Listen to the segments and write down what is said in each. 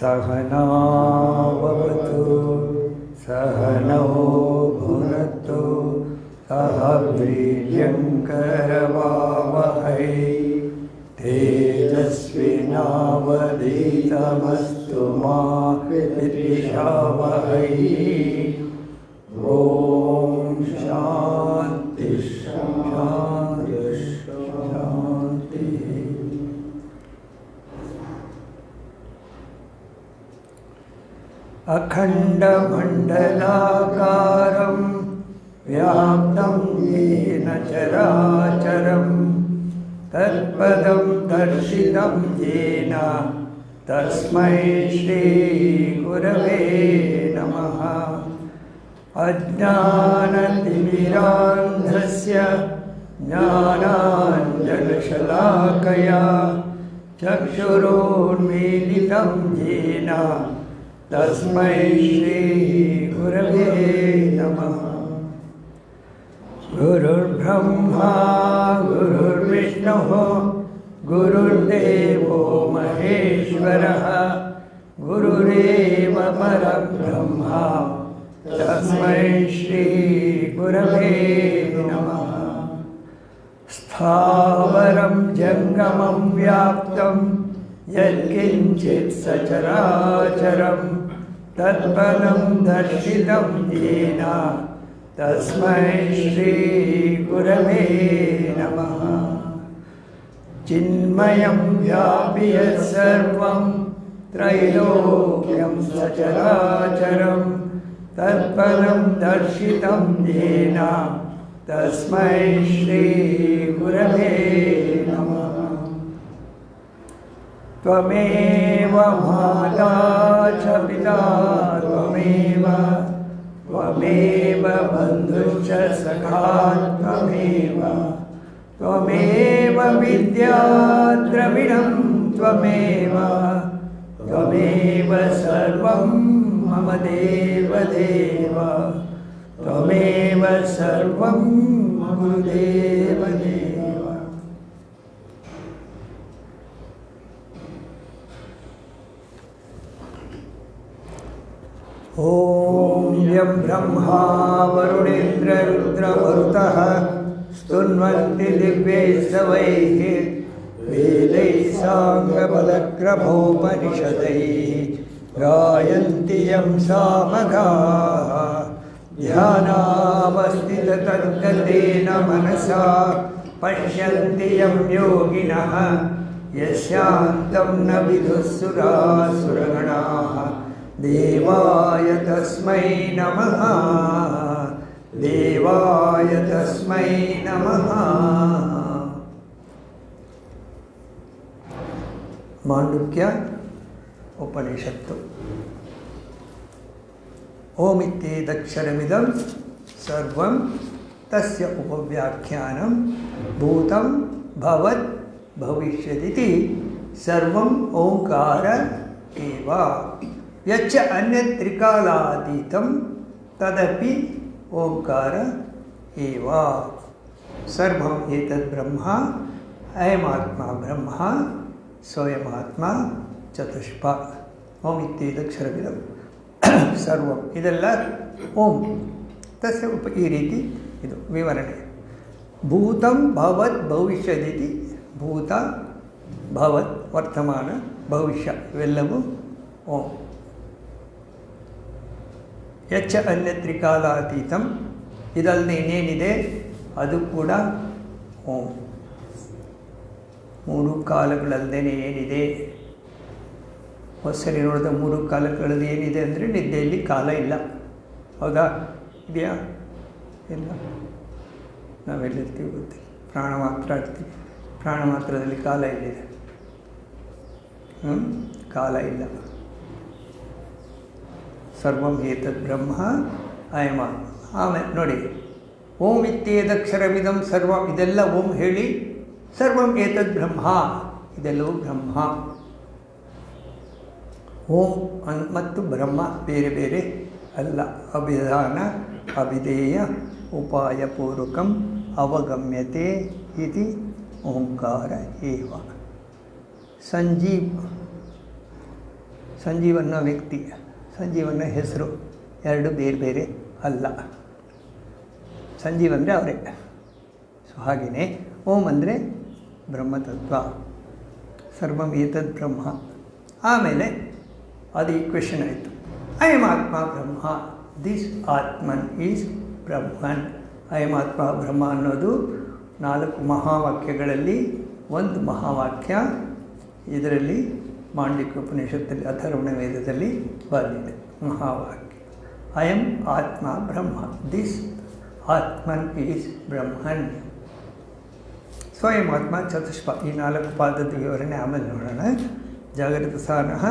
सहनावतु सहनौ भुनक्तु सह वीर्यङ्करवावहै तेजस्विनावधीतमस्तु मा विद्विषावहै। ॐ शान्ति शान्ति शान्ति। अखण्डमण्डलाकारं व्याप्तं येन चराचरं तत्पदं दर्शितं येन तस्मै श्रीगुरवे नमः। अज्ञानतिमिरान्धस्य ज्ञानाञ्जनशलाकया चक्षुरुन्मीलितं येन तस्मै श्रीगुरवे नमः। गुरुर्ब्रह्मा गुरुर्विष्णुः गुरुर्देवो महेश्वरः गुरुरेव परब्रह्म तस्मै श्रीगुरवे नमः। स्थावरं जङ्गमं व्याप्तं यत्किञ्चित् सचराचरं तत्पदं दर्शितं येन तस्मै श्रीगुरवे नमः। चिन्मयं व्यापि यत्सर्वं त्रैलोक्यं सचराचरं तत्पदं दर्शितं येन तस्मै श्रीगुरवे नमः। त्वमेव माता च पिता त्वमेव त्वमेव बन्धुश्च सखा त्वमेव त्वमेव विद्या द्रविणं त्वमेव त्वमेव सर्वं मम देवदेव त्वमेव सर्वं मम देवदेव। ॐ यं ब्रह्मा वरुणेन्द्ररुद्रमरुतः स्तुन्वन्ति दिव्यैस्तवैः वेदैः साङ्गपदक्रमोपनिषदैः गायन्ति यं सामगाः ध्यानावस्थिततद्गतेन मनसा पश्यन्ति यं योगिनः यस्यान्तं न विदुःसुरासुरगणाः। देवाय तस्मै नमः देवाय तस्मै नमः। माण्डुक्य उपनिषत्तु। ओमित्येतक्षरमिदं सर्वं तस्य उपव्याख्यानं भूतं भवत् भविष्यदिति सर्वम् ओंकार एव। यच्च अन्यत् त्रिकालातीतं तदपि ओंकार एव। सर्वम् एतद् ब्रह्म अयमात्मा ब्रह्म स्वयमात्मा ಚತುಷ್ಪ ಓಂ ಇತ್ಯೇದಕ್ಷರವಿದಂ ಸರ್ವಂ ಇದೆಲ್ಲ ಓಂ ತಸ್ಯ ಈ ರೀತಿ ಇದು ವಿವರಣೆ. ಭೂತಂ ಭವತ್ ಭವಿಷ್ಯದಿತಿ ಭೂತ ಭವತ್ ವರ್ತಮಾನ ಭವಿಷ್ಯ ಇವೆಲ್ಲವೂ ಓಂ. ಯಚ್ಚ ಅನ್ಯತ್ರಿಕಾಲಾತೀತಂ ಇದಲ್ಲದೆ ಇನ್ನೇನಿದೆ ಅದು ಕೂಡ ಓಂ. ಮೂರು ಕಾಲಗಳಲ್ಲದೆ ಏನಿದೆ ಹೊಸರಿ ನೋಡಿದ ಮೂರು ಕಾಲಗಳಲ್ಲಿ ಏನಿದೆ ಅಂದರೆ ನಿದ್ದೆಯಲ್ಲಿ ಕಾಲ ಇಲ್ಲ. ಹೌದಾ? ಇದೆಯಾ? ಇಲ್ಲ. ನಾವೆಲ್ಲಿರ್ತೀವಿ ಗೊತ್ತಿಲ್ಲ. ಪ್ರಾಣ ಮಾತ್ರ ಇರ್ತೀವಿ. ಪ್ರಾಣ ಮಾತ್ರದಲ್ಲಿ ಕಾಲ ಇಲ್ಲಿದೆ. ಕಾಲ ಇಲ್ಲ. ಸರ್ವಂ ಏತದ್ ಬ್ರಹ್ಮ ಅಯಮ. ಆಮೇಲೆ ನೋಡಿ, ಓಂ ಇತ್ಯೇದಕ್ಷರವಿದಂ ಸರ್ವಂ ಇದೆಲ್ಲ ಓಂ ಹೇಳಿ ಸರ್ವಂ ಏತದ್ ಬ್ರಹ್ಮ ಇದೆಲ್ಲವೂ ಬ್ರಹ್ಮ. ಓಂ ಮತ್ತು ಬ್ರಹ್ಮ ಬೇರೆ ಬೇರೆ ಅಲ್ಲ. ಅಭಿಧಾನ ಅವಿಧೇಯ ಉಪಾಯಪೂರ್ವಕಂ ಅವಗಮ್ಯತೆ ಇತಿ ಓಂಕಾರ ಏವ. ಸಂಜೀವ್ ಅನ್ನೋ ವ್ಯಕ್ತಿ, ಸಂಜೀವ್ ಅನ್ನೋ ಹೆಸರು ಎರಡು ಬೇರೆ ಬೇರೆ ಅಲ್ಲ. ಸಂಜೀವ್ ಅಂದರೆ ಅವರೇ. ಸೊ ಹಾಗೆಯೇ ಓಂ ಅಂದರೆ ಬ್ರಹ್ಮತತ್ವ, ಸರ್ವಂ ಏತದ್ ಬ್ರಹ್ಮ. ಆಮೇಲೆ ಅದು ಈಕ್ವೇಷನ್ ಆಯಿತು. ಅಯಂ ಆತ್ಮ ಬ್ರಹ್ಮ, ದಿಸ್ ಆತ್ಮನ್ ಈಸ್ ಬ್ರಹ್ಮನ್. ಅಯಂ ಆತ್ಮ ಬ್ರಹ್ಮ ಅನ್ನೋದು 4 ಮಹಾವಾಕ್ಯಗಳಲ್ಲಿ ಒಂದು ಮಹಾವಾಕ್ಯ. ಇದರಲ್ಲಿ ಮಾಂಡವಿಕ ಉಪನಿಷತ್ತಲ್ಲಿ ಅಥರ್ವಣ ವೇದದಲ್ಲಿ ಬಂದಿದೆ ಮಹಾವಾಕ್ಯ. ಅಯಂ ಆತ್ಮ ಬ್ರಹ್ಮ, ದಿಸ್ ಆತ್ಮನ್ ಈಸ್ ಬ್ರಹ್ಮನ್. ಸ್ವಯಂ ಆತ್ಮ ಚತುಷ್ಪ, ಈ 4 ಪಾದದ ವಿವರಣೆ ಆಮೇಲೆ ನೋಡೋಣ. ಜಾಗೃತ ಸಾರಃ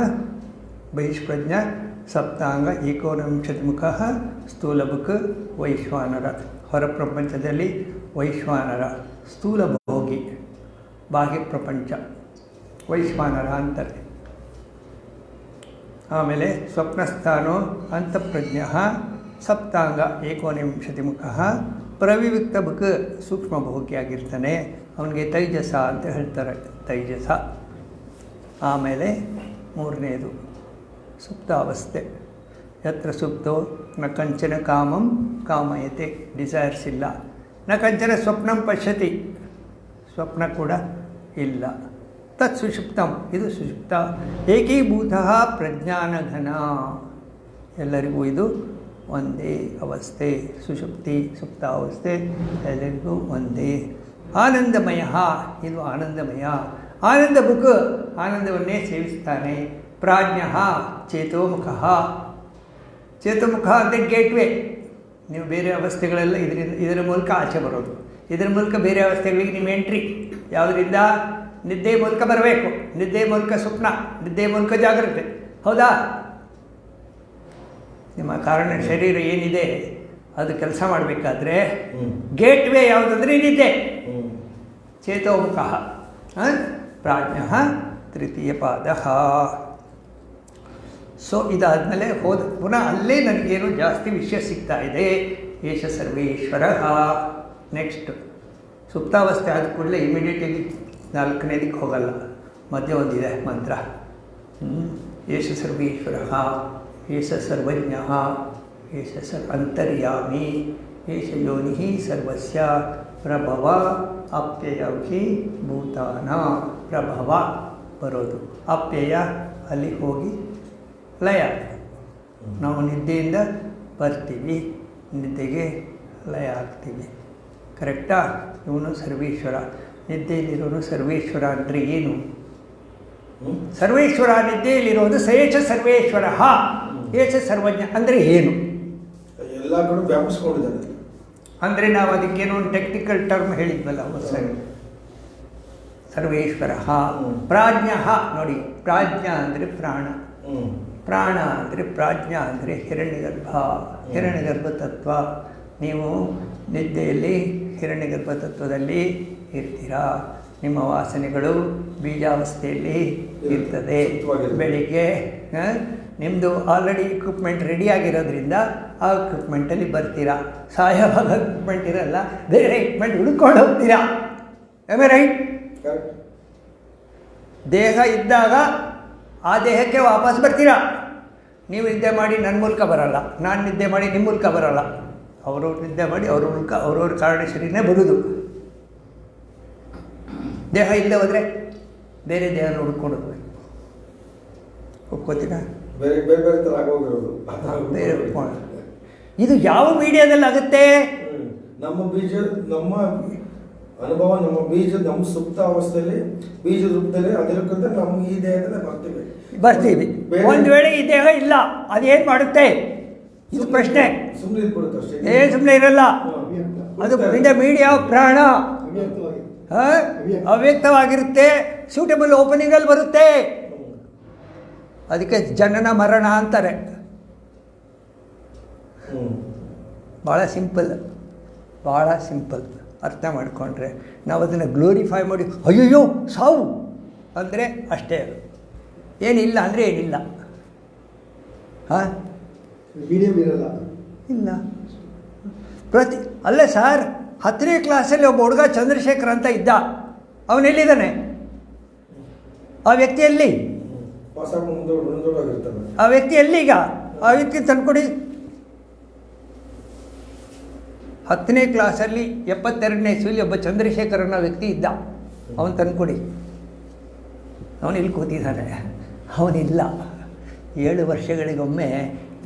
ಬಹಿಷ್ಪ್ರಜ್ಞ ಸಪ್ತಾಂಗ ಏಕೋನವಿಂಶತಿಮುಖ ಸ್ಥೂಲಬುಕ್ ವೈಶ್ವಾನರ. ಹೊರ ಪ್ರಪಂಚದಲ್ಲಿ ವೈಶ್ವಾನರ, ಸ್ಥೂಲ ಭೋಗಿ, ಬಾಹ್ಯ ಪ್ರಪಂಚ ವೈಶ್ವಾನರ ಅಂತಾರೆ. ಆಮೇಲೆ ಸ್ವಪ್ನಸ್ಥಾನೋ ಅಂತಃಪ್ರಜ್ಞ ಸಪ್ತಾಂಗ ಏಕೋನವಿಂಶತಿಮುಖ ಪ್ರವಿವಿಕ್ತ ಬುಕ್ ಸೂಕ್ಷ್ಮ ಭೋಗಿಯಾಗಿರ್ತಾನೆ, ಅವನಿಗೆ ತೈಜಸ ಅಂತ ಹೇಳ್ತಾರೆ, ತೈಜಸ. ಆಮೇಲೆ 3ನೇದು ಸುಪ್ತಾವಸ್ಥೆ. ಯತ್ರ ಸುಪ್ತೋ ನ ಕಂಚನ ಕಾಮಂ ಕಾಮಯತೆ, ಡಿಸೈರ್ಸ್ ಇಲ್ಲ. ನ ಕಂಚನ ಸ್ವಪ್ನಂ ಪಶ್ಯತಿ, ಸ್ವಪ್ನ ಕೂಡ ಇಲ್ಲ. ತತ್ ಸುಷುಪ್ತಂ, ಇದು ಸುಷುಪ್ತ. ಏಕೀಭೂತ ಪ್ರಜ್ಞಾನಘನ, ಎಲ್ಲರಿಗೂ ಇದು ಒಂದೇ ಅವಸ್ಥೆ. ಸುಷುಪ್ತಿ ಸುಪ್ತಾವಸ್ಥೆ ಎಲ್ಲರಿಗೂ ಒಂದೇ. ಆನಂದಮಯ, ಇದು ಆನಂದಮಯ. ಆನಂದ ಬುಕ್, ಆನಂದವನ್ನೇ ಸೇವಿಸ್ತಾನೆ. ಪ್ರಾಜ್ಞ ಚೇತೋಮುಖ, ಚೇತೋಮುಖ ಅಂದರೆ ಗೇಟ್ವೇ. ನೀವು ಬೇರೆ ಅವಸ್ಥೆಗಳೆಲ್ಲ ಇದರ ಮೂಲಕ ಆಚೆ ಬರೋದು, ಇದರ ಮೂಲಕ ಬೇರೆ ಅವಸ್ಥೆಗಳಿಗೆ ನೀವು ಎಂಟ್ರಿ. ಯಾವುದರಿಂದ? ನಿದ್ದೆ ಮೂಲಕ ಬರಬೇಕು, ನಿದ್ದೆ ಮೂಲಕ ಸ್ವಪ್ನ, ನಿದ್ದೆ ಮೂಲಕ ಜಾಗೃತೆ. ಹೌದಾ? ನಿಮ್ಮ ಕಾರಣ ಶರೀರ ಏನಿದೆ ಅದು ಕೆಲಸ ಮಾಡಬೇಕಾದ್ರೆ ಗೇಟ್ವೇ ಯಾವುದಂದ್ರೆ ನಿದ್ದೆ. ಚೇತೋಮುಖ ಪ್ರಾಜ್ಞ ತೃತೀಯ ಪಾದ. ಸೊ ಇದಾದಮೇಲೆ ಪುನಃ ಅಲ್ಲೇ ನನಗೇನು ಜಾಸ್ತಿ ವಿಷಯ ಸಿಗ್ತಾ ಇದೆ. ಏಷ ಸರ್ವೇಶ್ವರ. ನೆಕ್ಸ್ಟ್ ಸುಪ್ತಾವಸ್ಥೆ ಆದ ಕೂಡಲೇ ಇಮಿಡಿಯೇಟಾಗಿ 4ನೇದಕ್ಕೆ ಹೋಗಲ್ಲ, ಮಧ್ಯೆ ಒಂದಿದೆ ಮಂತ್ರ. ಏಷ ಸರ್ವೇಶ್ವರ, ಏಷ ಸರ್ವಜ್ಞ, ಏಷ ಅಂತರ್ಯಾಮಿ, ಏಷ ಯೋನಿ ಸರ್ವಸ್ಯ ಪ್ರಭವ ಅಪ್ಯಯ ಹಿ ಭೂತಾನ. ಪ್ರಭವ ಬರೋದು, ಅಪ್ಯಯ ಅಲ್ಲಿ ಹೋಗಿ ಲಯ. ನಾವು ನಿದ್ದೆಯಿಂದ ಬರ್ತೀವಿ, ನಿದ್ದೆಗೆ ಲಯ ಆಗ್ತೀವಿ. ಕರೆಕ್ಟಾ? ಇವನು ಸರ್ವೇಶ್ವರ, ನಿದ್ದೆಯಲ್ಲಿರೋನು ಸರ್ವೇಶ್ವರ ಅಂದರೆ ಏನು? ಸರ್ವೇಶ್ವರ ನಿದ್ದೆಯಲ್ಲಿರೋದು ಸೇಷ ಸರ್ವೇಶ್ವರ, ಏಷ ಸರ್ವಜ್ಞ ಅಂದರೆ ಏನು? ಎಲ್ಲ ಕಡೆ ವ್ಯಾಪಿಸ್ಕೊಂಡಿದ್ದಾರೆ. ಅಂದರೆ ನಾವು ಅದಕ್ಕೇನೋ ಒಂದು ಟೆಕ್ನಿಕಲ್ ಟರ್ಮ್ ಹೇಳಿದ್ವಲ್ಲ ಸರಿ. ಸರ್ವೇಶ್ವರ ಪ್ರಾಜ್ಞ. ನೋಡಿ, ಪ್ರಾಜ್ಞ ಅಂದರೆ ಪ್ರಾಣ, ಪ್ರಾಣ ಅಂದರೆ ಪ್ರಾಜ್ಞಾ ಅಂದರೆ ಹಿರಣ್ಯಗರ್ಭ, ಹಿರಣ್ಯಗರ್ಭ ತತ್ವ. ನೀವು ನಿದ್ದೆಯಲ್ಲಿ ಹಿರಣ್ಯಗರ್ಭ ತತ್ವದಲ್ಲಿ ಇರ್ತೀರಾ. ನಿಮ್ಮ ವಾಸನೆಗಳು ಬೀಜಾವಸ್ಥೆಯಲ್ಲಿ ಇರ್ತದೆ. ಬೆಳಿಗ್ಗೆ ನಿಮ್ಮದು ಆಲ್ರೆಡಿ ಇಕ್ವಿಪ್ಮೆಂಟ್ ರೆಡಿಯಾಗಿರೋದ್ರಿಂದ ಆ ಇಕ್ವಿಪ್ಮೆಂಟಲ್ಲಿ ಬರ್ತೀರಾ. ಸಾಯವಾಗ ಇಕ್ವಿಪ್ಮೆಂಟ್ ಇರಲ್ಲ, ಬೇರೆ ಇಕ್ವಿಪ್ಮೆಂಟ್ ಹುಡ್ಕೊಂಡು ಹೋಗ್ತೀರಾ. ಆಮೇ ರೈಟ್? ದೇಹ ಇದ್ದಾಗ ಆ ದೇಹಕ್ಕೆ ವಾಪಸ್ ಬರ್ತೀರಾ. ನೀವು ನಿದ್ದೆ ಮಾಡಿ ನನ್ನ ಮೂಲಕ ಬರೋಲ್ಲ, ನಾನು ನಿದ್ದೆ ಮಾಡಿ ನಿಮ್ಮ ಮೂಲಕ ಬರೋಲ್ಲ. ಅವರು ನಿದ್ದೆ ಮಾಡಿ ಅವ್ರ ಮೂಲಕ ಅವ್ರವ್ರ ಕಾರಣ ಶರೀರನೇ ಬರೋದು. ದೇಹ ಇಲ್ಲದೆ ಹೋದರೆ ಬೇರೆ ದೇಹ ಹುಡ್ಕೊಂಡು ಹೋಗ್ಬೇಕು. ಒಪ್ಕೋತೀರಾ? ಬೇರೆ ಬೇರೆ ಬೇರೆ ಥರ ಆಗೋಗಿರೋದು. ಬೇರೆ ಒಪ್ಕೊಂಡು ಇದು ಯಾವ ಮೀಡಿಯಾದಲ್ಲಿ ಆಗುತ್ತೆ? ನಮ್ಮ ಬೀಜ, ನಮ್ಮ ಅನುಭವ, ನಮ್ಮ ಬೀಜ, ನಮ್ಮ ಸುಪ್ತ ಅವಸ್ಥೆಯಲ್ಲಿ ಬೀಜ ರೂಪದಲ್ಲಿ ಅದಕ್ಕಿಂತ ನಮ್ಮ ಈ ದೇಹದಲ್ಲಿ ಬರ್ತೀವಿ. ಒಂದು ವೇಳೆ ಈ ದೇಹ ಇಲ್ಲ, ಅದೇನು ಮಾಡುತ್ತೆ? ಇದು ಪ್ರಶ್ನೆ. ಸುಮ್ಮನೆ ಇಟ್ಬಿಡುತ್ತೆ ಅಷ್ಟೇ. ಏನು ಸುಮ್ಮನೆ ಇರಲ್ಲ. ಅದು ಮೀಡಿಯಾ ಪ್ರಾಣ ಅವ್ಯಕ್ತವಾಗಿರುತ್ತೆ. ಸೂಟಬಲ್ ಓಪನಿಂಗಲ್ಲಿ ಬರುತ್ತೆ. ಅದಕ್ಕೆ ಜನನ ಮರಣ ಅಂತಾರೆ. ಭಾಳ ಸಿಂಪಲ್, ಭಾಳ ಸಿಂಪಲ್. ಅರ್ಥ ಮಾಡಿಕೊಂಡ್ರೆ ನಾವು ಅದನ್ನು ಗ್ಲೋರಿಫೈ ಮಾಡಿ ಅಯ್ಯಯ್ಯೋ ಸಾವು ಅಂದರೆ ಅಷ್ಟೇ. ಏನಿಲ್ಲ ಅಂದರೆ ಏನಿಲ್ಲ. ಹಾಂ, ಇರಲ್ಲ. ಇಲ್ಲ. ಅಲ್ಲೇ ಸರ್, 10ನೇ ಕ್ಲಾಸಲ್ಲಿ ಒಬ್ಬ ಹುಡುಗ ಚಂದ್ರಶೇಖರ್ ಅಂತ ಇದ್ದ. ಅವನೆಲ್ಲಿದ್ದಾನೆ? ಆ ವ್ಯಕ್ತಿಯಲ್ಲಿ ಪಾಸ್ ಹಾಕೊಂಡು ಮುಂದೋಗಿರ್ತಾನೆ ಆ ವ್ಯಕ್ತಿ ಎಲ್ಲಿಗ? ಆ ವ್ಯಕ್ತಿ ತಂದ್ಕೊಡಿ. 10ನೇ ಕ್ಲಾಸಲ್ಲಿ 72ನೇ ಇಸ್ವಿಲಿ ಒಬ್ಬ ಚಂದ್ರಶೇಖರ್ ಅನ್ನೋ ವ್ಯಕ್ತಿ ಇದ್ದ. ಅವನು ತಂದ್ಕೊಡಿ. ಅವನು ಇಲ್ಲಿ ಕೂತಿದ್ದಾನೆ, ಅವನಿಲ್ಲ. 7 ವರ್ಷಗಳಿಗೊಮ್ಮೆ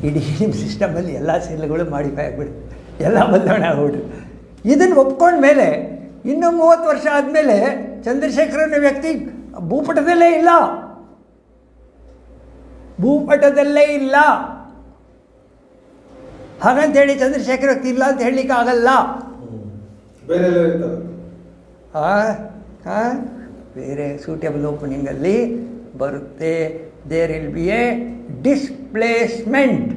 ಇಡೀ ನಿಮ್ಮ ಸಿಸ್ಟಮಲ್ಲಿ ಎಲ್ಲ ಸೆಲ್ಗಳು ಮಾಡಿಫೈ ಆಗಿಬಿಡು, ಎಲ್ಲ ಬದಲಾವಣೆ ಆಗ್ಬಿಡು. ಇದನ್ನು ಒಪ್ಕೊಂಡ್ಮೇಲೆ ಇನ್ನೂ 30 ವರ್ಷ ಆದಮೇಲೆ ಚಂದ್ರಶೇಖರನ ವ್ಯಕ್ತಿ ಭೂಪಟದಲ್ಲೇ ಇಲ್ಲ, ಭೂಪಟದಲ್ಲೇ ಇಲ್ಲ. ಹಾಗಂತೇಳಿ ಚಂದ್ರಶೇಖರ ವ್ಯಕ್ತಿ ಇಲ್ಲ ಅಂತ ಹೇಳಲಿಕ್ಕೆ ಆಗಲ್ಲ. ಬೇರೆ ಸೂಟೇಬಲ್ ಓಪನಿಂಗಲ್ಲಿ ಬರುತ್ತೆ. There will be a displacement.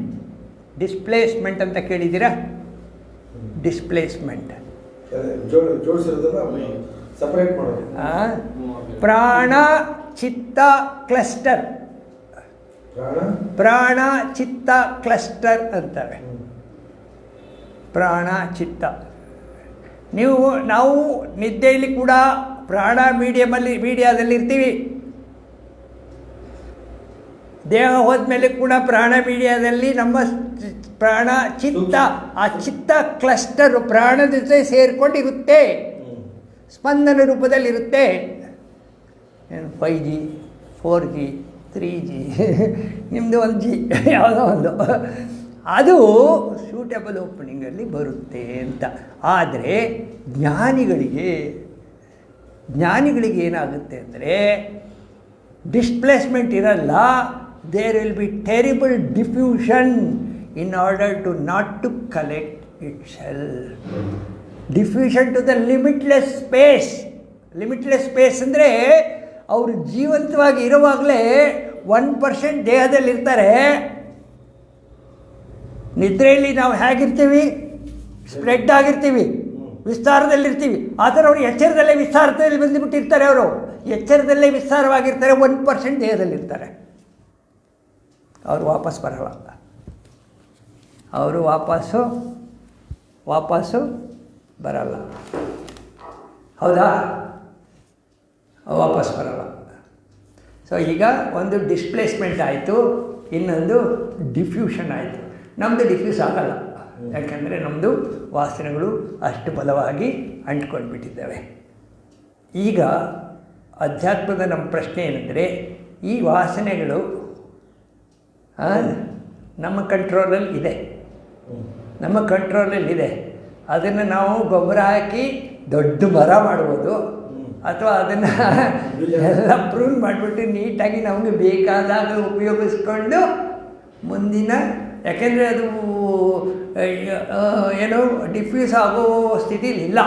Displacement ಅಂತ ಕೇಳಿದ್ದೀರಾ? ಡಿಸ್ಪ್ಲೇಸ್ಮೆಂಟ್ ಸಪರೇಟ್ ಮಾಡೋದು. ಪ್ರಾಣ ಚಿತ್ತ ಕ್ಲಸ್ಟರ್, ಪ್ರಾಣ ಚಿತ್ತ ಕ್ಲಸ್ಟರ್ ಅಂತಾರೆ. ಪ್ರಾಣ ಚಿತ್ತ. ನಾವು ನಿದ್ದೆಯಲ್ಲಿ ಕೂಡ ಪ್ರಾಣ ಮೀಡಿಯಾದಲ್ಲಿ ಇರ್ತೀವಿ. ದೇಹ ಹೋದ್ಮೇಲೆ ಕೂಡ ಪ್ರಾಣ ಮೀಡಿಯಾದಲ್ಲಿ ನಮ್ಮ ಪ್ರಾಣ ಚಿತ್ತ, ಆ ಚಿತ್ತ ಕ್ಲಸ್ಟರು ಪ್ರಾಣದ ಜೊತೆ ಸೇರಿಕೊಂಡಿರುತ್ತೆ, ಸ್ಪಂದನ ರೂಪದಲ್ಲಿರುತ್ತೆ. 5G 4G 3G ನಿಮ್ಮದು 1G ಯಾವುದೋ ಒಂದು, ಅದು ಸೂಟೇಬಲ್ ಓಪನಿಂಗಲ್ಲಿ ಬರುತ್ತೆ ಅಂತ. ಆದರೆ ಜ್ಞಾನಿಗಳಿಗೆ ಏನಾಗುತ್ತೆ ಅಂದರೆ ಡಿಸ್ಪ್ಲೇಸ್ಮೆಂಟ್ ಇರಲ್ಲ. There will be terrible diffusion in order to not to collect itself. Diffusion to the limitless space. Limitless space ಅಂದರೆ ಅವರು ಜೀವಂತವಾಗಿ ಇರುವಾಗಲೇ 1% ದೇಹದಲ್ಲಿರ್ತಾರೆ. ನಿದ್ರೆಯಲ್ಲಿ ನಾವು ಹೇಗಿರ್ತೀವಿ? ಸ್ಪ್ರೆಡ್ ಆಗಿರ್ತೀವಿ, ವಿಸ್ತಾರದಲ್ಲಿರ್ತೀವಿ. ಆ ಥರ ಅವರು ಎಚ್ಚರದಲ್ಲೇ ವಿಸ್ತಾರದಲ್ಲಿ ಬಂದುಬಿಟ್ಟಿರ್ತಾರೆ. ಅವರು ಎಚ್ಚರದಲ್ಲೇ ವಿಸ್ತಾರವಾಗಿರ್ತಾರೆ, 1% ದೇಹದಲ್ಲಿರ್ತಾರೆ. ಅವರು ವಾಪಸ್ ಬರಲ್ಲ. ಅವರು ವಾಪಸ್ಸು ಬರಲ್ಲ. ಹೌದಾ? ವಾಪಸ್ ಬರಲ್ಲ. ಸೊ ಈಗ ಒಂದು ಡಿಸ್ಪ್ಲೇಸ್ಮೆಂಟ್ ಆಯಿತು, ಇನ್ನೊಂದು ಡಿಫ್ಯೂಷನ್ ಆಯಿತು. ನಮ್ಮದು ಡಿಫ್ಯೂಸ್ ಆಗಲ್ಲ, ಯಾಕೆಂದರೆ ನಮ್ಮದು ವಾಸನೆಗಳು ಅಷ್ಟು ಬಲವಾಗಿ ಅಂಟ್ಕೊಂಡ್ಬಿಟ್ಟಿದ್ದಾವೆ. ಈಗ ಅಧ್ಯಾತ್ಮದ ನಮ್ಮ ಪ್ರಶ್ನೆ ಏನೆಂದರೆ, ಈ ವಾಸನೆಗಳು ನಮ್ಮ ಕಂಟ್ರೋಲಲ್ಲಿದೆ, ಅದನ್ನು ನಾವು ಗೊಬ್ಬರ ಹಾಕಿ ದೊಡ್ಡ ಮರ ಮಾಡ್ಬೋದು, ಅಥವಾ ಅದನ್ನು ಎಲ್ಲ ಪ್ರೂನ್ ಮಾಡಿಬಿಟ್ಟು ನೀಟಾಗಿ ನಮಗೆ ಬೇಕಾದಾಗ ಉಪಯೋಗಿಸ್ಕೊಂಡು ಮುಂದಿನ, ಯಾಕೆಂದರೆ ಅದು ಏನೋ ಡಿಫ್ಯೂಸ್ ಆಗೋ ಸ್ಥಿತಿಲಿ ಇಲ್ಲ,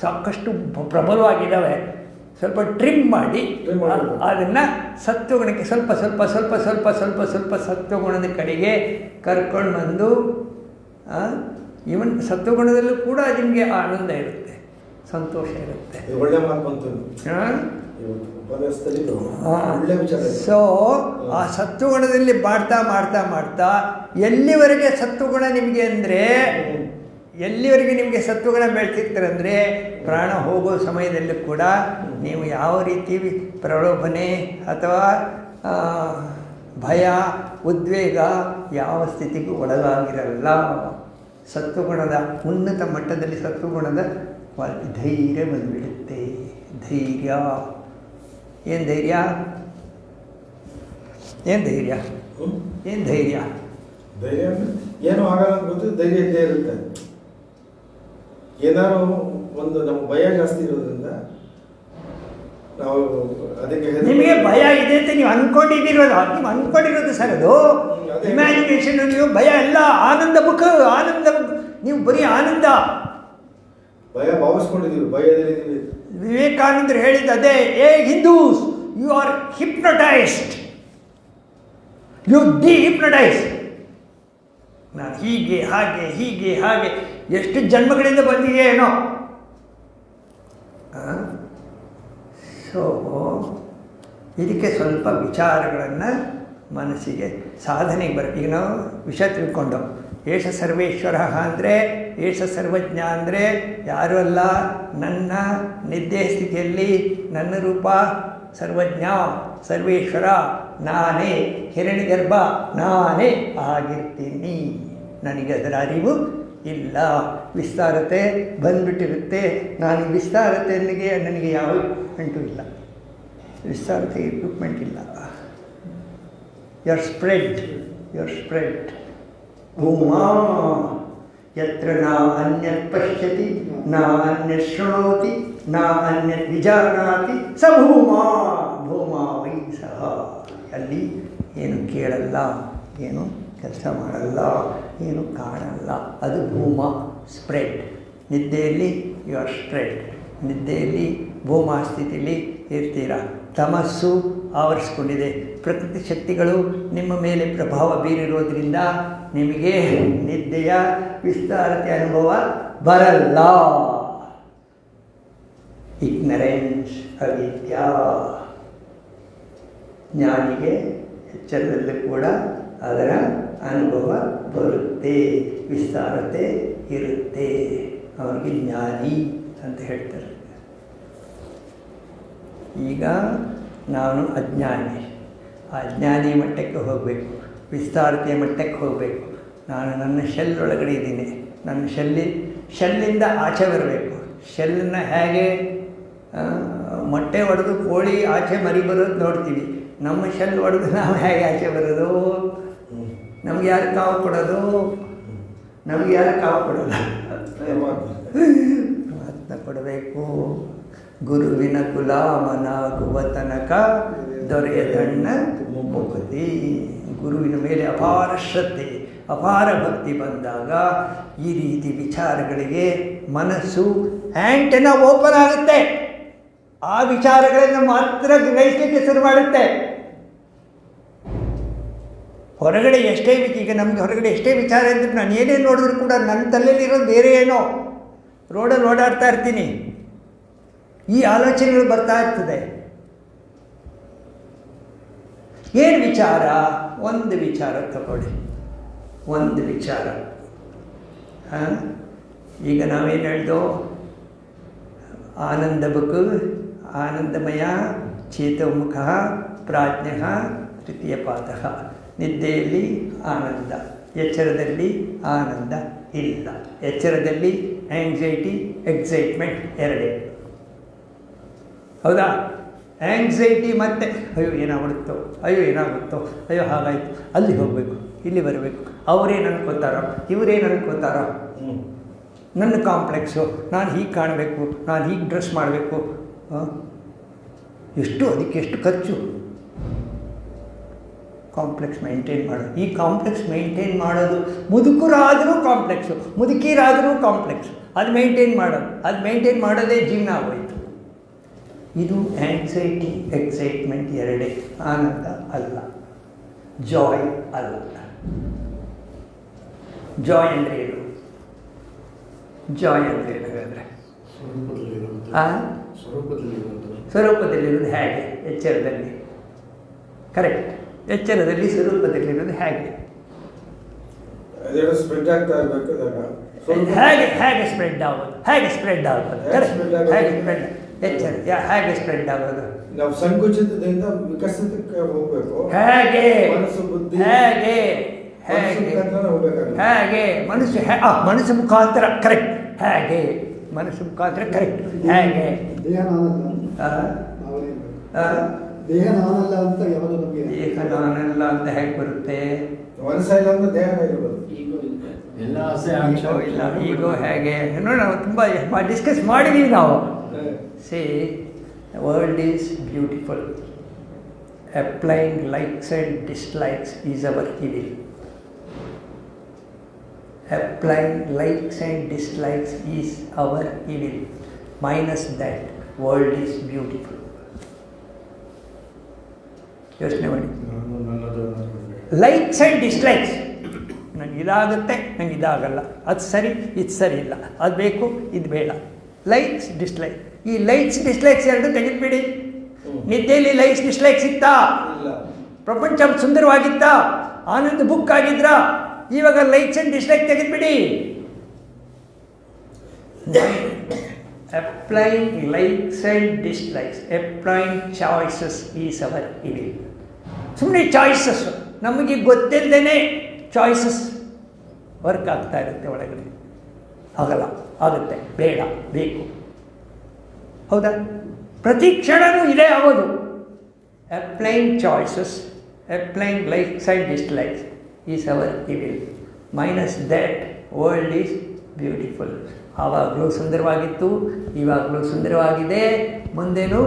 ಸಾಕಷ್ಟು ಪ್ರಬಲವಾಗಿದ್ದಾವೆ. ಸ್ವಲ್ಪ ಟ್ರಿಮ್ ಮಾಡಿ ಅದನ್ನು ಸತ್ವಗುಣಕ್ಕೆ ಸ್ವಲ್ಪ ಸತ್ವಗುಣದ ಕಡೆಗೆ ಕರ್ಕೊಂಡು ಬಂದು, ಇವನ್ ಸತ್ವಗುಣದಲ್ಲೂ ಕೂಡ ನಿಮಗೆ ಆನಂದ ಇರುತ್ತೆ, ಸಂತೋಷ ಇರುತ್ತೆ. ಸೊ ಆ ಸತ್ವಗುಣದಲ್ಲಿ ಮಾಡ್ತಾ ಎಲ್ಲಿವರೆಗೆ ಸತ್ವಗುಣ ನಿಮಗೆ ಅಂದರೆ, ಎಲ್ಲಿವರೆಗೆ ನಿಮಗೆ ಸತ್ವಗುಣ ಬೆಳೆಸಿರ್ತಾರೆ ಅಂದರೆ, ಪ್ರಾಣ ಹೋಗೋ ಸಮಯದಲ್ಲೂ ಕೂಡ ನೀವು ಯಾವ ರೀತಿ ಪ್ರಲೋಭನೆ ಅಥವಾ ಭಯ, ಉದ್ವೇಗ ಯಾವ ಸ್ಥಿತಿಗೂ ಒಳಗಾಗಿರಲ್ಲ. ಸತ್ವಗುಣದ ಉನ್ನತ ಮಟ್ಟದಲ್ಲಿ ಸತ್ವಗುಣದ ಧೈರ್ಯ ಬಂದುಬಿಡುತ್ತೆ. ಧೈರ್ಯ ಏನು ಧೈರ್ಯ? ಏನೂ ಆಗಲ್ಲ ಅಂತ ಗೊತ್ತು, ಧೈರ್ಯ ಇದ್ದೇ ಇರುತ್ತೆ. ಏನಾರು ಒಂದು ನಮ್ಮ ಭಯ ಜಾಸ್ತಿ ಇರೋದ್ರಿಂದ ನಾವು ಅದಕ್ಕೆ ನಿಮಗೆ ಭಯ ಇದೆ ಅಂತ ನೀವು ಅನ್ಕೊಂಡಿರೋದು ಸರ್. ಅದು ಇಮ್ಯಾಜಿನೇಷನ್. ನೀವು ಭಯ ಎಲ್ಲ ಆನಂದ ನೀವು ಬರೀ ಆನಂದ, ಭಯ ಭಾವಿಸ್ಕೊಂಡಿದ್ದೀವಿ, ಭಯದಲ್ಲಿದ್ದೀವಿ. ವಿವೇಕಾನಂದರು ಹೇಳಿದ ಅದೇ, ಏ ಹಿಂದೂಸ್, ಯು ಆರ್ ಹಿಪ್ನೋಟೈಸ್ಡ್, ಯು ಡಿಹಿಪ್ನೋಟೈಸ್. ನಾನು ಹೀಗೆ ಹಾಗೆ ಎಷ್ಟು ಜನ್ಮಗಳಿಂದ ಬಂದಿದೆ ಏನೋ. ಸೊ ಇದಕ್ಕೆ ಸ್ವಲ್ಪ ವಿಚಾರಗಳನ್ನು ಮನಸ್ಸಿಗೆ ಸಾಧನೆಗೆ ಈಗ ನಾವು ವಿಷಯ ತಿಳ್ಕೊಂಡು, ಏಷ ಸರ್ವೇಶ್ವರ ಅಂದರೆ, ಏಷ ಸರ್ವಜ್ಞ ಅಂದರೆ ಯಾರೂ ಅಲ್ಲ, ನನ್ನ ನಿದ್ದೆ ಸ್ಥಿತಿಯಲ್ಲಿ ನನ್ನ ರೂಪ ಸರ್ವಜ್ಞ, ಸರ್ವೇಶ್ವರ ನಾನೇ, ಹಿರಣ್ಯಗರ್ಭ ನಾನೇ ಆಗಿರ್ತೀನಿ. ನನಗೆ ಅದರ ಅರಿವು ಇಲ್ಲ. ವಿಸ್ತಾರತೆ ಬಂದ್ಬಿಟ್ಟಿರುತ್ತೆ. ನಾನು ವಿಸ್ತಾರತೆಯಲ್ಲಿಗೆ ನನಗೆ ಯಾವ ಇಕ್ವಿಪ್ಮೆಂಟು ಇಲ್ಲ. ವಿಸ್ತಾರತೆ ಇಕ್ವಿಪ್ಮೆಂಟ್ ಇಲ್ಲ. ಯರ್ ಸ್ಪ್ರೆಡ್ ಭೂಮಾ ಯತ್ರ ನಾ ಅನ್ಯತ್ ಪಶ್ಯತಿ ನಾ ಅನ್ಯತ್ ಶೃಣೋತಿ ನಾ ಅನ್ಯತ್ ವಿಜಾನಾತಿ ಸ ಭೂಮಾ ಭೂಮಾ ವೈ ಸಹ. ಅಲ್ಲಿ ಏನು ಕೇಳಲ್ಲ, ಏನು ಕೆಲಸ ಮಾಡಲ್ಲ, ಏನು ಕಾಣಲ್ಲ, ಅದು ಭೂಮಾ ಸ್ಪ್ರೆಡ್. ನಿದ್ದೆಯಲ್ಲಿ ಯು ಆರ್ ಸ್ಪ್ರೆಡ್. ನಿದ್ದೆಯಲ್ಲಿ ಭೂಮಾ ಸ್ಥಿತಿಯಲ್ಲಿ ಇರ್ತೀರ. ತಮಸ್ಸು ಆವರಿಸ್ಕೊಂಡಿದೆ. ಪ್ರಕೃತಿ ಶಕ್ತಿಗಳು ನಿಮ್ಮ ಮೇಲೆ ಪ್ರಭಾವ ಬೀರಿರೋದ್ರಿಂದ ನಿಮಗೆ ನಿದ್ದೆಯ ವಿಸ್ತಾರತೆ ಅನುಭವ ಬರಲ್ಲ. ಇಗ್ನರೆನ್ಸ್, ಅವಿದ್ಯಾ. ಜ್ಞಾನಿಗೆ ಎಚ್ಚರದಲ್ಲೂ ಕೂಡ ಅದರ ಅನುಭವ ಬರುತ್ತೆ, ವಿಸ್ತಾರತೆ ಇರುತ್ತೆ. ಅವರಿಗೆ ಜ್ಞಾನಿ ಅಂತ ಹೇಳ್ತಾರೆ. ಈಗ ನಾನು ಅಜ್ಞಾನಿ. ಆ ಜ್ಞಾನಿ ಮಟ್ಟಕ್ಕೆ ಹೋಗಬೇಕು, ವಿಸ್ತಾರತೆಯ ಮಟ್ಟಕ್ಕೆ ಹೋಗಬೇಕು. ನಾನು ನನ್ನ ಶೆಲ್ ಒಳಗಡೆ ಇದ್ದೀನಿ. ನನ್ನ ಶೆಲ್ಲಿಂದ ಆಚೆ ಬರಬೇಕು. ಶೆಲ್ಲನ್ನು ಹೇಗೆ ಮೊಟ್ಟೆ ಒಡೆದು ಕೋಳಿ ಆಚೆ ಮರಿ ಬರೋದು ನೋಡ್ತೀವಿ. ನಮ್ಮ ಶೆಲ್ ಒಡೆದು ನಾವು ಹೇಗೆ ಆಚೆ ಬರೋದು? ನಮ್ಗೆ ಯಾರು ಕಾವು ಕೊಡೋದು? ನಮಗೆ ಯಾರು ಕಾವು ಕೊಡೋದು? ಮಾತನ್ನ ಕೊಡಬೇಕು. ಗುರುವಿನ ಗುಲಾಮನಾಗುವ ತನಕ ದೊರೆಯದಣ್ಣ ಮುಕ್ತಿ. ಗುರುವಿನ ಮೇಲೆ ಅಪಾರ ಶ್ರದ್ಧೆ, ಅಪಾರ ಭಕ್ತಿ ಬಂದಾಗ ಈ ರೀತಿ ವಿಚಾರಗಳಿಗೆ ಮನಸ್ಸು ಆ್ಯಂಟೆನ ಓಪನ್ ಆಗುತ್ತೆ. ಆ ವಿಚಾರಗಳನ್ನು ಮಾತ್ರ ಗ್ರಹಿಸಲಿಕ್ಕೆ ಶುರು ಮಾಡುತ್ತೆ. ಹೊರಗಡೆ ಎಷ್ಟೇ ಈಗ ನಮಗೆ ಹೊರಗಡೆ ಎಷ್ಟೇ ವಿಚಾರ ಇದ್ದರೂ ನಾನು ಏನೇನು ನೋಡಿದ್ರು ಕೂಡ ನನ್ನ ತಲೆಯಲ್ಲಿರೋದು ಬೇರೆ ಏನೋ. ರೋಡಲ್ಲಿ ಓಡಾಡ್ತಾ ಇರ್ತೀನಿ, ಈ ಆಲೋಚನೆಗಳು ಬರ್ತಾ ಇರ್ತದೆ. ಏನು ವಿಚಾರ? ಒಂದು ವಿಚಾರ ತಗೊಳ್ಳಿ, ಒಂದು ವಿಚಾರ. ಈಗ ನಾವೇನು ಹೇಳ್ದೋ, ಆನಂದ ಬುಕ್ ಆನಂದಮಯ ಚೇತೋಮುಖ ಪ್ರಾಜ್ಞ ತೃತೀಯ ಪಾದ. ನಿದ್ದೆಯಲ್ಲಿ ಆನಂದ, ಎಚ್ಚರದಲ್ಲಿ ಆನಂದ ಇಲ್ಲ. ಎಚ್ಚರದಲ್ಲಿ ಆ್ಯಂಗ್ಸೈಟಿ, ಎಕ್ಸೈಟ್ಮೆಂಟ್ ಎರಡೇ. ಹೌದಾ? ಆ್ಯಂಗ್ಸೈಟಿ ಮತ್ತು ಅಯ್ಯೋ ಏನಾಗ್ಬಿಡುತ್ತೋ, ಅಯ್ಯೋ ಏನಾಗುತ್ತೋ, ಅಯ್ಯೋ ಹಾಗಾಯಿತು, ಅಲ್ಲಿ ಹೋಗಬೇಕು, ಇಲ್ಲಿ ಬರಬೇಕು, ಅವರೇನು ಅನ್ಕೋತಾರೋ, ಇವರೇನು ಅನ್ಕೋತಾರೋ, ನನ್ನ ಕಾಂಪ್ಲೆಕ್ಸು, ನಾನು ಹೀಗೆ ಕಾಣಬೇಕು, ನಾನು ಹೀಗೆ ಡ್ರೆಸ್ ಮಾಡಬೇಕು. ಅದಕ್ಕೆ ಎಷ್ಟು ಖರ್ಚು? ಕಾಂಪ್ಲೆಕ್ಸ್ ಮೇಂಟೈನ್ ಮಾಡೋದು. ಈ ಕಾಂಪ್ಲೆಕ್ಸ್ ಮೇಂಟೈನ್ ಮಾಡೋದು ಮುದುಕರಾದರೂ ಕಾಂಪ್ಲೆಕ್ಸು, ಮುದುಕೀರಾದರೂ ಕಾಂಪ್ಲೆಕ್ಸು. ಅದು ಮೇಂಟೈನ್ ಮಾಡೋದೇ ಜೀವನ ಆಗೋಯ್ತು. ಇದು ಆ್ಯಂಗ್ಸೈಟಿ, ಎಕ್ಸೈಟ್ಮೆಂಟ್ ಎರಡೇ. ಆನಂದ ಅಲ್ಲ, ಜಾಯ್ ಅಲ್ಲ. ಜಾಯ್ ಅಂದರೆ ಏನು? ಜಾಯ್ ಅಂದರೆ ಏನಾದರೆ ಸ್ವರೂಪದಲ್ಲಿರೋದು ಹೇಗೆ? ಎಚ್ಚರದಲ್ಲಿ. ಕರೆಕ್ಟ್. ಎಚ್ಚರದಲ್ಲಿ ಸ್ವರೂಪದಲ್ಲಿರೋದು ಹೇಗೆ? ಹೇಗೆ ಸ್ಪ್ರೆಡ್ ಆಗೋದು? ಹೇಗೆ ಸ್ಪ್ರೆಡ್ ಎಚ್ಚರ ಹೇಗೆ ಸ್ಪ್ರೆಡ್ ಆಗೋದು? ನಾವು ಸಂಕುಚಿತದಿಂದ ವಿಕಸಿತಕ್ಕೆ ಹೋಗಬೇಕು. ಹೇಗೆ? ಮನಸ್ಸು, ಬುದ್ಧಿ, ಹೇಗೆ ಮನಸ್ಸು ಮುಖಾಂತರ. ಕರೆಕ್ಟ್. ಹೇಗೆ? ಮನಸ್ಸು ಮುಖಾಂತರ. ಕರೆಕ್ಟ್. ಹೇಗೆ? ದೇಹ ನಾನಲ್ಲ ಅಂತ ಹೇಗೆ ಬರುತ್ತೆ? ಈಗೋ ಹೇಗೆ ನೋಡೋಣ. ತುಂಬ ಡಿಸ್ಕಸ್ ಮಾಡಿದ್ದೀವಿ ನಾವು. Say world is beautiful. Applying likes and dislikes is our evil. Applying likes and dislikes is our evil. Minus that, world is beautiful. ಯೋಚನೆ ಮಾಡಿ. Likes and dislikes. ನಂಗೆ ಇದಾಗುತ್ತೆ, ನಂಗೆ ಇದಾಗಲ್ಲ, ಅದು ಸರಿ, ಇದು ಸರಿ ಇಲ್ಲ, ಅದು ಬೇಕು, ಇದು ಬೇಡ. Likes, dislike. ಈ ಲೈಕ್ಸ್ ಡಿಸ್ಲೈಕ್ಸ್ ಎರಡು ತೆಗೆದುಬಿಡಿ. ನಿದ್ದೆಯಲ್ಲಿ ಲೈಕ್ಸ್ ಡಿಸ್ಲೈಕ್ಸ್ ಇತ್ತಾ? ಪ್ರಪಂಚ ಸುಂದರವಾಗಿತ್ತಾ? ಆನಂದ ಬುಕ್ ಆಗಿದ್ರಾ? ಇವಾಗ ಲೈಕ್ಸ್ ಆ್ಯಂಡ್ ಡಿಸ್ಲೈಕ್ ತೆಗೆದುಬಿಡಿ. Applying likes and dislikes, applying choices is our evil. ಸುಮ್ಮನೆ ಚಾಯ್ಸಸ್, ನಮಗೆ ಗೊತ್ತಿಲ್ಲದೇ ಚಾಯ್ಸಸ್ ವರ್ಕ್ ಆಗ್ತಾ ಇರುತ್ತೆ ಒಳಗಡೆ. ಆಗಲ್ಲ, ಆಗುತ್ತೆ, ಬೇಡ, ಬೇಕು. ಹೌದಾ? ಪ್ರತಿ ಕ್ಷಣವೂ ಇದೇ ಆಗೋದು. Applying choices, applying likes and dislikes is our evil. Minus that world is beautiful. ಆವಾಗಲೂ ಸುಂದರವಾಗಿತ್ತು, ಇವಾಗಲೂ ಸುಂದರವಾಗಿದೆ, ಮುಂದೇನೂ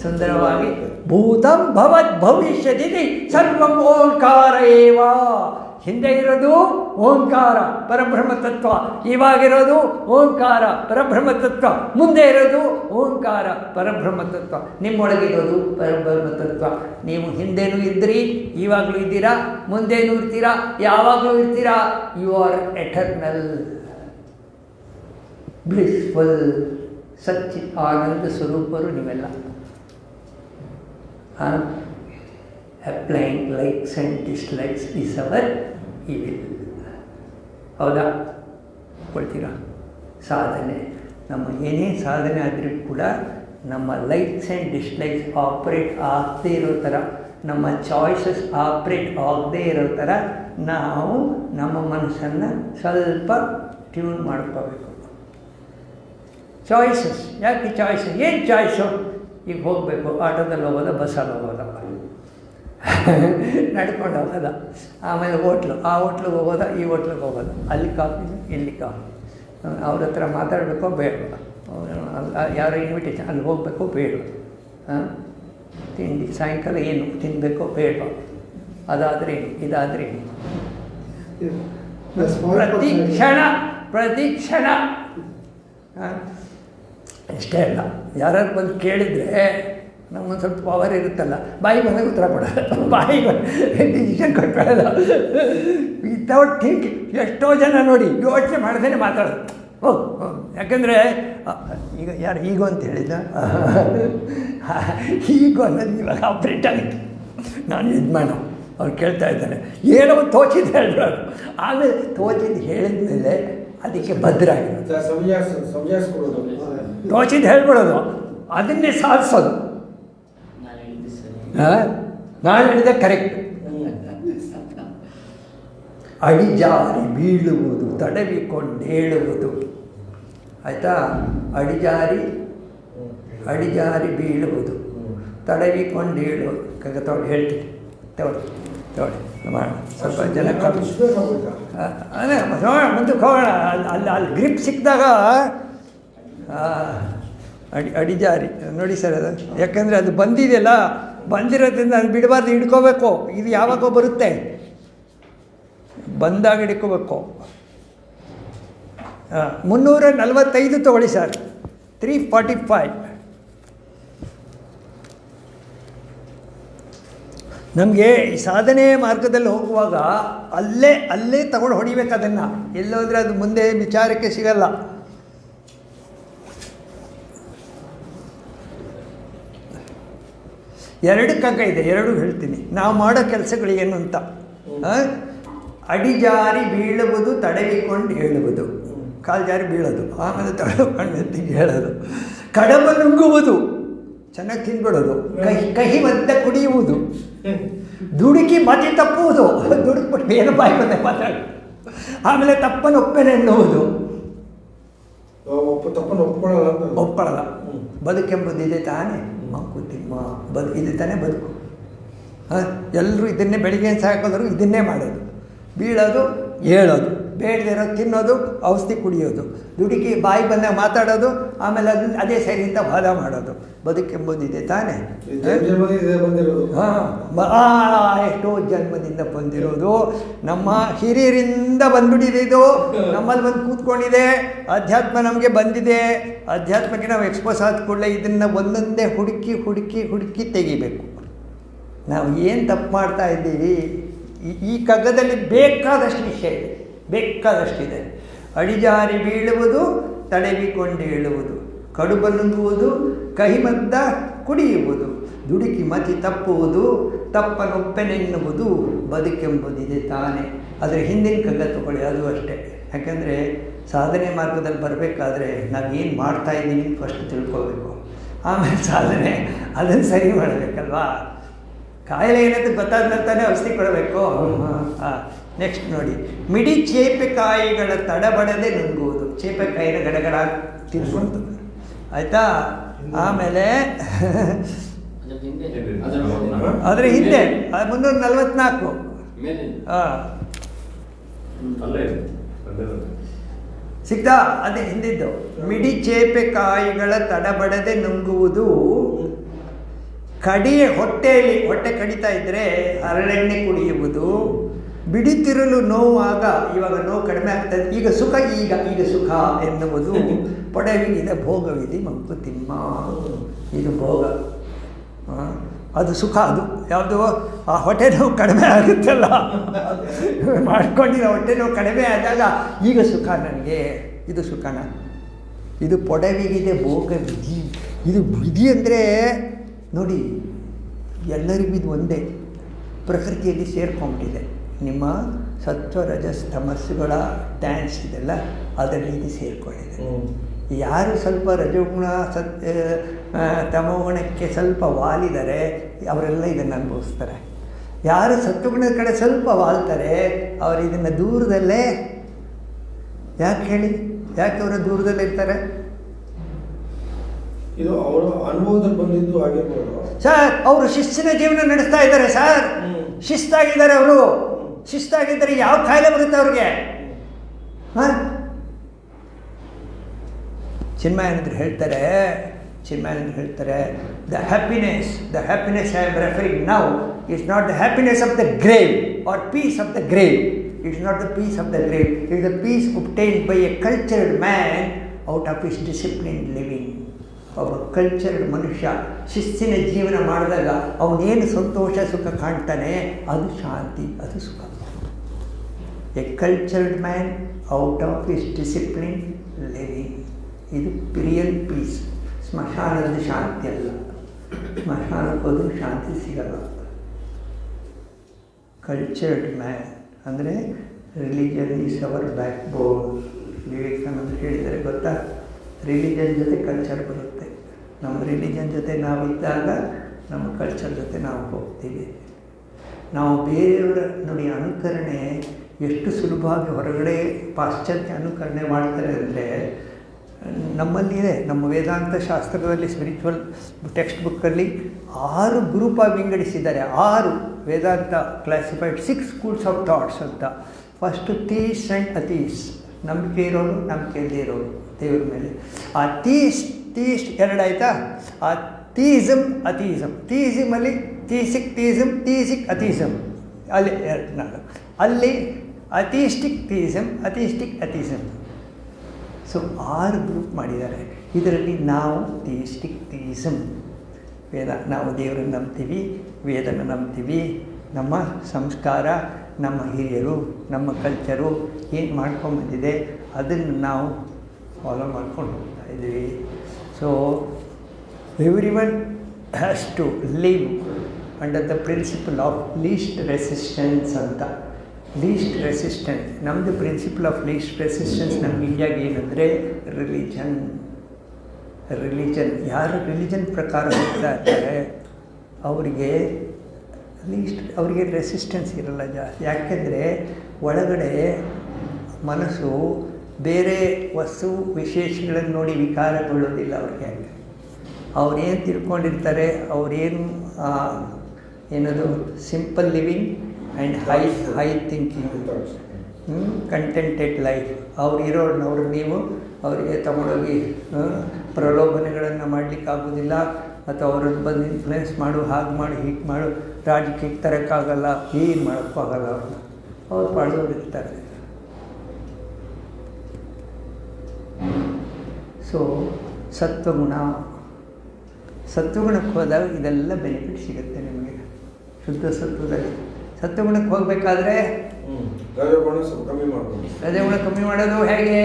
ಸುಂದರವಾಗಿ. ಭೂತಂ ಭವತ್ ಭವಿಷ್ಯದಿ ಸರ್ವಂ ಓಂಕಾರ ಏವ. ಹಿಂದೆ ಇರೋದು ಓಂಕಾರ ಪರಬ್ರಹ್ಮ ತತ್ವ, ಇವಾಗಿರೋದು ಓಂಕಾರ ಪರಬ್ರಹ್ಮ ತತ್ವ, ಮುಂದೆ ಇರೋದು ಓಂಕಾರ ಪರಬ್ರಹ್ಮ ತತ್ವ, ನಿಮ್ಮೊಳಗಿರೋದು ಪರಬ್ರಹ್ಮ ತತ್ವ. ನೀವು ಹಿಂದೆನೂ ಇದ್ದಿರಿ, ಇವಾಗಲೂ ಇದ್ದೀರಾ, ಮುಂದೇನೂ ಇರ್ತೀರಾ, ಯಾವಾಗಲೂ ಇರ್ತೀರಾ. ಯು ಆರ್ ಎಟರ್ನಲ್, ಬ್ಲಿಸ್ಫುಲ್, ಸಚ್ಚಿತ್ ಆನಂದ ಸ್ವರೂಪರು ನೀವೆಲ್ಲ. Applying likes and dislikes is our evil. ಹೌದಾ? ಕೊಳ್ತೀರಾ? ಸಾಧನೆ, ನಮ್ಮ ಏನೇ ಸಾಧನೆ ಆದರೂ ಕೂಡ ನಮ್ಮ ಲೈಕ್ಸ್ ಆ್ಯಂಡ್ ಡಿಸ್ಲೈಕ್ಸ್ ಆಪ್ರೇಟ್ ಆಗದೇ ಇರೋ ಥರ, ನಮ್ಮ ಚಾಯ್ಸಸ್ ಆಪ್ರೇಟ್ ಆಗದೇ ಇರೋ ಥರ ನಾವು ನಮ್ಮ ಮನಸ್ಸನ್ನು ಸ್ವಲ್ಪ ಟ್ಯೂನ್ ಮಾಡ್ಕೋಬೇಕು. ಚಾಯ್ಸಸ್, ಯಾಕೆ ಚಾಯ್ಸಸ್? ಏನು ಚಾಯ್ಸು? ಈಗ ಹೋಗಬೇಕು, ಆಟೋದಲ್ಲಿ ಹೋಗೋದ, ಬಸ್ಸಲ್ಲಿ ಹೋಗೋದ, ನಡ್ಕೊಂಡು ಹೋಗೋದ, ಆಮೇಲೆ ಹೋಟ್ಲು, ಆ ಹೋಟ್ಲಿಗೆ ಹೋಗೋದ, ಈ ಹೋಟ್ಲಿಗೆ ಹೋಗೋದ, ಅಲ್ಲಿ ಕಾಫಿ, ಇಲ್ಲಿ ಕಾಫಿ, ಅವ್ರ ಹತ್ರ ಮಾತಾಡಬೇಕೋ ಬೇಡ, ಯಾರೋ ಇನ್ವಿಟೇಷನ್, ಅಲ್ಲಿ ಹೋಗಬೇಕೋ ಬೇಡ, ತಿಂಡಿ ಸಾಯಂಕಾಲ ಏನು ತಿನ್ನಬೇಕೋ ಬೇಡ, ಅದಾದರೆ ಏನು, ಇದಾದರೆ ಏನು, ಪ್ರತಿ ಕ್ಷಣ ಅಷ್ಟೇ ಅಲ್ಲ. ಯಾರು ಬಂದು ಕೇಳಿದರೆ ನಮಗೊಂದು ಸ್ವಲ್ಪ ಪವರ್ ಇರುತ್ತಲ್ಲ, ಬಾಯಿಗೆ ಬಂದಾಗ ಉತ್ತರ ಕೊಡೋದು, ಬಾಯಿಗೆ ಡಿಸಿಷನ್ ಕೊಟ್ಕೊಳ್ಳೋದು ವಿತೌಟ್ ಥಿಂಕ್. ಎಷ್ಟೋ ಜನ ನೋಡಿ ಯೋಚನೆ ಮಾಡ್ದೇ ಮಾತಾಡೋದು. ಯಾಕಂದರೆ ಈಗ ಯಾರು ಈಗೋ ಅಂತ ಹೇಳಿದ, ಈಗೋ ಅನ್ನೋದು ಇವಾಗ ಆಪ್ರೇಟ್ ಆಗಿತ್ತು. ನಾನು ಇದು ಮಾಡೋ ಅವ್ರು ಕೇಳ್ತಾ ಇದ್ದಾನೆ, ಏನೋ ತೋಚಿದ್ದು ಹೇಳ್ಬಿಡೋದು, ಆಮೇಲೆ ತೋಚಿದ್ದು ಹೇಳಿದ ಮೇಲೆ ಅದಕ್ಕೆ ಭದ್ರಾಗಿರುತ್ತೆ. ತೋಚಿದ್ದು ಹೇಳ್ಬಿಡೋದು, ಅದನ್ನೇ ಸಾಧಿಸೋದು. ನಾನು ಹೇಳಿದೆ ಕರೆಕ್ಟ್. ಅಡಿಜಾರಿ ಬೀಳುವುದು, ತಡವಿಕೊಂಡು ಹೇಳುವುದು. ಆಯಿತಾ? ಅಡಿಜಾರಿ ಬೀಳುವುದು, ತಡವಿಕೊಂಡು ಹೇಳುವುದು. ತಗೊಳ್ಳಿ ಹೇಳ್ತೀನಿ, ತಗೊಳ್ಳಿ ಮಾಡೋಣ. ಸ್ವಲ್ಪ ಜನ ಅದೇ ಮುಂದಕ್ಕೆ ಹೋಗೋಣ. ಅಲ್ಲಿ ಗ್ರಿಪ್ ಸಿಕ್ಕಿದಾಗ ಅಡಿಜಾರಿ ನೋಡಿ ಸರ್ ಅದು. ಯಾಕಂದರೆ ಅದು ಬಂದಿದೆಯಲ್ಲ, ಬಂದಿರೋದ್ರಿಂದ ಅದು ಬಿಡಬಾರ್ದು, ಹಿಡ್ಕೋಬೇಕು. ಇದು ಯಾವಾಗೋ ಬರುತ್ತೆ, ಬಂದಾಗ ಹಿಡ್ಕೋಬೇಕು. 345 ತೊಗೊಳ್ಳಿ ಸರ್, 345. ನಮಗೆ ಈ ಸಾಧನೆ ಮಾರ್ಗದಲ್ಲಿ ಹೋಗುವಾಗ ಅಲ್ಲೇ ತಗೊಂಡು ಹೊಡಿಬೇಕು ಅದನ್ನು. ಎಲ್ಲೋದ್ರೆ ಅದು ಮುಂದೆ ವಿಚಾರಕ್ಕೆ ಸಿಗಲ್ಲ. ಎರಡು ಕಗ್ಗ ಇದೆ, ಎರಡೂ ಹೇಳ್ತೀನಿ. ನಾವು ಮಾಡೋ ಕೆಲಸಗಳು ಏನು ಅಂತ. ಅಡಿಜಾರಿ ಬೀಳುವುದು, ತಡವಿಕೊಂಡು ಹೇಳುವುದು. ಕಾಲು ಜಾರಿ ಬೀಳೋದು, ಆಮೇಲೆ ತಡವಿಕೊಂಡು ಎತ್ತಿಗೆ ಹೇಳೋದು. ಕಡಬ ನುಂಗುವುದು, ಚೆನ್ನಾಗಿ ತಿನ್ಬಿಡೋದು. ಕಹಿ ಮದ್ದ ಕುಡಿಯುವುದು, ದುಡುಕಿ ಮತಿ ತಪ್ಪುವುದು. ದುಡುಕ್ಬಿಟ್ಟು ಏನು ಬಾಯಿ ಬಂದೆ ಮಾತಾಡು. ಆಮೇಲೆ ತಪ್ಪನ್ನು ಒಪ್ಪೆನೆ ಎನ್ನುವುದು. ಒಪ್ಪಳಲ್ಲ. ಬದುಕೆಂಬುದಿದೆ ತಾನೇ ಮಂಕುತಿಮ್ಮ, ಇದೆ ತಾನೇ ಬದುಕು. ಎಲ್ಲರೂ ಇದನ್ನೇ ಬೆಳಿಗ್ಗೆ ಸಾಕೋದ್ರು ಇದನ್ನೇ ಮಾಡೋದು. ಬೀಳೋದು, ಹೇಳೋದು, ಬೇಡದಿರೋ ತಿನ್ನೋದು, ಔಷಧಿ ಕುಡಿಯೋದು, ದುಡುಕಿ ಬಾಯಿ ಬಂದಾಗ ಮಾತಾಡೋದು, ಆಮೇಲೆ ಅದೇ ಸರಿ ಅಂತ ವಾದ ಮಾಡೋದು. ಬದುಕೆಂಬುದಿದೆ ತಾನೇ. ಎಷ್ಟೋ ಜನ್ಮದಿಂದ ಬಂದಿರೋದು, ನಮ್ಮ ಹಿರಿಯರಿಂದ ಬಂದ್ಬಿಟ್ಟಿದೆ. ಇದು ನಮ್ಮಲ್ಲಿ ಬಂದು ಕೂತ್ಕೊಂಡಿದೆ. ಅಧ್ಯಾತ್ಮ ನಮಗೆ ಬಂದಿದೆ. ಅಧ್ಯಾತ್ಮಕ್ಕೆ ನಾವು ಎಕ್ಸ್ಪೋಸ್ ಆದ ಕೂಡಲೇ ಇದನ್ನು ಒಂದೊಂದೇ ಹುಡುಕಿ ತೆಗಿಬೇಕು. ನಾವು ಏನು ತಪ್ಪು ಮಾಡ್ತಾ ಇದ್ದೀವಿ? ಈ ಕಗ್ಗದಲ್ಲಿ ಬೇಕಾದಷ್ಟು ವಿಷಯ ಇದೆ, ಬೇಕಾದಷ್ಟಿದೆ. ಅಡಿಜಾರಿ ಬೀಳುವುದು, ತಡವಿಕೊಂಡು ಹೇಳುವುದು, ಕಡುಬು ನುಂಗುವುದು, ಕಹಿಮದ್ದ ಕುಡಿಯುವುದು, ದುಡುಕಿ ಮತಿ ತಪ್ಪುವುದು, ತಪ್ಪನೊಪ್ಪೆನೆನ್ನುವುದು, ಬದುಕೆಂಬುದಿದೆ ತಾನೇ. ಅದರ ಹಿಂದಿನ ಕಗ್ಗ ತಗೊಳ್ಳಿ, ಅದು ಅಷ್ಟೇ. ಯಾಕಂದರೆ ಸಾಧನೆ ಮಾರ್ಗದಲ್ಲಿ ಬರಬೇಕಾದ್ರೆ ನಾವೇನು ಮಾಡ್ತಾ ಇದ್ದೀನಿ ಫಸ್ಟ್ ತಿಳ್ಕೋಬೇಕು, ಆಮೇಲೆ ಸಾಧನೆ ಅದನ್ನು ಸರಿ ಮಾಡಬೇಕಲ್ವಾ. ಕಾಯಿಲೆ ಏನಂತ ಗೊತ್ತಾದ ನಂತರನೇ ಔಷಧಿ ಕೊಡಬೇಕು. ನೆಕ್ಸ್ಟ್ ನೋಡಿ, ಮಿಡಿ ಚೇಪೆಕಾಯಿಗಳ ತಡಬಡದೆ ನುಂಗುವುದು. ಚೇಪೆಕಾಯಿನ ಗಡಗಡ ತಿನ್ಕೊಂಡು ಆಯಿತಾ. ಆಮೇಲೆ ಅದರ ಹಿಂದೆ 344 ಸಿಗ್ತಾ ಅದೇ ಹಿಂದಿದ್ದು. ಮಿಡಿ ಚೇಪೆಕಾಯಿಗಳ ತಡಬಡದೆ ನುಂಗುವುದು, ಹೊಟ್ಟೆಯಲ್ಲಿ ಹೊಟ್ಟೆ ಕಡಿತಾ ಇದ್ದರೆ ಹರಳೆಣ್ಣೆ ಕುಡಿಯುವುದು, ಬಿಡಿತಿರಲು ನೋವಾಗ ಇವಾಗ ನೋವು ಕಡಿಮೆ ಆಗ್ತದೆ, ಈಗ ಸುಖ ಈಗ ಸುಖ ಎನ್ನುವುದು, ಪೊಡವಿಗಿದೆ ಭೋಗವಿದೆ ಮಂಕುತಿಮ್ಮ. ಇದು ಭೋಗ, ಅದು ಸುಖ. ಅದು ಯಾವುದು? ಆ ಹೊಟ್ಟೆ ನೋವು ಕಡಿಮೆ ಆಗುತ್ತಲ್ಲ, ಮಾಡ್ಕೊಂಡಿರೋ ಹೊಟ್ಟೆ ನೋವು ಕಡಿಮೆ ಆದಾಗ ಈಗ ಸುಖ ನನಗೆ, ಇದು ಸುಖನ. ಇದು ಪೊಡವಿಗಿದೆ ಭೋಗ ವಿಧಿ. ಇದು ವಿಧಿ ಅಂದರೆ ನೋಡಿ, ಎಲ್ಲರಿಗೂ ಇದು ಒಂದೇ, ಪ್ರಕೃತಿಯಲ್ಲಿ ಸೇರ್ಕೊಂಡ್ಬಿಟ್ಟಿದೆ. ನಿಮ್ಮ ಸತ್ವ ರಜಸ್ ತಮಸ್ಸುಗಳ ಡ್ಯಾನ್ಸ್ ಇದೆಲ್ಲ ಅದರಲ್ಲಿ ಇದು ಸೇರಿಕೊಂಡಿದೆ. ಯಾರು ಸ್ವಲ್ಪ ರಜೋಗುಣ ತಮೋಗುಣಕ್ಕೆ ಸ್ವಲ್ಪ ವಾಲಿದರೆ ಅವರೆಲ್ಲ ಇದನ್ನು ಅನುಭವಿಸ್ತಾರೆ. ಯಾರು ಸತ್ವಗುಣದ ಕಡೆ ಸ್ವಲ್ಪ ವಾಲ್ತಾರೆ ಅವರು ಇದನ್ನು ದೂರದಲ್ಲೇ. ಯಾಕೆ ಹೇಳಿ, ಯಾಕೆ ಅವರು ದೂರದಲ್ಲಿರ್ತಾರೆ? ಇದು ಅವರ ಅನುಭವದಲ್ಲಿ ಬಂದಿದ್ದು ಆಗಿರ್ಬೋದು ಸರ್. ಅವರು ಶಿಸ್ತಿನ ಜೀವನ ನಡೆಸ್ತಾ ಇದ್ದಾರೆ ಸರ್, ಶಿಸ್ತಾಗಿದ್ದಾರೆ ಅವರು. ಶಿಸ್ತಾಗಿದ್ದರೆ ಯಾವ ಕಾಯಿಲೆ ಬರುತ್ತೆ ಅವ್ರಿಗೆ? ಹಾಂ, ಚಿನ್ಮಯಾನಂದರು ಹೇಳ್ತಾರೆ, the happiness I am referring now is not the happiness of the grave or peace of the grave. It's not the peace of the grave, it the peace obtained by a cultured man out of his discipline living. ಒಬ್ಬ cultured ಮನುಷ್ಯ ಶಿಸ್ತಿನ ಜೀವನ ಮಾಡಿದಾಗ ಅವನೇನು ಸಂತೋಷ ಸುಖ ಕಾಣ್ತಾನೆ ಅದು ಶಾಂತಿ, ಅದು ಸುಖ. A cultured man out of his discipline living, ಇದು ರಿಯಲ್ ಪೀಸ್. ಸ್ಮಶಾನದ ಶಾಂತಿ ಅಲ್ಲ, ಸ್ಮಶಾನಕ್ಕೆ ಹೋದರೂ ಶಾಂತಿ ಸಿಗಲ್ಲ. ಕಲ್ಚರ್ಡ್ ಮ್ಯಾನ್ ಅಂದರೆ ರಿಲಿಜನ್ ಈಸ್ ಅವರ್ ಬ್ಯಾಕ್ ಬೋನ್. ವಿವೇಕಾನಂದ ಹೇಳಿದರೆ ಗೊತ್ತಾ, ರಿಲಿಜನ್ ಜೊತೆ ಕಲ್ಚರ್ ಬರುತ್ತೆ. ನಮ್ಮ ರಿಲಿಜನ್ ಜೊತೆ ನಾವಿದ್ದಾಗ ನಮ್ಮ ಕಲ್ಚರ್ ಜೊತೆ ನಾವು ಹೋಗ್ತೀವಿ. ನಾವು ಬೇರೆಯವರ ನೋಡಿ ಅನುಕರಣೆ ಎಷ್ಟು ಸುಲಭವಾಗಿ ಹೊರಗಡೆ ಪಾಶ್ಚಾತ್ಯ ಅನುಕರಣೆ ಮಾಡ್ತಾರೆ ಅಂದರೆ, ನಮ್ಮಲ್ಲಿದೆ. ನಮ್ಮ ವೇದಾಂತ ಶಾಸ್ತ್ರದಲ್ಲಿ ಸ್ಪಿರಿಚುವಲ್ ಟೆಕ್ಸ್ಟ್ ಬುಕ್ಕಲ್ಲಿ 6 ಗ್ರೂಪಾಗಿ ವಿಂಗಡಿಸಿದ್ದಾರೆ. 6 ವೇದಾಂತ ಕ್ಲಾಸಿಫೈಡ್ 6 ಸ್ಕೂಲ್ಸ್ ಆಫ್ ಥಾಟ್ಸ್ ಅಂತ. ಫಸ್ಟು ಥೀಸ್ ಆ್ಯಂಡ್ ಅಥೀಸ್, ನಂಬಿಕೆ ಇರೋರು ನಂಬಿಕೆ ಇಲ್ಲದೆ ಇರೋರು ದೇವ್ರ ಮೇಲೆ. ಆ ಥೀಸ್ಟ್ 2 ಆಯಿತಾ. ಆ ಥೀಸಮ್ ಅಥೀಸಮ್, ಥೀಸಿಮಲ್ಲಿ ಥೀಸಿಕ್ ಅಥೀಸಮ್, ಅಲ್ಲಿ 4. ಅಲ್ಲಿ ಅಥೀಸ್ಟಿಕ್ ಥೀಸಮ್, ಅಥೀಸ್ಟಿಕ್ ಅಥೀಸಮ್. ಸೊ 6 ಗ್ರೂಪ್ ಮಾಡಿದ್ದಾರೆ. ಇದರಲ್ಲಿ ನಾವು ಥೀಸ್ಟಿಕ್ ಥೀಸಮ್, ನಾವು ದೇವರನ್ನು ನಂಬ್ತೀವಿ, ವೇದನ ನಂಬ್ತೀವಿ. ನಮ್ಮ ಸಂಸ್ಕಾರ, ನಮ್ಮ ಹಿರಿಯರು, ನಮ್ಮ ಕಲ್ಚರು ಏನು ಮಾಡ್ಕೊಂಬಂದಿದೆ ಅದನ್ನು ನಾವು ಫಾಲೋ ಮಾಡ್ಕೊಂಡು ಹೋಗ್ತಾ ಇದ್ದೀವಿ. So every one has to live under the principle of least resistance ಅಂತ. ಲೀಸ್ಟ್ ರೆಸಿಸ್ಟೆನ್ಸ್ ನಮ್ಮದು ಪ್ರಿನ್ಸಿಪಲ್ ಆಫ್ ಲೀಸ್ಟ್ ರೆಸಿಸ್ಟೆನ್ಸ್ ನಮ್ಮ ಇಂಡಿಯಾಗೆ ಏನಂದರೆ ರಿಲಿಜನ್. ಯಾರು ರಿಲಿಜನ್ ಪ್ರಕಾರ ಹೋಗ್ತಾ ಇರ್ತಾರೆ ಅವರಿಗೆ ರೆಸಿಸ್ಟೆನ್ಸ್ ಇರಲ್ಲ ಜಾಸ್ತಿ. ಯಾಕೆಂದರೆ ಒಳಗಡೆ ಮನಸ್ಸು ಬೇರೆ ವಸ್ತು ವಿಶೇಷಗಳನ್ನು ನೋಡಿ ವಿಕಾರಗೊಳ್ಳೋದಿಲ್ಲ ಅವ್ರಿಗೆ. ಅವ್ರೇನು ತಿಳ್ಕೊಂಡಿರ್ತಾರೆ, ಅವರೇನು ಏನದು simple living and high thinking, contented life. ಅವ್ರು ನೀವು ಅವರಿಗೆ ತಗೊಂಡೋಗಿ ಪ್ರಲೋಭನೆಗಳನ್ನು ಮಾಡಲಿಕ್ಕಾಗೋದಿಲ್ಲ, ಅಥವಾ ಅವ್ರನ್ನ ಬಂದು ಇನ್ಫ್ಲುಯೆನ್ಸ್ ಹಾಗೆ ಮಾಡು ಹೀಗೆ ಮಾಡು, ರಾಜಕೀಯಕ್ಕೆ ತರೋಕ್ಕಾಗಲ್ಲ, ಏನು ಮಾಡೋಕ್ಕೂ ಆಗಲ್ಲ. ಅವ್ರು ಪಾಡೋರು ಇರ್ತಾರೆ. ಸೊ ಸತ್ವಗುಣಕ್ಕೆ ಹೋದಾಗ ಇದೆಲ್ಲ ಬೆನಿಫಿಟ್ ಸಿಗುತ್ತೆ ನಿಮಗೆ. ಶುದ್ಧ ಸತ್ವಗುಣಕ್ಕೆ ಹೋಗಬೇಕಾದ್ರೆ ರಜಗುಣ ಕಮ್ಮಿ ಮಾಡೋದು ಹೇಗೆ?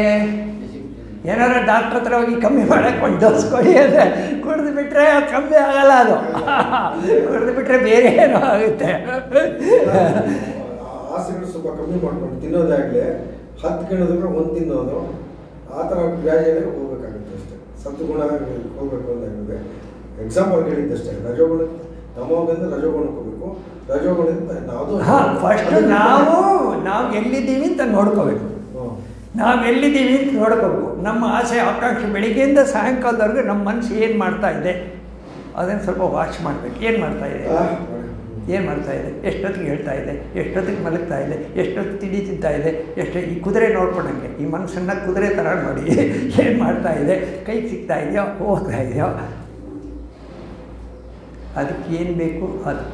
ಏನಾರ ಡಾಕ್ಟ್ರ್ ಹತ್ರ ಹೋಗಿ ಕಮ್ಮಿ ಮಾಡೋಕ್ಕೆ ಒಂದು ಡೋಸ್ ಕೊಡಿ ಅಂದರೆ ಕುಡಿದು ಬಿಟ್ಟರೆ ಕಮ್ಮಿ ಆಗಲ್ಲ. ಅದು ಕುಡಿದು ಬಿಟ್ಟರೆ ಬೇರೆ ಏನೋ ಆಗುತ್ತೆ. ಆಸೆಗಳು ಸ್ವಲ್ಪ ಕಮ್ಮಿ ಮಾಡ್ಕೊಂಡು ತಿನ್ನೋದಾಗಲೇ 10 ಕಿಣೋದಕ್ಕೆ 1 ತಿನ್ನೋದು, ಆ ಥರ ಗ್ರಾಜುಯಲಾಗಿ ಹೋಗ್ಬೇಕಾಗುತ್ತೆ ಅಷ್ಟೇ. ಸತ್ಗುಣ ಹೋಗ್ಬೇಕು ಅಂತಾಗಿದೆ. ಎಕ್ಸಾಂಪಲ್ ಹೇಳಿದ್ದಷ್ಟೇ. ರಜೋಗುಣ ತಮೋಗಿಂದ ರಜೋಗುಣಕ್ಕೆ ಹೋಗ್ಬೇಕು, ರಜೋಗುಣದಿಂದ ಫಸ್ಟ್ ನಾವು ಎಲ್ಲಿದ್ದೀವಿ ಅಂತ ನೋಡ್ಕೋಬೇಕು. ನಾವು ಎಲ್ಲಿದ್ದೀವಿ ಅಂತ ನೋಡ್ಕೋಬೇಕು. ನಮ್ಮ ಆಸೆ ಆಕಾಂಕ್ಷೆ ಬೆಳಿಗ್ಗೆಯಿಂದ ಸಾಯಂಕಾಲದವರೆಗೂ ನಮ್ಮ ಮನಸ್ಸು ಏನು ಮಾಡ್ತಾ ಇದೆ ಅದನ್ನು ಸ್ವಲ್ಪ ವಾಚ್ ಮಾಡಬೇಕು. ಏನು ಮಾಡ್ತಾ ಇದೆ, ಏನು ಮಾಡ್ತಾ ಇದೆ, ಎಷ್ಟೊತ್ತಿಗೆ ಹೇಳ್ತಾ ಇದೆ, ಎಷ್ಟೊತ್ತಿಗೆ ಮಲಗ್ತಾ ಇದೆ, ಎಷ್ಟೊತ್ತಿಗೆ ತಿಂಡಿ ತಿಂತಾ ಇದೆ, ಈ ಕುದುರೆ ನೋಡ್ಕೊಂಡಂಗೆ ಈ ಮನಸ್ಸನ್ನು ಕುದುರೆ ಥರ ನೋಡಿ ಏನು ಮಾಡ್ತಾ ಇದೆ, ಕೈಗೆ ಸಿಗ್ತಾ ಇದೆಯೋ ಹೋಗ್ತಾ ಇದೆಯೋ, ಅದಕ್ಕೆ ಏನು ಬೇಕು ಅದು.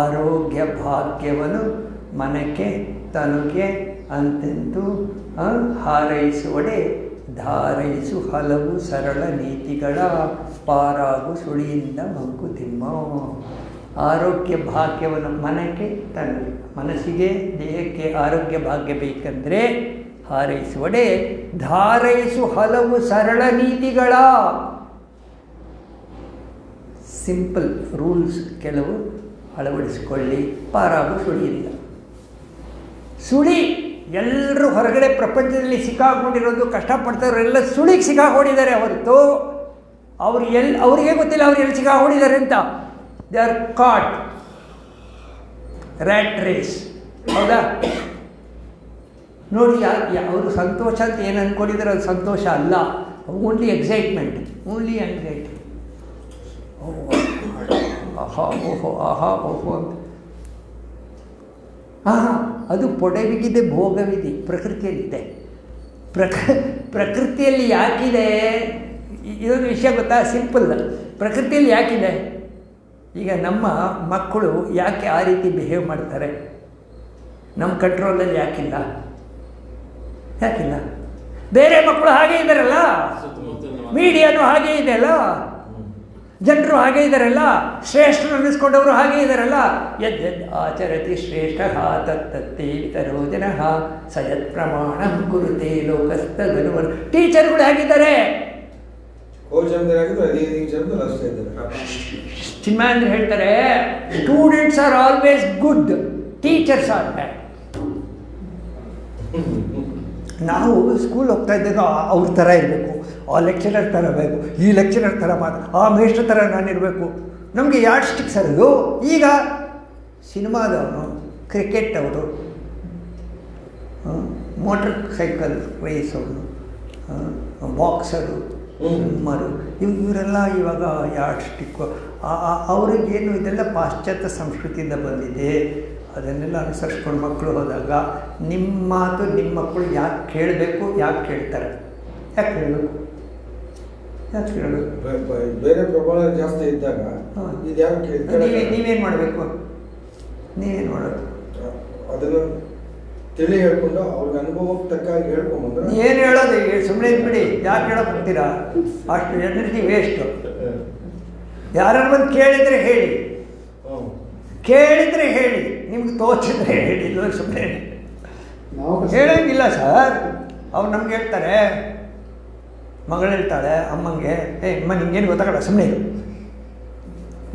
ಆರೋಗ್ಯ ಭಾಗ್ಯವನ್ನು ಮನಕ್ಕೆ ತನುಗೆ ಅಂತೆಂತೂ ಹಾರೈಸುವಡೆ ಧಾರೈಸು ಹಲವು ಸರಳ ನೀತಿಗಳ ಪಾರಾಗು ಸುಳಿಯಿಂದ ಮಂಕುತಿಮ್ಮ. ಆರೋಗ್ಯ ಭಾಗ್ಯವನ್ನು ಮನಕ್ಕೆ ತನಗೆ, ಮನಸ್ಸಿಗೆ ದೇಹಕ್ಕೆ ಆರೋಗ್ಯ ಭಾಗ್ಯ ಬೇಕಂದರೆ ಹಾರೈಸುವಡೆ ಧಾರೈಸು ಹಲವು ಸರಳ ನೀತಿಗಳ. ಸಿಂಪಲ್ ರೂಲ್ಸ್ ಕೆಲವು ಅಳವಡಿಸಿಕೊಳ್ಳಿ. ಪಾರಾಗು ಸುಳಿಯಿಂದ. ಸುಳಿ ಎಲ್ಲರೂ ಹೊರಗಡೆ ಪ್ರಪಂಚದಲ್ಲಿ ಸಿಕ್ಕಾಕೊಂಡಿರೋದು, ಕಷ್ಟಪಡ್ತಾರೋರೆಲ್ಲ ಸುಳಿಗೆ ಸಿಕ್ಕಾಕೊಂಡಿದ್ದಾರೆ ಹೊರತು ಅವರಿಗೆ ಗೊತ್ತಿಲ್ಲ ಅವ್ರು ಎಲ್ಲಿ ಸಿಕ್ಕಾಕೊಂಡಿದ್ದಾರೆ ಅಂತ. They are caught rat race. ಹೌದಾ? ನೋಡಿ, ಅವರು ಸಂತೋಷ ಅಂತ ಏನು ಅಂದ್ಕೊಂಡಿದ್ದಾರೆ ಅದು ಸಂತೋಷ ಅಲ್ಲ. Only excitement, only anxiety. ಆಹಾ ಓಹೋ ಆಹಾ ಓಹೋ ಅಂತ. ಅದು ಪೊಡವಿಗಿದೆ, ಭೋಗವಿದೆ, ಪ್ರಕೃತಿಯಲ್ಲಿದೆ. ಪ್ರಕೃತಿಯಲ್ಲಿ ಯಾಕಿದೆ ಇದೊಂದು ವಿಷಯ ಗೊತ್ತಾ? ಸಿಂಪಲ್. ಪ್ರಕೃತಿಯಲ್ಲಿ ಯಾಕಿದೆ? ಈಗ ನಮ್ಮ ಮಕ್ಕಳು ಯಾಕೆ ಆ ರೀತಿ ಬಿಹೇವ್ ಮಾಡ್ತಾರೆ? ನಮ್ಮ ಕಂಟ್ರೋಲಲ್ಲಿ ಯಾಕಿಲ್ಲ? ಬೇರೆ ಮಕ್ಕಳು ಹಾಗೇ ಇದ್ದಾರಲ್ಲ, ಮೀಡಿಯಾನು ಹಾಗೇ ಇದೆಯಲ್ಲ, ಜನರು ಹಾಗೇ ಇದ್ದಾರಲ್ಲ, ಶ್ರೇಷ್ಠರು ಅನ್ನಿಸ್ಕೊಂಡವರು ಹಾಗೇ ಇದ್ದಾರಲ್ಲ. ಯದ್ ಆಚರತಿ ಶ್ರೇಷ್ಠ ತತ್ತೇ ವಿತರೋ ಜನ ಸಯತ್ ಪ್ರಮಾಣ ಕುರುತೆ ಲೋಕಸ್ತಗನುವರು. ಟೀಚರ್ಗಳು ಹೇಗಿದ್ದಾರೆ? ಚಿನ್ಮಯಂದ್ರ ಹೇಳ್ತಾರೆ, students are always good, teachers are bad. ನಾವು ಸ್ಕೂಲ್ ಹೋಗ್ತಾ ಇದ್ದಾಗ ಅವ್ರ ಥರ ಇರಬೇಕು, ಆ ಲೆಕ್ಚರರ್ ಥರ ಬೇಕು, ಈ ಲೆಕ್ಚರರ್ ಥರ ಮಾತ್ರ, ಆ ಮೇಷ್ಟ್ರ ಥರ ನಾನಿರಬೇಕು. ನಮಗೆ ಯಾರ್ಡ್ ಸ್ಟಿಕ್ಸ್ ಅದು. ಈಗ ಸಿನಿಮಾದವನು, ಕ್ರಿಕೆಟ್ ಅವರು, ಮೋಟರ್ ಸೈಕಲ್ ರೇಸ್ ಅವರು, ಬಾಕ್ಸರು, ಸ್ವಿಮ್ಮರು, ಇವರೆಲ್ಲ ಇವಾಗ ಯಾರ್ಡ್ ಸ್ಟಿಕ್ಕು. ಅವ್ರಿಗೇನು ಇದೆಲ್ಲ ಪಾಶ್ಚಾತ್ಯ ಸಂಸ್ಕೃತಿಯಿಂದ ಬಂದಿದೆ. ಅದನ್ನೆಲ್ಲ ಅನುಸರಿಸ್ಕೊಂಡು ಮಕ್ಕಳು ಹೋದಾಗ ನಿಮ್ಮ ಮಾತು ನಿಮ್ಮ ಮಕ್ಕಳು ಯಾಕೆ ಕೇಳಬೇಕು, ಯಾಕೆ ಕೇಳ್ತಾರೆ? ಯಾಕೆ ಕೇಳಬೇಕು? ಬೇರೆ ಪ್ರಮಾಣ ಜಾಸ್ತಿ ಇದ್ದಾಗ ನೀವೇನು ಮಾಡಬೇಕು? ಅದನ್ನು ತಿಳಿ ಹೇಳ್ಕೊಂಡು ಅವ್ರಿಗೆ ಅನುಭವಕ್ಕೆ ತಕ್ಕಾಗಿ ಹೇಳ್ಕೊಂಬಂದ್ರೆ ಏನು ಹೇಳೋದು? ಸುಮ್ಮನೆ ಇದ್ಬಿಡಿ, ಯಾಕೆ ಹೇಳೋಕೆ ಹೋಗ್ತೀರಾ? ಅಷ್ಟು ಎನರ್ಜಿ ವೇಸ್ಟು. ಯಾರು ಬಂದು ಕೇಳಿದರೆ ಹೇಳಿ, ಕೇಳಿದರೆ ಹೇಳಿ, ನಿಮ್ಗೆ ತೋಚಿದ್ರೆ ಹೇಳಿ, ಇಲ್ಲ ಸುಮ್ಮನೆ ಹೇಳೋಂಗಿಲ್ಲ ಸರ್. ಅವ್ರು ನಮ್ಗೆ ಹೇಳ್ತಾರೆ, ಮಗಳು ಹೇಳ್ತಾಳೆ ಅಮ್ಮಂಗೆ, ಅಮ್ಮ ನಿಂಗೇನು ಗೊತ್ತಾಗಲ್ಲ ಸುಮ್ಮನೆ ಇರು.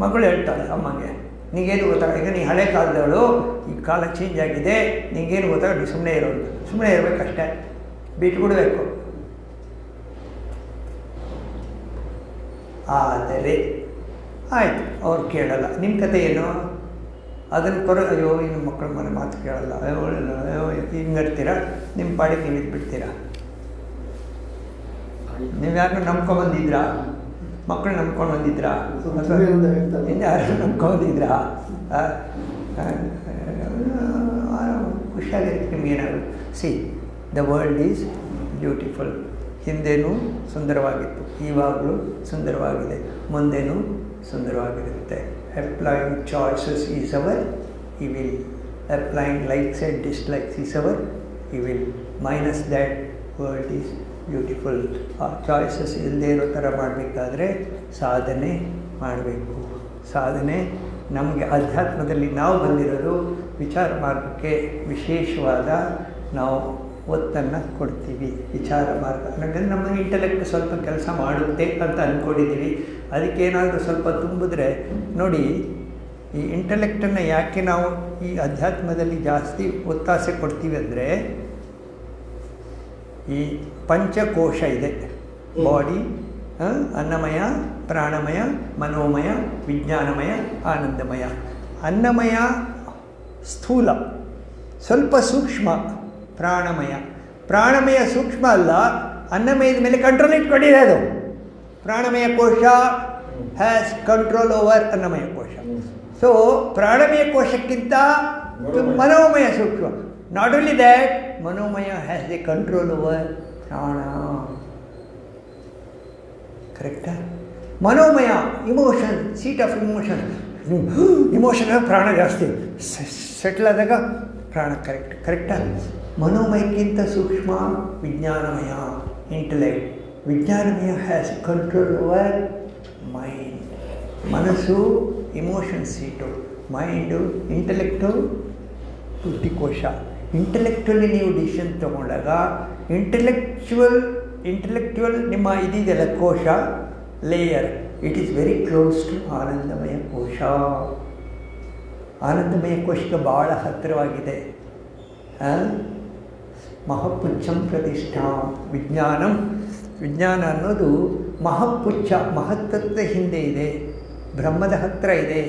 ಮಗಳು ಹೇಳ್ತಾಳೆ ಅಮ್ಮಂಗೆ, ನಿಂಗೇನು ಗೊತ್ತಾಗಲ್ಲ, ಈಗ ನೀ ಹಳೆ ಕಾಲದವಳು, ಈ ಕಾಲ ಚೇಂಜ್ ಆಗಿದೆ, ನಿಂಗೇನು ಗೊತ್ತಾಗಲ್ಲ, ನೀವು ಸುಮ್ಮನೆ ಇರೋದು. ಸುಮ್ಮನೆ ಇರಬೇಕಷ್ಟೇ, ಬಿಟ್ಬಿಡ್ಬೇಕು. ಆದರೆ ಆಯಿತು, ಅವ್ರು ಕೇಳಲ್ಲ. ನಿಮ್ಮ ಕತೆ ಏನು? ಅದನ್ನು ಅಯ್ಯೋ ಇನ್ನು ಮಕ್ಕಳ ಮನೆ ಮಾತು ಕೇಳಲ್ಲ, ಅಯ್ಯೋ ಹಿಂಗಡ್ತೀರಾ, ನಿಮ್ಮ ಪಾಡಿಗೆ ನೀವು ಇದ್ಬಿಡ್ತೀರಾ. ನೀವು ಯಾರನ್ನೂ ನಂಬ್ಕೊಂಬಂದಿದ್ರಾ? ಮಕ್ಕಳು ನಂಬ್ಕೊಂಡು ಬಂದಿದ್ರಾ? ಇನ್ಯಾರು ನಂಬ್ಕೊಂಡಿದ್ರಾ? ಖುಷಿಯಾಗಿರುತ್ತೆ ನಿಮಗೇನಾದ್ರು. See, the world is beautiful. ಹಿಂದೇನೂ ಸುಂದರವಾಗಿತ್ತು, ಇವಾಗಲೂ ಸುಂದರವಾಗಿದೆ, ಮುಂದೇನೂ ಸುಂದರವಾಗಿರುತ್ತೆ. Applying choices is our evil, applying likes and dislikes is our evil. Minus that world is beautiful. ಆ ಚಾಯ್ಸಸ್ ಇಲ್ಲದೆ ಇರೋ ಥರ ಮಾಡಬೇಕಾದ್ರೆ ಸಾಧನೆ ಮಾಡಬೇಕು. ಸಾಧನೆ ನಮಗೆ ಅಧ್ಯಾತ್ಮದಲ್ಲಿ ನಾವು ಬಂದಿರೋದು ವಿಚಾರ ಮಾರ್ಗಕ್ಕೆ ವಿಶೇಷವಾದ ನಾವು ಒತ್ತನ್ನು ಕೊಡ್ತೀವಿ. ವಿಚಾರ ಮಾರ್ಗ ಯಾಕಂದರೆ ನಮ್ಮ ಇಂಟೆಲೆಕ್ಟ್ ಸ್ವಲ್ಪ ಕೆಲಸ ಮಾಡುತ್ತೆ ಅಂತ ಅಂದ್ಕೊಂಡಿದ್ದೀವಿ. ಅದಕ್ಕೇನಾದರೂ ಸ್ವಲ್ಪ ತುಂಬಿದ್ರೆ ನೋಡಿ, ಈ ಇಂಟೆಲೆಕ್ಟನ್ನು ಯಾಕೆ ನಾವು ಈ ಅಧ್ಯಾತ್ಮದಲ್ಲಿ ಜಾಸ್ತಿ ಒತ್ತಾಸೆ ಕೊಡ್ತೀವಿ ಅಂದರೆ, ಈ ಪಂಚಕೋಶ ಇದೆ. ಬಾಡಿ, ಅನ್ನಮಯ, ಪ್ರಾಣಮಯ, ಮನೋಮಯ, ವಿಜ್ಞಾನಮಯ, ಆನಂದಮಯ. ಅನ್ನಮಯ ಸ್ಥೂಲ, ಸ್ವಲ್ಪ ಸೂಕ್ಷ್ಮ. ಪ್ರಾಣಮಯ ಸೂಕ್ಷ್ಮ ಅಲ್ಲ, ಅನ್ನಮಯದ ಮೇಲೆ ಕಂಟ್ರೋಲ್ ಇಟ್ಕೊಂಡಿದೆ ಅದು. ಪ್ರಾಣಮಯ ಕೋಶ ಹ್ಯಾಸ್ ಕಂಟ್ರೋಲ್ ಓವರ್ ಅನ್ನಮಯ ಕೋಶ. ಸೊ ಪ್ರಾಣಮಯ ಕೋಶಕ್ಕಿಂತ ಮನೋಮಯ ಸೂಕ್ಷ್ಮ. ನಾಟ್ ಓನ್ಲಿ ದ್ಯಾಟ್, ಮನೋಮಯ ಹ್ಯಾಸ್ ಎ ಕಂಟ್ರೋಲ್ ಓವರ್ ಪ್ರಾಣ. ಕರೆಕ್ಟಾ? ಮನೋಮಯ ಇಮೋಷನ್, ಸೀಟ್ ಆಫ್ ಇಮೋಷನ್ ಪ್ರಾಣ ಜಾಸ್ತಿ ಸೆಟ್ಲ್ ಆದಾಗ ಪ್ರಾಣ ಕರೆಕ್ಟಾ? ಮನೋಮಯಕ್ಕಿಂತ ಸೂಕ್ಷ್ಮ ವಿಜ್ಞಾನಮಯ, ಇಂಟೆಲೆಕ್ಟ್. ವಿಜ್ಞಾನಮಯ ಹ್ಯಾಸ್ ಕಂಟ್ರೋಲ್ ಓವರ್ ಮೈಂಡ್. ಮನಸ್ಸು ಇಮೋಷನ್ ಸೀಟು, ಮೈಂಡು ಇಂಟೆಲೆಕ್ಟು ಬುದ್ಧಿಕೋಶ. ಇಂಟೆಲೆಕ್ಚುಲಿ ನೀವು ಡಿಸಿಷನ್ ತೊಗೊಂಡಾಗ ಇಂಟೆಲೆಕ್ಚುವಲ್ ನಿಮ್ಮ ಇದೆಯಲ್ಲ ಕೋಶ layer, it is very close to ಆನಂದಮಯ ಕೋಶ. ಆನಂದಮಯ ಕೋಶಕ್ಕೆ ಭಾಳ ಹತ್ತಿರವಾಗಿದೆ. ಮಹಾಪುಚ್ಛಂ ಪ್ರತಿಷ್ಠಾ ವಿಜ್ಞಾನ ಅನ್ನೋದು ಮಹಾಪುಚ್ಛ, ಮಹತ್ತತ್ವದ ಹಿಂದೆ ಇದೆ, ಬ್ರಹ್ಮದ ಹತ್ತಿರ ಇದೆ.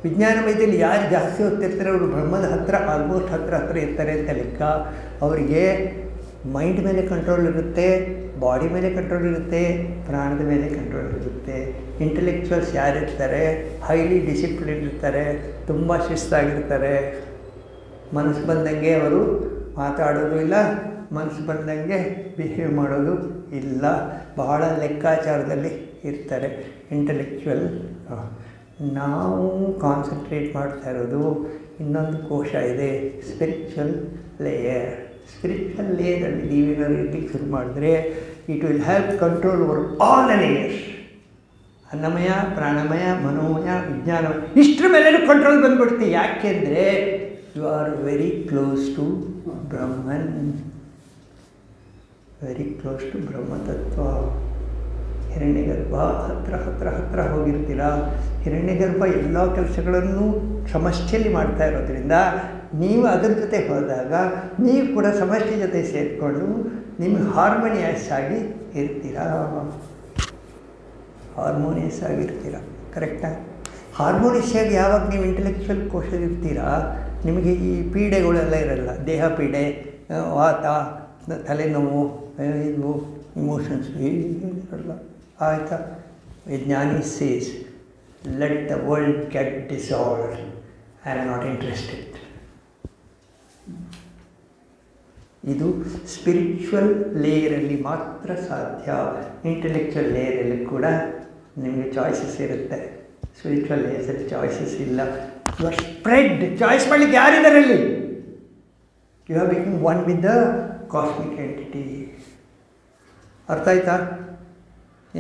ವಿಜ್ಞಾನಮಯದಲ್ಲಿ ಯಾರು ಜಾಸ್ತಿ ಹೋಗ್ತಿರ್ತಾರೆ ಅವರು ಬ್ರಹ್ಮದ ಹತ್ತಿರ ಆಲ್ಮೋಸ್ಟ್ ಹತ್ತಿರ ಇರ್ತಾರೆ ಅಂತ ಲೆಕ್ಕ. ಅವರಿಗೆ ಮೈಂಡ್ ಮೇಲೆ ಕಂಟ್ರೋಲ್ ಇರುತ್ತೆ, ಬಾಡಿ ಮೇಲೆ ಕಂಟ್ರೋಲ್ ಇರುತ್ತೆ, ಪ್ರಾಣದ ಮೇಲೆ ಕಂಟ್ರೋಲ್ ಇರುತ್ತೆ. ಇಂಟೆಲೆಕ್ಚುವಲ್ಸ್ ಯಾರಿರ್ತಾರೆ, ಹೈಲಿ ಡಿಸಿಪ್ಲಿನ್ ಇರ್ತಾರೆ, ತುಂಬ ಶಿಸ್ತಾಗಿರ್ತಾರೆ. ಮನಸ್ಸು ಬಂದಂಗೆ ಅವರು ಮಾತಾಡೋದು ಇಲ್ಲ, ಮನಸ್ಸು ಬಂದಂಗೆ ಬಿಹೇವ್ ಮಾಡೋದು ಇಲ್ಲ, ಬಹಳ ಲೆಕ್ಕಾಚಾರದಲ್ಲಿ ಇರ್ತಾರೆ ಇಂಟೆಲೆಕ್ಚುವಲ್. ನಾವು ಕಾನ್ಸಂಟ್ರೇಟ್ ಮಾಡ್ತಾ ಇರೋದು ಇನ್ನೊಂದು ಕೋಶ ಇದೆ, ಸ್ಪಿರಿಚುವಲ್ ಲೇಯರ್. ಸ್ಪಿರಿಚುವಲ್ ಲೇಯರಲ್ಲಿ ನೀವೇನಾದ್ರು ಇರ್ಲಿಕ್ಕೆ ಶುರು ಮಾಡಿದ್ರೆ it will have control over all the layers. ಅನ್ನಮಯ, ಪ್ರಾಣಮಯ, ಮನೋಮಯ, ವಿಜ್ಞಾನಮಯ, ಇಷ್ಟರ ಮೇಲೂ ಕಂಟ್ರೋಲ್ ಬಂದ್ಬಿಡ್ತೀವಿ. ಯಾಕೆಂದರೆ you are very close to Brahman, very close to Brahmatattva. Hiranyagarbha ಹತ್ರ ಹೋಗಿರ್ತೀರ. ಹಿರಣ್ಯಗರ್ಭ ಎಲ್ಲ ಕೆಲಸಗಳನ್ನು ಸಮಷ್ಟಿಯಲ್ಲಿ ಮಾಡ್ತಾ ಇರೋದ್ರಿಂದ ನೀವು ಅದರ ಜೊತೆ ಹೋದಾಗ ನೀವು ಕೂಡ ಸಮಷ್ಟಿ ಜೊತೆ ಸೇರಿಕೊಂಡು ನಿಮಗೆ ಹಾರ್ಮೋನಿಯಸ್ ಆಗಿ ಇರ್ತೀರ. ಕರೆಕ್ಟಾ? ಹಾರ್ಮೋನಿಯಸ್ ಆಗಿ ಯಾವಾಗ ನೀವು ಇಂಟೆಲೆಕ್ಚುವಲ್ ಕೋಶದಿರ್ತೀರಾ, ನಿಮಗೆ ಈ ಪೀಡೆಗಳೆಲ್ಲ ಇರಲ್ಲ. ದೇಹ ಪೀಡೆ, ವಾತ, ತಲೆನೋವು, ಇದು ಇಮೋಷನ್ಸ್ ಇರಲ್ಲ. ಆಯಿತಾ? ವಿಜ್ಞಾನಿ says let the world get dissolved, I am not interested. ಇದು ಸ್ಪಿರಿಚುವಲ್ ಲೇಯರಲ್ಲಿ ಮಾತ್ರ ಸಾಧ್ಯ. ಇಂಟೆಲೆಕ್ಚುವಲ್ ಲೇಯರಲ್ಲಿ ಕೂಡ ನಿಮಗೆ ಚಾಯ್ಸಸ್ ಇರುತ್ತೆ. ಸ್ಪಿರಿಚುವಲ್ ಲೇಯರ್ಸಲ್ಲಿ ಚಾಯ್ಸಸ್ ಇಲ್ಲ. You are spread. ಚಾಯ್ಸ್ ಮಾಡಲಿಕ್ಕೆ ಯಾರಿದ್ದಾರಲ್ಲಿ? You are become one with the cosmic entity. ಅರ್ಥ ಆಯ್ತಾ?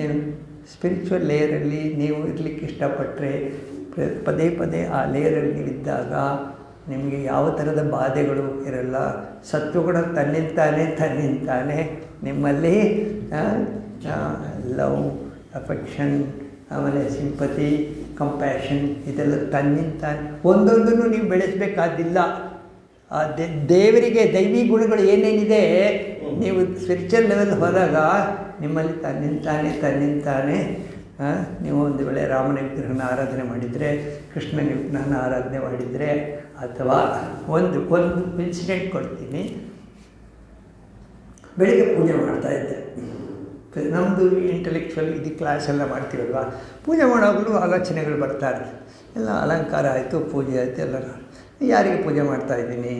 ಏನು ಸ್ಪಿರಿಚುವಲ್ ಲೇಯರಲ್ಲಿ ನೀವು ಇರಲಿಕ್ಕೆ ಇಷ್ಟಪಟ್ಟರೆ ಪದೇ ಆ ಲೇಯರಲ್ಲಿ ನೀವಿದ್ದಾಗ ನಿಮಗೆ ಯಾವ ಥರದ ಬಾಧೆಗಳು ಇರಲ್ಲ. ಸತ್ವಗುಣ ತನ್ನಿಂತಾನೆ ನಿಮ್ಮಲ್ಲಿ ಲವ್, ಅಫೆಕ್ಷನ್, ಆಮೇಲೆ ಸಿಂಪತಿ, ಕಂಪ್ಯಾಷನ್ ಇದೆಲ್ಲ ತನ್ನಿಂತಾನೆ ಒಂದೊಂದನ್ನು ನೀವು ಬೆಳೆಸಬೇಕಾದಿಲ್ಲ. ಆ ದೇವರಿಗೆ ದೈವಿ ಗುಣಗಳು ಏನೇನಿದೆ ನೀವು ಸ್ಪಿರಿಚುವಲ್ ಲೆವೆಲ್ ಹೋದಾಗ ನಿಮ್ಮಲ್ಲಿ ತನ್ನಿಂತಾನೆ ನೀವು ಒಂದು ವೇಳೆ ರಾಮನ ವಿಗ್ರಹನ ಆರಾಧನೆ ಮಾಡಿದರೆ, ಕೃಷ್ಣನ ವಿಗ್ರಹನ ಆರಾಧನೆ ಮಾಡಿದರೆ, ಅಥವಾ ಒಂದು ಇನ್ಸಿಡೆಂಟ್ ಕೊಡ್ತೀನಿ. ಬೆಳಿಗ್ಗೆ ಪೂಜೆ ಮಾಡ್ತಾಯಿದ್ದೆ. ನಮ್ಮದು ಇಂಟೆಲೆಕ್ಚುವಲ್ ಇದು ಕ್ಲಾಸ್ ಎಲ್ಲ ಮಾಡ್ತೀವಲ್ವ, ಪೂಜೆ ಮಾಡೋವಾಗಲೂ ಆಲೋಚನೆಗಳು ಬರ್ತಾರೆ. ಎಲ್ಲ ಅಲಂಕಾರ ಆಯಿತು, ಪೂಜೆ ಆಯಿತು, ಎಲ್ಲ ಯಾರಿಗೆ ಪೂಜೆ ಮಾಡ್ತಾಯಿದ್ದೀನಿ?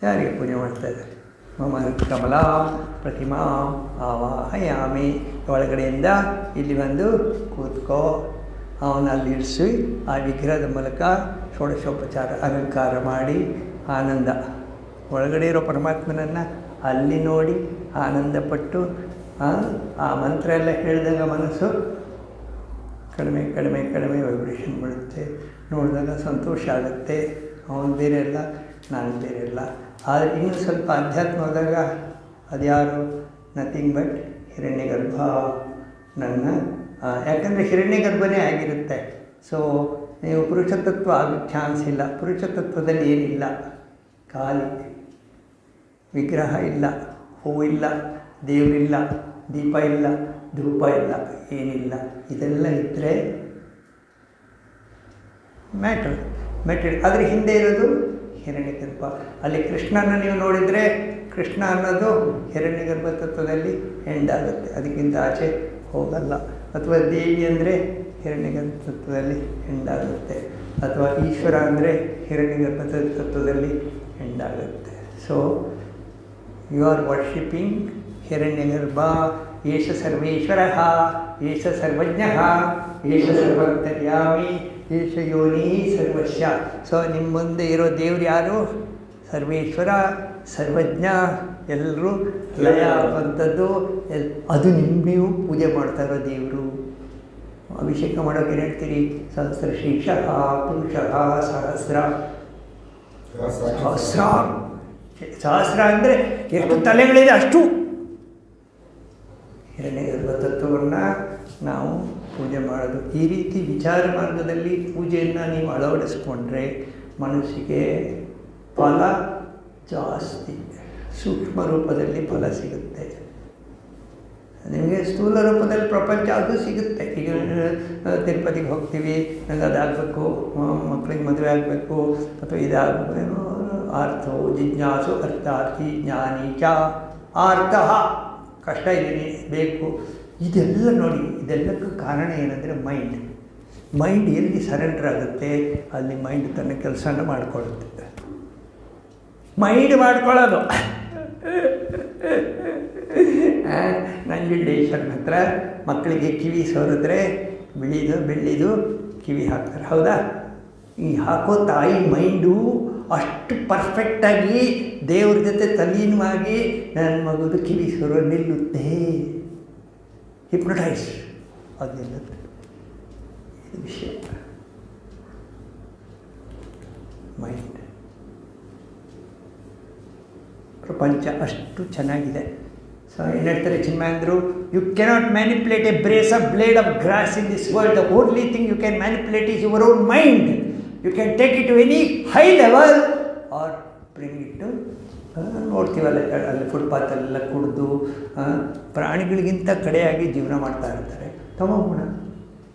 ಯಾರಿಗೆ ಪೂಜೆ ಮಾಡ್ತಾಯಿದ್ದಾರೆ? ಮಮ ಕಮಲಾ ಪ್ರತಿಮಾ ಆವಾಹಯಾಮಿ. ಒಳಗಡೆಯಿಂದ ಇಲ್ಲಿ ಬಂದು ಕೂತ್ಕೋ, ಅವನಲ್ಲಿ ಇರಿಸಿ ಆ ವಿಗ್ರಹದ ಮೂಲಕ ಷೋಡಶೋಪಚಾರ ಅಲಂಕಾರ ಮಾಡಿ ಆನಂದ, ಒಳಗಡೆ ಇರೋ ಪರಮಾತ್ಮನನ್ನು ಅಲ್ಲಿ ನೋಡಿ ಆನಂದಪಟ್ಟು ಆ ಮಂತ್ರ ಎಲ್ಲ ಹೇಳಿದಾಗ ಮನಸ್ಸು ಕಡಿಮೆ ವೈಬ್ರೇಷನ್ ಬರುತ್ತೆ. ನೋಡಿದಾಗ ಸಂತೋಷ ಆಗುತ್ತೆ. ಅವನು ಬೇರೆ ಇಲ್ಲ, ನಾನು ಬೇರೆ ಇಲ್ಲ. ಆದರೆ ಇನ್ನೂ ಸ್ವಲ್ಪ ಅಧ್ಯಾತ್ಮ ಹೋದಾಗ ಅದ್ಯಾರು? ನಥಿಂಗ್ ಬಟ್ ಹಿರಣ್ಯಗರ್ಭ ನನ್ನ. ಯಾಕಂದರೆ ಹಿರಣ್ಯಗರ್ಭನೇ ಆಗಿರುತ್ತೆ. ಸೊ ನೀವು ಪುರುಷತತ್ವ ಆಗೋ ಚಾನ್ಸ್ ಇಲ್ಲ. ಪುರುಷತತ್ವದಲ್ಲಿ ಏನಿಲ್ಲ, ಖಾಲಿ. ವಿಗ್ರಹ ಇಲ್ಲ, ಹೂವಿಲ್ಲ, ದೇವರಿಲ್ಲ, ದೀಪ ಇಲ್ಲ, ಧೂಪ ಇಲ್ಲ, ಏನಿಲ್ಲ. ಇದೆಲ್ಲ ಇದ್ದರೆ ಮ್ಯಾಟರ್. ಅದರ ಹಿಂದೆ ಇರೋದು ಹಿರಣ್ಯಗರ್ಭ. ಅಲ್ಲಿ ಕೃಷ್ಣನ ನೀವು ನೋಡಿದರೆ ಕೃಷ್ಣ ಅನ್ನೋದು ಹಿರಣ್ಯಗರ್ಭ ತತ್ವದಲ್ಲಿ ಎಂಡ್ ಆಗುತ್ತೆ, ಅದಕ್ಕಿಂತ ಆಚೆ ಹೋಗಲ್ಲ. ಅಥವಾ ದೇವಿ ಅಂದರೆ ಹಿರಣ್ಯಗರ್ಭ ತತ್ವದಲ್ಲಿ ಎಂಡ್ ಆಗುತ್ತೆ, ಅಥವಾ ಈಶ್ವರ ಅಂದರೆ ಹಿರಣ್ಯಗರ್ಭ ತತ್ವದಲ್ಲಿ ಎಂಡ್ ಆಗುತ್ತೆ. So you are worshipping Hiranyagarbha. ಏಷ ಸರ್ವೇಶ್ವರಃ, ಏಷ ಸರ್ವಜ್ಞಃ, ಏಷ ಸರ್ವಂತರ್ಯಾಮಿ, ಏಷ ಯೋನಿ ಸರ್ವಸ್ಯ. ಸೊ ನಿಮ್ಮ ಮುಂದೆ ಇರೋ ದೇವ್ರು ಯಾರು? ಸರ್ವೇಶ್ವರ, ಸರ್ವಜ್ಞ, ಎಲ್ಲರೂ ಲಯ ಆಗುವಂಥದ್ದು. ಅದು ನೀವು ಪೂಜೆ ಮಾಡ್ತಾ ಇರೋ ದೇವರು. ಅಭಿಷೇಕ ಮಾಡೋಕೆ ಏನು ಹೇಳ್ತೀರಿ? ಸಹಸ್ರ ಶೀರ್ಷ ಪುರುಷ ಸಹಸ್ರ. ಸಹಸ್ರ ಅಂದರೆ ಎಷ್ಟು ತಲೆಗಳಿದೆ ಅಷ್ಟು. ಹಿರಣ್ಯಗರ್ಭ ತತ್ವವನ್ನು ನಾವು ಪೂಜೆ ಮಾಡೋದು. ಈ ರೀತಿ ವಿಚಾರ ಮಾರ್ಗದಲ್ಲಿ ಪೂಜೆಯನ್ನು ನೀವು ಅಳವಡಿಸ್ಕೊಂಡ್ರೆ ಮನಸ್ಸಿಗೆ ಫಲ ಜಾಸ್ತಿ, ಸೂಕ್ಷ್ಮ ರೂಪದಲ್ಲಿ ಫಲ ಸಿಗುತ್ತೆ. ನಿಮಗೆ ಸ್ಥೂಲ ರೂಪದಲ್ಲಿ ಪ್ರಪಂಚ ಅದು ಸಿಗುತ್ತೆ. ಈಗ ತಿರುಪತಿಗೆ ಹೋಗ್ತೀವಿ, ನನಗೆ ಅದಾಗಬೇಕು, ಮಕ್ಕಳಿಗೆ ಮದುವೆ ಆಗಬೇಕು, ಅಥವಾ ಇದಾಗಬೇಕು. ಅರ್ಥೋ ಜಿಜ್ಞಾಸು ಅರ್ಥಾರ್ಥಿ ಜ್ಞಾನಿ ಚ ಆರ್ತಃ. ಕಷ್ಟ ಇದ್ದೀನಿ, ಬೇಕು. ಇದೆಲ್ಲ ನೋಡಿ, ಇದೆಲ್ಲಕ್ಕೂ ಕಾರಣ ಏನಂದರೆ ಮೈಂಡ್ ಎಲ್ಲಿ ಸರೆಂಡರ್ ಆಗುತ್ತೆ ಅಲ್ಲಿ ಮೈಂಡ್ ತನ್ನ ಕೆಲಸನ ಮಾಡಿಕೊಳ್ಳುತ್ತೆ. ಮೈಂಡ್ ಮಾಡ್ಕೊಳ್ಳೋದು. ನಂಜುಂಡೇಶ್ವರನ ಹತ್ರ ಮಕ್ಕಳಿಗೆ ಕಿವಿ ಸೋರಿದ್ರೆ ಬೆಳ್ಳಿದು ಕಿವಿ ಹಾಕ್ತಾರೆ, ಹೌದಾ? ಈ ಹಾಕೋ ತಾಯಿ ಮೈಂಡು ಅಷ್ಟು ಪರ್ಫೆಕ್ಟಾಗಿ ದೇವ್ರ ಜೊತೆ ತಲೀನವಾಗಿ ನನ್ನ ಮಗುದು ಕಿವಿ ಸೋರೋ ನಿಲ್ಲುತ್ತೆ. ಹಿಪ್ನೋಟೈಸ್ ಅದು ನಿಲ್ಲುತ್ತೆ. ಇದು ವಿಷಯ. ಮೈಂಡ್ ಪ್ರಪಂಚ ಅಷ್ಟು ಚೆನ್ನಾಗಿದೆ. ಸೊ ಏನು ಹೇಳ್ತಾರೆ ಚಿನ್ಮಯಾಂದ್ರು? You cannot manipulate a brace of blade of grass in this world. The only thing you can manipulate is your own mind. You can take it to any high level or bring it to. ನೋಡ್ತೀವಲ್ಲ ಅಲ್ಲಿ ಫುಟ್ಪಾತಲ್ಲೆಲ್ಲ ಕುಡಿದು ಪ್ರಾಣಿಗಳಿಗಿಂತ ಕಡೆಯಾಗಿ ಜೀವನ ಮಾಡ್ತಾ ಇರ್ತಾರೆ. ತಮೋಗುಣ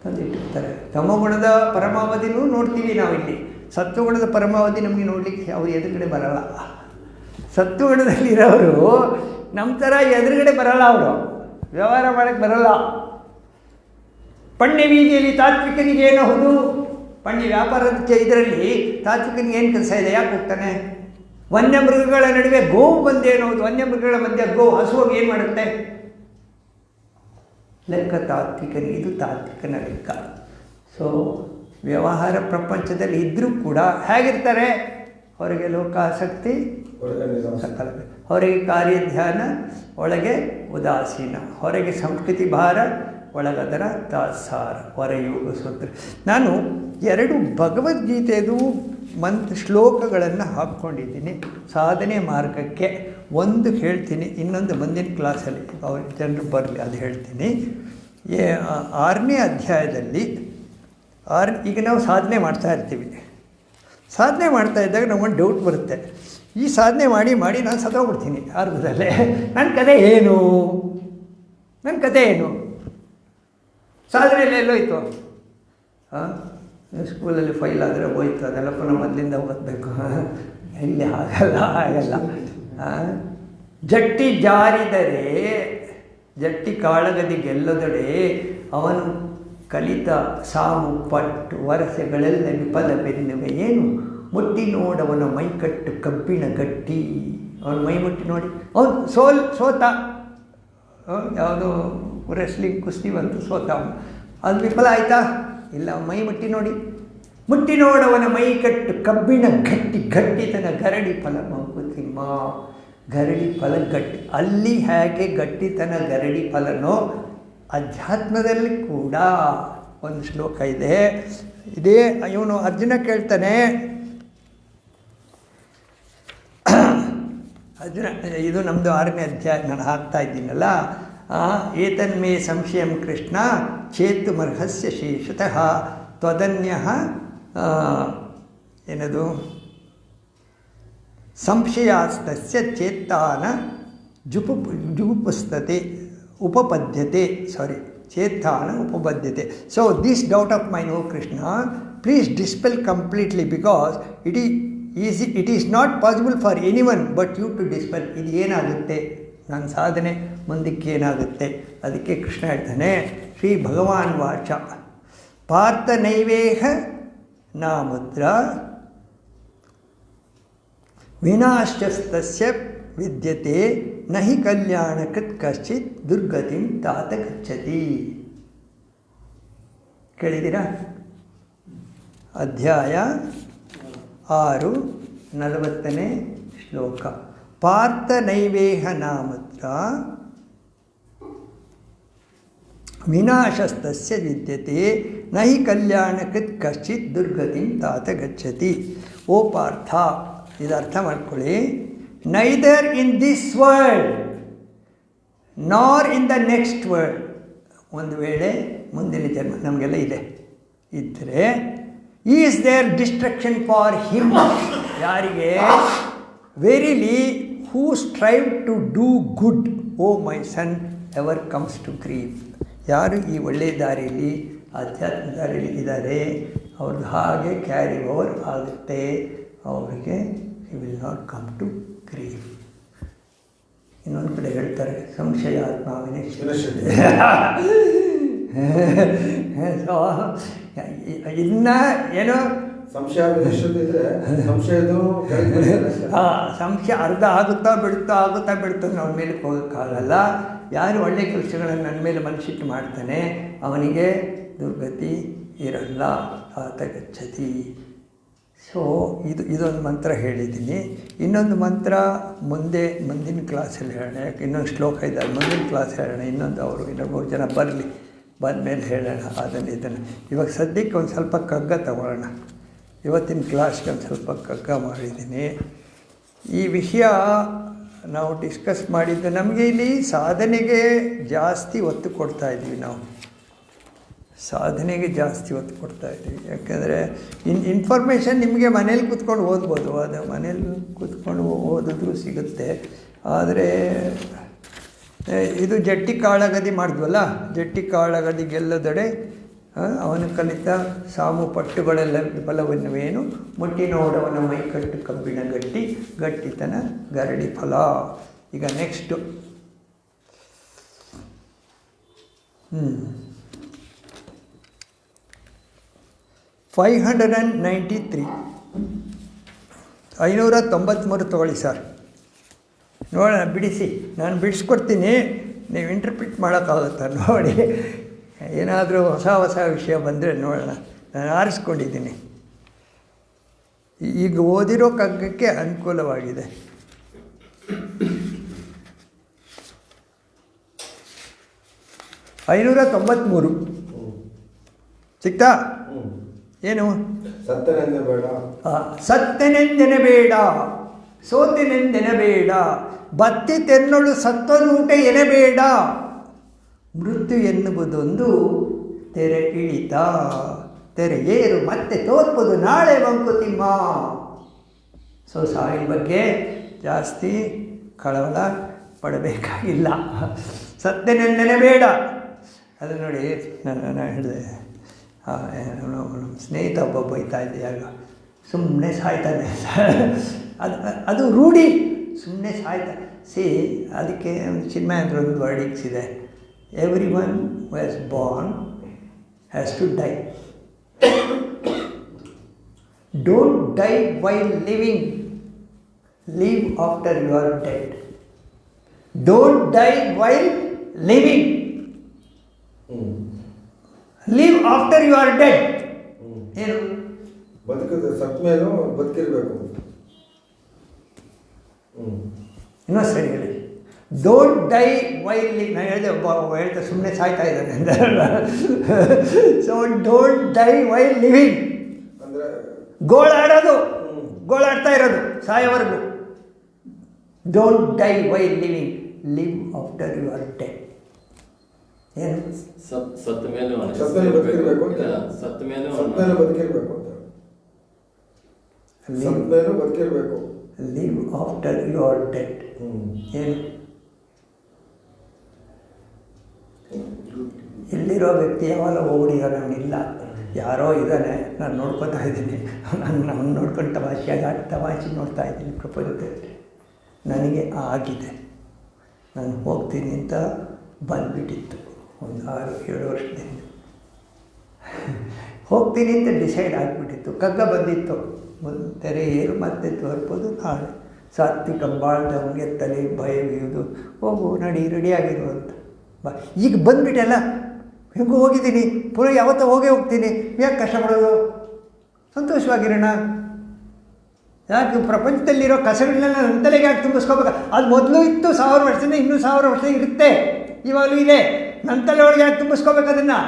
ತಂದಿಟ್ಟಿರ್ತಾರೆ. ತಮೋಗುಣದ ಪರಮಾವಧಿನೂ ನೋಡ್ತೀವಿ ನಾವಿಲ್ಲಿ. ಸತ್ವಗುಣದ ಪರಮಾವಧಿ ನಮಗೆ ನೋಡಲಿಕ್ಕೆ ಅವ್ರು ಎದುರುಗಡೆ ಬರಲ್ಲ. ಸತ್ವಗುಣದಲ್ಲಿರೋರು ನಮ್ಮ ಥರ ಎದುರುಗಡೆ ಬರಲ್ಲ, ಅವರು ವ್ಯವಹಾರ ಮಾಡೋಕ್ಕೆ ಬರಲ್ಲ. ಪಣ್ಯ ಬೀದಿಯಲ್ಲಿ ತಾತ್ವಿಕನಿಗೆ ಏನಬಹುದು? ಪಣ್ಯ ವ್ಯಾಪಾರದ ಇದರಲ್ಲಿ ತಾತ್ವಿಕನಿಗೆ ಏನು ಕೆಲಸ ಇದೆ? ಯಾಕೆ ಹೋಗ್ತಾನೆ? ವನ್ಯಮೃಗಗಳ ನಡುವೆ ಗೋವು ಬಂದೇನೋದು. ವನ್ಯಮೃಗಗಳ ಮಧ್ಯೆ ಗೋವು ಹಸುವಾಗಿ ಏನು ಮಾಡುತ್ತೆ? ಲೆಕ್ಕ ತಾತ್ವಿಕನಿಗೆ. ಇದು ತಾತ್ವಿಕನ ಲೆಕ್ಕ. ಸೊ ವ್ಯವಹಾರ ಪ್ರಪಂಚದಲ್ಲಿ ಇದ್ದರೂ ಕೂಡ ಹೇಗಿರ್ತಾರೆ? ಹೊರಗೆ ಲೋಕಾಸಕ್ತಿ, ಹೊರಗೆ ಕಾರ್ಯಧ್ಯಾನ, ಒಳಗೆ ಉದಾಸೀನ. ಹೊರಗೆ ಸಂಸ್ಕೃತಿ ಭಾರ, ಒಳಗದರ ತಾತ್ಸಾರ. ಹೊರಯೋಗ ಸೂತ್ರ. ನಾನು 2 ಭಗವದ್ಗೀತೆಯದು ಶ್ಲೋಕಗಳನ್ನು ಹಾಕ್ಕೊಂಡಿದ್ದೀನಿ ಸಾಧನೆ ಮಾರ್ಗಕ್ಕೆ. ಒಂದು ಹೇಳ್ತೀನಿ, ಇನ್ನೊಂದು ಮುಂದಿನ ಕ್ಲಾಸಲ್ಲಿ ಅವ್ರ ಜನರು ಬರಲಿ ಅದು ಹೇಳ್ತೀನಿ. 6ನೇ ಅಧ್ಯಾಯದಲ್ಲಿ ಈಗ ನಾವು ಸಾಧನೆ ಮಾಡ್ತಾ ಇರ್ತೀವಿ. ಸಾಧನೆ ಮಾಡ್ತಾ ಇದ್ದಾಗ ನಮಗೊಂದು ಡೌಟ್ ಬರುತ್ತೆ. ಈ ಸಾಧನೆ ಮಾಡಿ ಮಾಡಿ ನಾನು ಸತ್ತೋಗ್ಬಿಡ್ತೀನಿ ಅರ್ಧದಲ್ಲೇ. ನನ್ನ ಕತೆ ಏನು? ಸಾಧನೆಯಲ್ಲಿ ಎಲ್ಲೋಯ್ತು? ಸ್ಕೂಲಲ್ಲಿ ಫೈಲ್ ಆದರೆ ಹೋಯ್ತು, ಅದೆಲ್ಲ ಪುನಃ ಮೊದಲಿಂದ ಓದಬೇಕು. ಇಲ್ಲಿ ಆಗಲ್ಲ. ಜಟ್ಟಿ ಜಾರಿದರೆ ಜಟ್ಟಿ ಕಾಳಗದಿ ಗೆಲ್ಲದೊಡೆ ಅವನು ಕಲಿತ ಸಾಮು ಪಟ್ಟು ವರಸೆಗಳೆಲ್ಲ ವಿಫಲವೆನ್ನುವೆ. ಏನು ಮುಟ್ಟಿ ನೋಡವನ ಮೈಕಟ್ಟು ಕಬ್ಬಿಣ ಗಟ್ಟಿ. ಅವನು ಮೈ ಮುಟ್ಟಿ ನೋಡಿ, ಅವನು ಸೋತ. ಯಾವುದೋ ರೆಸ್ಲಿಂಗ್ ಕುಸ್ತಿ ಬಂತು, ಸೋತ ಅವನು. ಅದು ವಿಫಲ ಆಯಿತಾ? ಇಲ್ಲ. ಮೈ ಮುಟ್ಟಿ ನೋಡವನ ಮೈಕಟ್ಟು ಕಬ್ಬಿಣ ಗಟ್ಟಿತನ ಗರಡಿ ಫಲ ಮಂಕುತಿಮ್ಮ. ಗರಡಿ ಫಲ ಗಟ್ಟಿ. ಅಲ್ಲಿ ಹೇಗೆ ಗಟ್ಟಿತನ ಗರಡಿ ಫಲನೋ ಅಧ್ಯಾತ್ಮದಲ್ಲಿ ಕೂಡ ಒಂದು ಶ್ಲೋಕ ಇದೆ. ಇದೇ ಇವನು ಅರ್ಜುನ ಕೇಳ್ತಾನೆ, ಅರ್ಜುನ, ಇದು ನಮ್ಮದು 6ನೇ ಅಧ್ಯಾಯ ನಾನು ಹಾಕ್ತಾ ಇದ್ದೀನಲ್ಲ. ಏತನ್ಮೇ ಸಂಶಯಂ ಕೃಷ್ಣ ಚೇತುಮರ್ಹಸ್ಯ ಶೇಷತಃ ತ್ವದನ್ಯಃ ಏನದು ಸಂಶಯಾಸ್ತಸ್ಯ ಚೇತ್ತಾನ ಜುಗುಪ್ಸ್ತತೆ ಉಪಪದ್ಯತೆ ಚೇತ್ತಾನ ಉಪಪದ್ಯತೆ. So this doubt of mine, O Krishna, please dispel completely, because it is not possible for anyone but you to dispel. ಇದು ಏನಾಗುತ್ತೆ, ನನ್ನ ಸಾಧನೆ ಮುಂದಕ್ಕೆ ಏನಾಗುತ್ತೆ? ಅದಕ್ಕೆ ಕೃಷ್ಣ ಹೇಳ್ತಾನೆ, ಶ್ರೀ ಭಗವಾನ್ ವಾಚ ಪಾರ್ಥ ನೈವೇಹ ನಾಮುದ್ರ ವಿನಾಶ್ಚಸ್ತಸ್ಯ ವಿದ್ಯತೆ ನಹಿ ಕಲ್ಯಾಣಕೃತ್ ಕಶ್ಚಿತ್ ದುರ್ಗತಿಂ ತಾತ ಗಚ್ಚತಿ. ಕೇಳಿದ್ದೀರಾ? ಅಧ್ಯಾಯ 6 40ನೇ ಶ್ಲೋಕ. ಪಾರ್ಥ ನೈವೇಹ ನಾಮತ್ರ ವಿನಾಶಸ್ತಸ್ಯ ವಿದ್ಯತೆ ನಹಿ ಕಲ್ಯಾಣಕೃತ್ ಕಶ್ಚಿತ್ ದುರ್ಗತಿಂ ತಾತ ಗಚ್ಚತಿ. ಓ ಪಾರ್ಥ, ಇದು ಅರ್ಥ ಮಾಡ್ಕೊಳ್ಳಿ. ನೈದರ್ ಇನ್ ದಿಸ್ ವರ್ಲ್ಡ್ ನಾರ್ ಇನ್ ದ ನೆಕ್ಸ್ಟ್ ವರ್ಲ್ಡ್. ಒಂದು ವೇಳೆ ಮುಂದಿನ ಜನ್ಮ ನಮಗೆಲ್ಲ ಇದ್ದರೆ is there destruction for him. ಯಾರಿಗೆ? Verily who strive to do good, O my son, ever comes to grieve. ಯಾರು ಈ ಒಳ್ಳೆಯ ದಾರಿಯಲ್ಲಿ ಆಧ್ಯಾತ್ಮ ದಾರಿಯಲ್ಲಿ ಇದ್ದಾರೆ ಅವ್ರದ್ದು ಹಾಗೆ ಕ್ಯಾರಿ ಓವರ್ ಆಗುತ್ತೆ, ಅವರಿಗೆ he will not come to grieve. ಇನ್ನೊಂದು ಕಡೆ ಹೇಳ್ತಾರೆ, ಸಂಶಯಾತ್ಮ ವಿನಶ್ಯತೆ. ಸೊ ಇನ್ನು ಏನೋ ಸಂಶಯ ಸಂಶಯ ಅರ್ಧ ಆಗುತ್ತಾ ಬಿಡುತ್ತೋ ಅವನ ಮೇಲೆ ಹೋಗೋಕ್ಕಾಗಲ್ಲ. ಯಾರು ಒಳ್ಳೆಯ ಕೆಲಸಗಳನ್ನು ನನ್ನ ಮೇಲೆ ಮನಸ್ಸಿಟ್ಟು ಮಾಡ್ತಾನೆ ಅವನಿಗೆ ದುರ್ಗತಿ ಇರಲ್ಲ, ತಾತ ಗಚ್ಚತಿ. ಸೊ ಇದೊಂದು ಮಂತ್ರ ಹೇಳಿದ್ದೀನಿ. ಇನ್ನೊಂದು ಮಂತ್ರ ಮುಂದಿನ ಕ್ಲಾಸಲ್ಲಿ ಹೇಳೋಣ. ಯಾಕೆ ಇನ್ನೊಂದು ಶ್ಲೋಕ ಇದ್ದಾರೆ, ಮುಂದಿನ ಕ್ಲಾಸ್ ಹೇಳೋಣ. ಇನ್ನೊಂದು 2-3 ಜನ ಬಂದಮೇಲೆ ಹೇಳೋಣ ಇದನ್ನು. ಇವಾಗ ಸದ್ಯಕ್ಕೆ ಒಂದು ಸ್ವಲ್ಪ ಕಗ್ಗ ತಗೊಳ್ಳೋಣ. ಇವತ್ತಿನ ಕ್ಲಾಸ್ಗೆ ಒಂದು ಸ್ವಲ್ಪ ಕಗ್ಗ ಮಾಡಿದ್ದೀನಿ. ಈ ವಿಷಯ ನಾವು ಡಿಸ್ಕಸ್ ಮಾಡಿದ್ದು, ನಮಗೆ ಇಲ್ಲಿ ಸಾಧನೆಗೆ ಜಾಸ್ತಿ ಒತ್ತು ಕೊಡ್ತಾಯಿದ್ವಿ. ನಾವು ಸಾಧನೆಗೆ ಜಾಸ್ತಿ ಒತ್ತು ಕೊಡ್ತಾಯಿದ್ದೀವಿ. ಯಾಕೆಂದರೆ ಇನ್ಫಾರ್ಮೇಷನ್ ನಿಮಗೆ ಮನೇಲಿ ಕೂತ್ಕೊಂಡು ಓದ್ಬೋದು, ಅದು ಮನೇಲಿ ಕೂತ್ಕೊಂಡು ಓದಿದ್ರೂ ಸಿಗುತ್ತೆ. ಆದರೆ ಇದು ಜಟ್ಟಿ ಕಾಳಗದಿ ಮಾಡಿದ್ವಲ್ಲ, ಜಟ್ಟಿ ಕಾಳಗದಿ ಗೆಲ್ಲದಡೆ ಅವನು ಕಲಿತ ಸಾಮು ಪಟ್ಟುಗಳೆಲ್ಲ ವಿಫಲವನ್ನುವೇನು, ಮುಟ್ಟಿ ನೋಡವನ ಮೈಕಟ್ಟು ಕಬ್ಬಿಣ ಗಟ್ಟಿತನ ಗರಡಿ ಫಲ. ಈಗ ನೆಕ್ಸ್ಟು 593 593 ತೊಗೊಳ್ಳಿ ಸರ್. ನೋಡೋಣ, ಬಿಡಿಸಿ, ನಾನು ಬಿಡಿಸ್ಕೊಡ್ತೀನಿ, ನೀವು ಇಂಟರ್ಪ್ರಿಟ್ ಮಾಡೋಕ್ಕಾಗುತ್ತಾ ನೋಡಿ. ಏನಾದರೂ ಹೊಸ ವಿಷಯ ಬಂದರೆ ನೋಡೋಣ. ನಾನು ಆರಿಸ್ಕೊಂಡಿದ್ದೀನಿ, ಈಗ ಓದಿರೋ ಕಗ್ಗಕ್ಕೆ ಅನುಕೂಲವಾಗಿದೆ. ಐನೂರ 93 ಸಿಕ್ತಾ? ಏನು? ಸತ್ಯನೆಂದೆನಬೇಡ, ಸೋತೆನೆಂದೆನಬೇಡ, ಬತ್ತಿ ತೆನ್ನೊಳು ಸತ್ವನೂಟ ಎನಬೇಡ, ಮೃತ್ಯು ಎನ್ನುವುದೊಂದು ತೆರೆ ಇಳಿತ, ತೆರೆ ಏರು ಮತ್ತೆ ತೋರ್ಪದು ನಾಳೆ ಮಂಕುತಿಮ್ಮ. ಸೊ ಸಾವಿನ ಬಗ್ಗೆ ಜಾಸ್ತಿ ಕಳವಳ ಪಡಬೇಕಾಗಿಲ್ಲ. ಸತ್ಯನೆಂದೆನಬೇಡ, ಅದು ನೋಡಿ, ನಾನು ಹೇಳಿದೆ, ನಮ್ಮ ಸ್ನೇಹಿತ ಒಬ್ಬ ಬೈತಾ ಇದ್ದೆ, ಯಾರು ಸುಮ್ಮನೆ ಸಾಯ್ತಾನೆ, ಅದು ರೂಢಿ, ಸುಮ್ಮನೆ ಸಾಯ್ತಾನೆ. ಅದಕ್ಕೆ ಚಿನ್ಮಯ ಒಂದು ವರ್ಡಿಕ್ಸ್ ಇದೆ, everyone who is born has to die. Don't die while living, live after you are dead. Don't die while living, live after you are dead. ಏನು ಸತ್ ಮೇಲೂ ಬದುಕಿರ್ಬೇಕು. ಇನ್ನೂ ಸರಿ ಹೇಳಿ. Don't die while live. ನಾನು ಹೇಳಿದೆ ಸುಮ್ಮನೆ ಸಾಯ್ತಾ ಇದ್ದಾನೆ ಅಂತ. So don't die while living ಅಂದರೆ ಗೋಳಾಡ್ತಾ ಇರೋದು ಸಾಯೋವರೆಗೂ. Don't die while living, live after you are dead. ಏನು? ಸತ್ತ ಮೇಲೆ ಬದುಕಿರ್ಬೇಕು. Live after you are dead. ಏನು ಇಲ್ಲಿರೋ ವ್ಯಕ್ತಿ ಯಾವಾಗ ಓಡಿರೋನಿಲ್ಲ, ಯಾರೋ ಇದ್ದಾನೆ, ನಾನು ನೋಡ್ಕೊತಾ ಇದ್ದೀನಿ, ನಾನು ನೋಡ್ಕೊಂಡು ತಮಾಷೆ ನೋಡ್ತಾ ಇದ್ದೀನಿ ಪ್ರಪಂಚದಲ್ಲಿ. ನನಗೆ ಆಗಿದೆ, ನಾನು ಹೋಗ್ತೀನಿ ಅಂತ ಬಂದುಬಿಟ್ಟಿತ್ತು ಒಂದು 6-7 ವರ್ಷದಿಂದ. ಹೋಗ್ತೀನಿ ಅಂತ ಡಿಸೈಡ್ ಆಗಿಬಿಟ್ಟಿತ್ತು. ಕಗ್ಗ ಬಂದಿತ್ತು, ತೆರೆ ಏರು ಮತ್ತೆ ತೋರ್ಬೋದು ನಾಳೆ, ಸಾತ್ವಿಕ ಬಾಳ್ದವನಿಗೆ ತಲೆ ಭಯವಿಯುವುದು, ಹೋಗು ನಡಿ ರೆಡಿಯಾಗಿರು ಅಂತ. ಈಗ ಬಂದುಬಿಟ್ಟೆಲ್ಲ ಹೆಂಗೂ ಹೋಗಿದ್ದೀನಿ, ಪುನಃ ಯಾವತ್ತೂ ಹೋಗ್ತೀನಿ, ಯಾಕೆ ಕಷ್ಟಪಡೋದು, ಸಂತೋಷವಾಗಿರೋಣ. ಯಾಕೆ ಪ್ರಪಂಚದಲ್ಲಿರೋ ಕಸಗಳನ್ನೆಲ್ಲ ನನ್ನ ತಲೆಗೆ ಯಾಕೆ ತುಂಬಿಸ್ಕೋಬೇಕು? ಅದು ಮೊದಲು ಇತ್ತು 1000 ವರ್ಷದಿಂದ, ಇನ್ನೂ 1000 ವರ್ಷ ಇರುತ್ತೆ, ಇವಾಗಲೂ ಇದೆ. ನನ್ನ ತಲೆ ಒಳಗೆ ಯಾಕೆ ತುಂಬಿಸ್ಕೋಬೇಕು ಅದನ್ನು?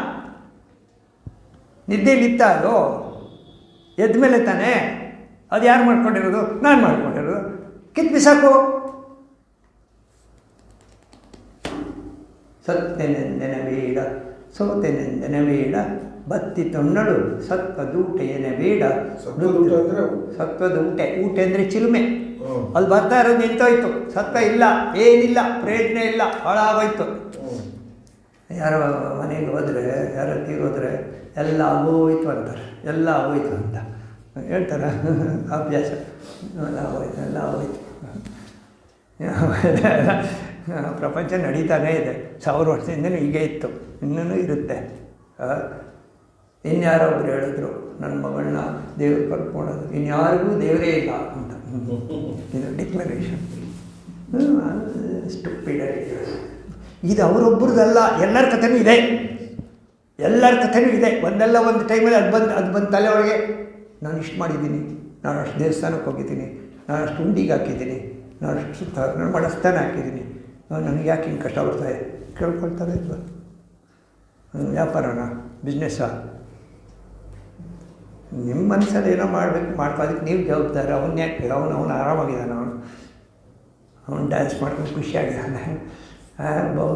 ನಿದ್ದೆಯಲ್ಲಿತ್ತ ಅದು ಎದ್ದ ಮೇಲೆ ತಾನೇ. ಅದು ಯಾರು ಮಾಡ್ಕೊಂಡಿರೋದು? ನಾನು ಮಾಡ್ಕೊಂಡಿರೋದು. ಕಿತ್ತು ಬಿಸಾಕು. ಸತ್ಯನೆಂದೆನ ಬೇಡ ಸೋತೆನೆಂದೆನ ಬೇಡ ಬತ್ತಿ ತೊನ್ನಳು ಸತ್ವದೂಟೆಯನ ಬೇಡ. ಸತ್ವದ ಊಟೆ ಅಂದರೆ ಚಿಲುಮೆ. ಅಲ್ಲಿ ಬರ್ತಾ ಇರೋದು ನಿಂತೋಯ್ತು, ಸತ್ವ ಇಲ್ಲ, ಏನಿಲ್ಲ, ಪ್ರಯತ್ನ ಇಲ್ಲ, ಹಾಳಾಗೋಯ್ತು. ಯಾರೋ ಮನೆಗೆ ಹೋದರೆ, ಯಾರೋ ತೀರೋದ್ರೆ ಎಲ್ಲ ಆಗೋಯ್ತು ಅಂತಾರೆ, ಎಲ್ಲ ಆಗೋಯ್ತು ಅಂತ ಹೇಳ್ತಾರೆ. ಅಭ್ಯಾಸ ಎಲ್ಲ ಆಗೋಯ್ತು. ಪ್ರಪಂಚ ನಡೀತಾನೇ ಇದೆ, 1000 ವರ್ಷದಿಂದನೂ ಹೀಗೆ ಇತ್ತು, ಇನ್ನೂ ಇರುತ್ತೆ. ಇನ್ಯಾರೋ ಒಬ್ರು ಹೇಳಿದ್ರು, ನನ್ನ ಮಗಳನ್ನ ದೇವ್ರು ಕರ್ಕೊಳ್ಳೋದು, ಇನ್ಯಾರಿಗೂ ದೇವರೇ ಇಲ್ಲ ಅಂತ. ಇದು ಡಿಕ್ಲರೇಷನ್. ಸ್ಟುಪಿಡ್. ಇದು ಅವರೊಬ್ಬರದಲ್ಲ, ಎಲ್ಲರ ಕಥೆನೂ ಇದೆ, ಎಲ್ಲರ ಕಥೆನೂ ಇದೆ. ಒಂದಲ್ಲ ಒಂದು ಟೈಮಲ್ಲಿ ಅದು ಬಂದು ತಲೆ ಒಳಗೆ ನಾನು ಇಷ್ಟು ಮಾಡಿದ್ದೀನಿ, ನಾನು ಅಷ್ಟು ದೇವಸ್ಥಾನಕ್ಕೆ ಹೋಗಿದ್ದೀನಿ, ನಾನು ಅಷ್ಟು ಉಂಡಿಗೆ ಹಾಕಿದ್ದೀನಿ, ನಾನು ಅಷ್ಟು ನಾನು ಮಾಡಿಸ್ತಾನೆ ಹಾಕಿದ್ದೀನಿ, ನನಗೆ ಯಾಕೆ ಹಿಂಗೆ ಕಷ್ಟ ಬರ್ತಾಯಿದೆ ಕೇಳ್ಕೊಳ್ತಾರೆ ಇಲ್ವ? ವ್ಯಾಪಾರನ, ಬಿಸ್ನೆಸ್ಸಾ? ನಿಮ್ಮ ಮನಸ್ಸಲ್ಲಿ ಏನೋ ಮಾಡಬೇಕು, ಮಾಡ್ಕೋದಕ್ಕೆ ನೀವು ಜವಾಬ್ದಾರಿ. ಅವನು ಯಾಕೆ? ಅವನು ಆರಾಮಾಗಿದ್ದಾನೆ, ಅವನು ಡ್ಯಾನ್ಸ್ ಮಾಡ್ಕೊಂಡು ಖುಷಿಯಾಗಿದ್ದಾನೆ,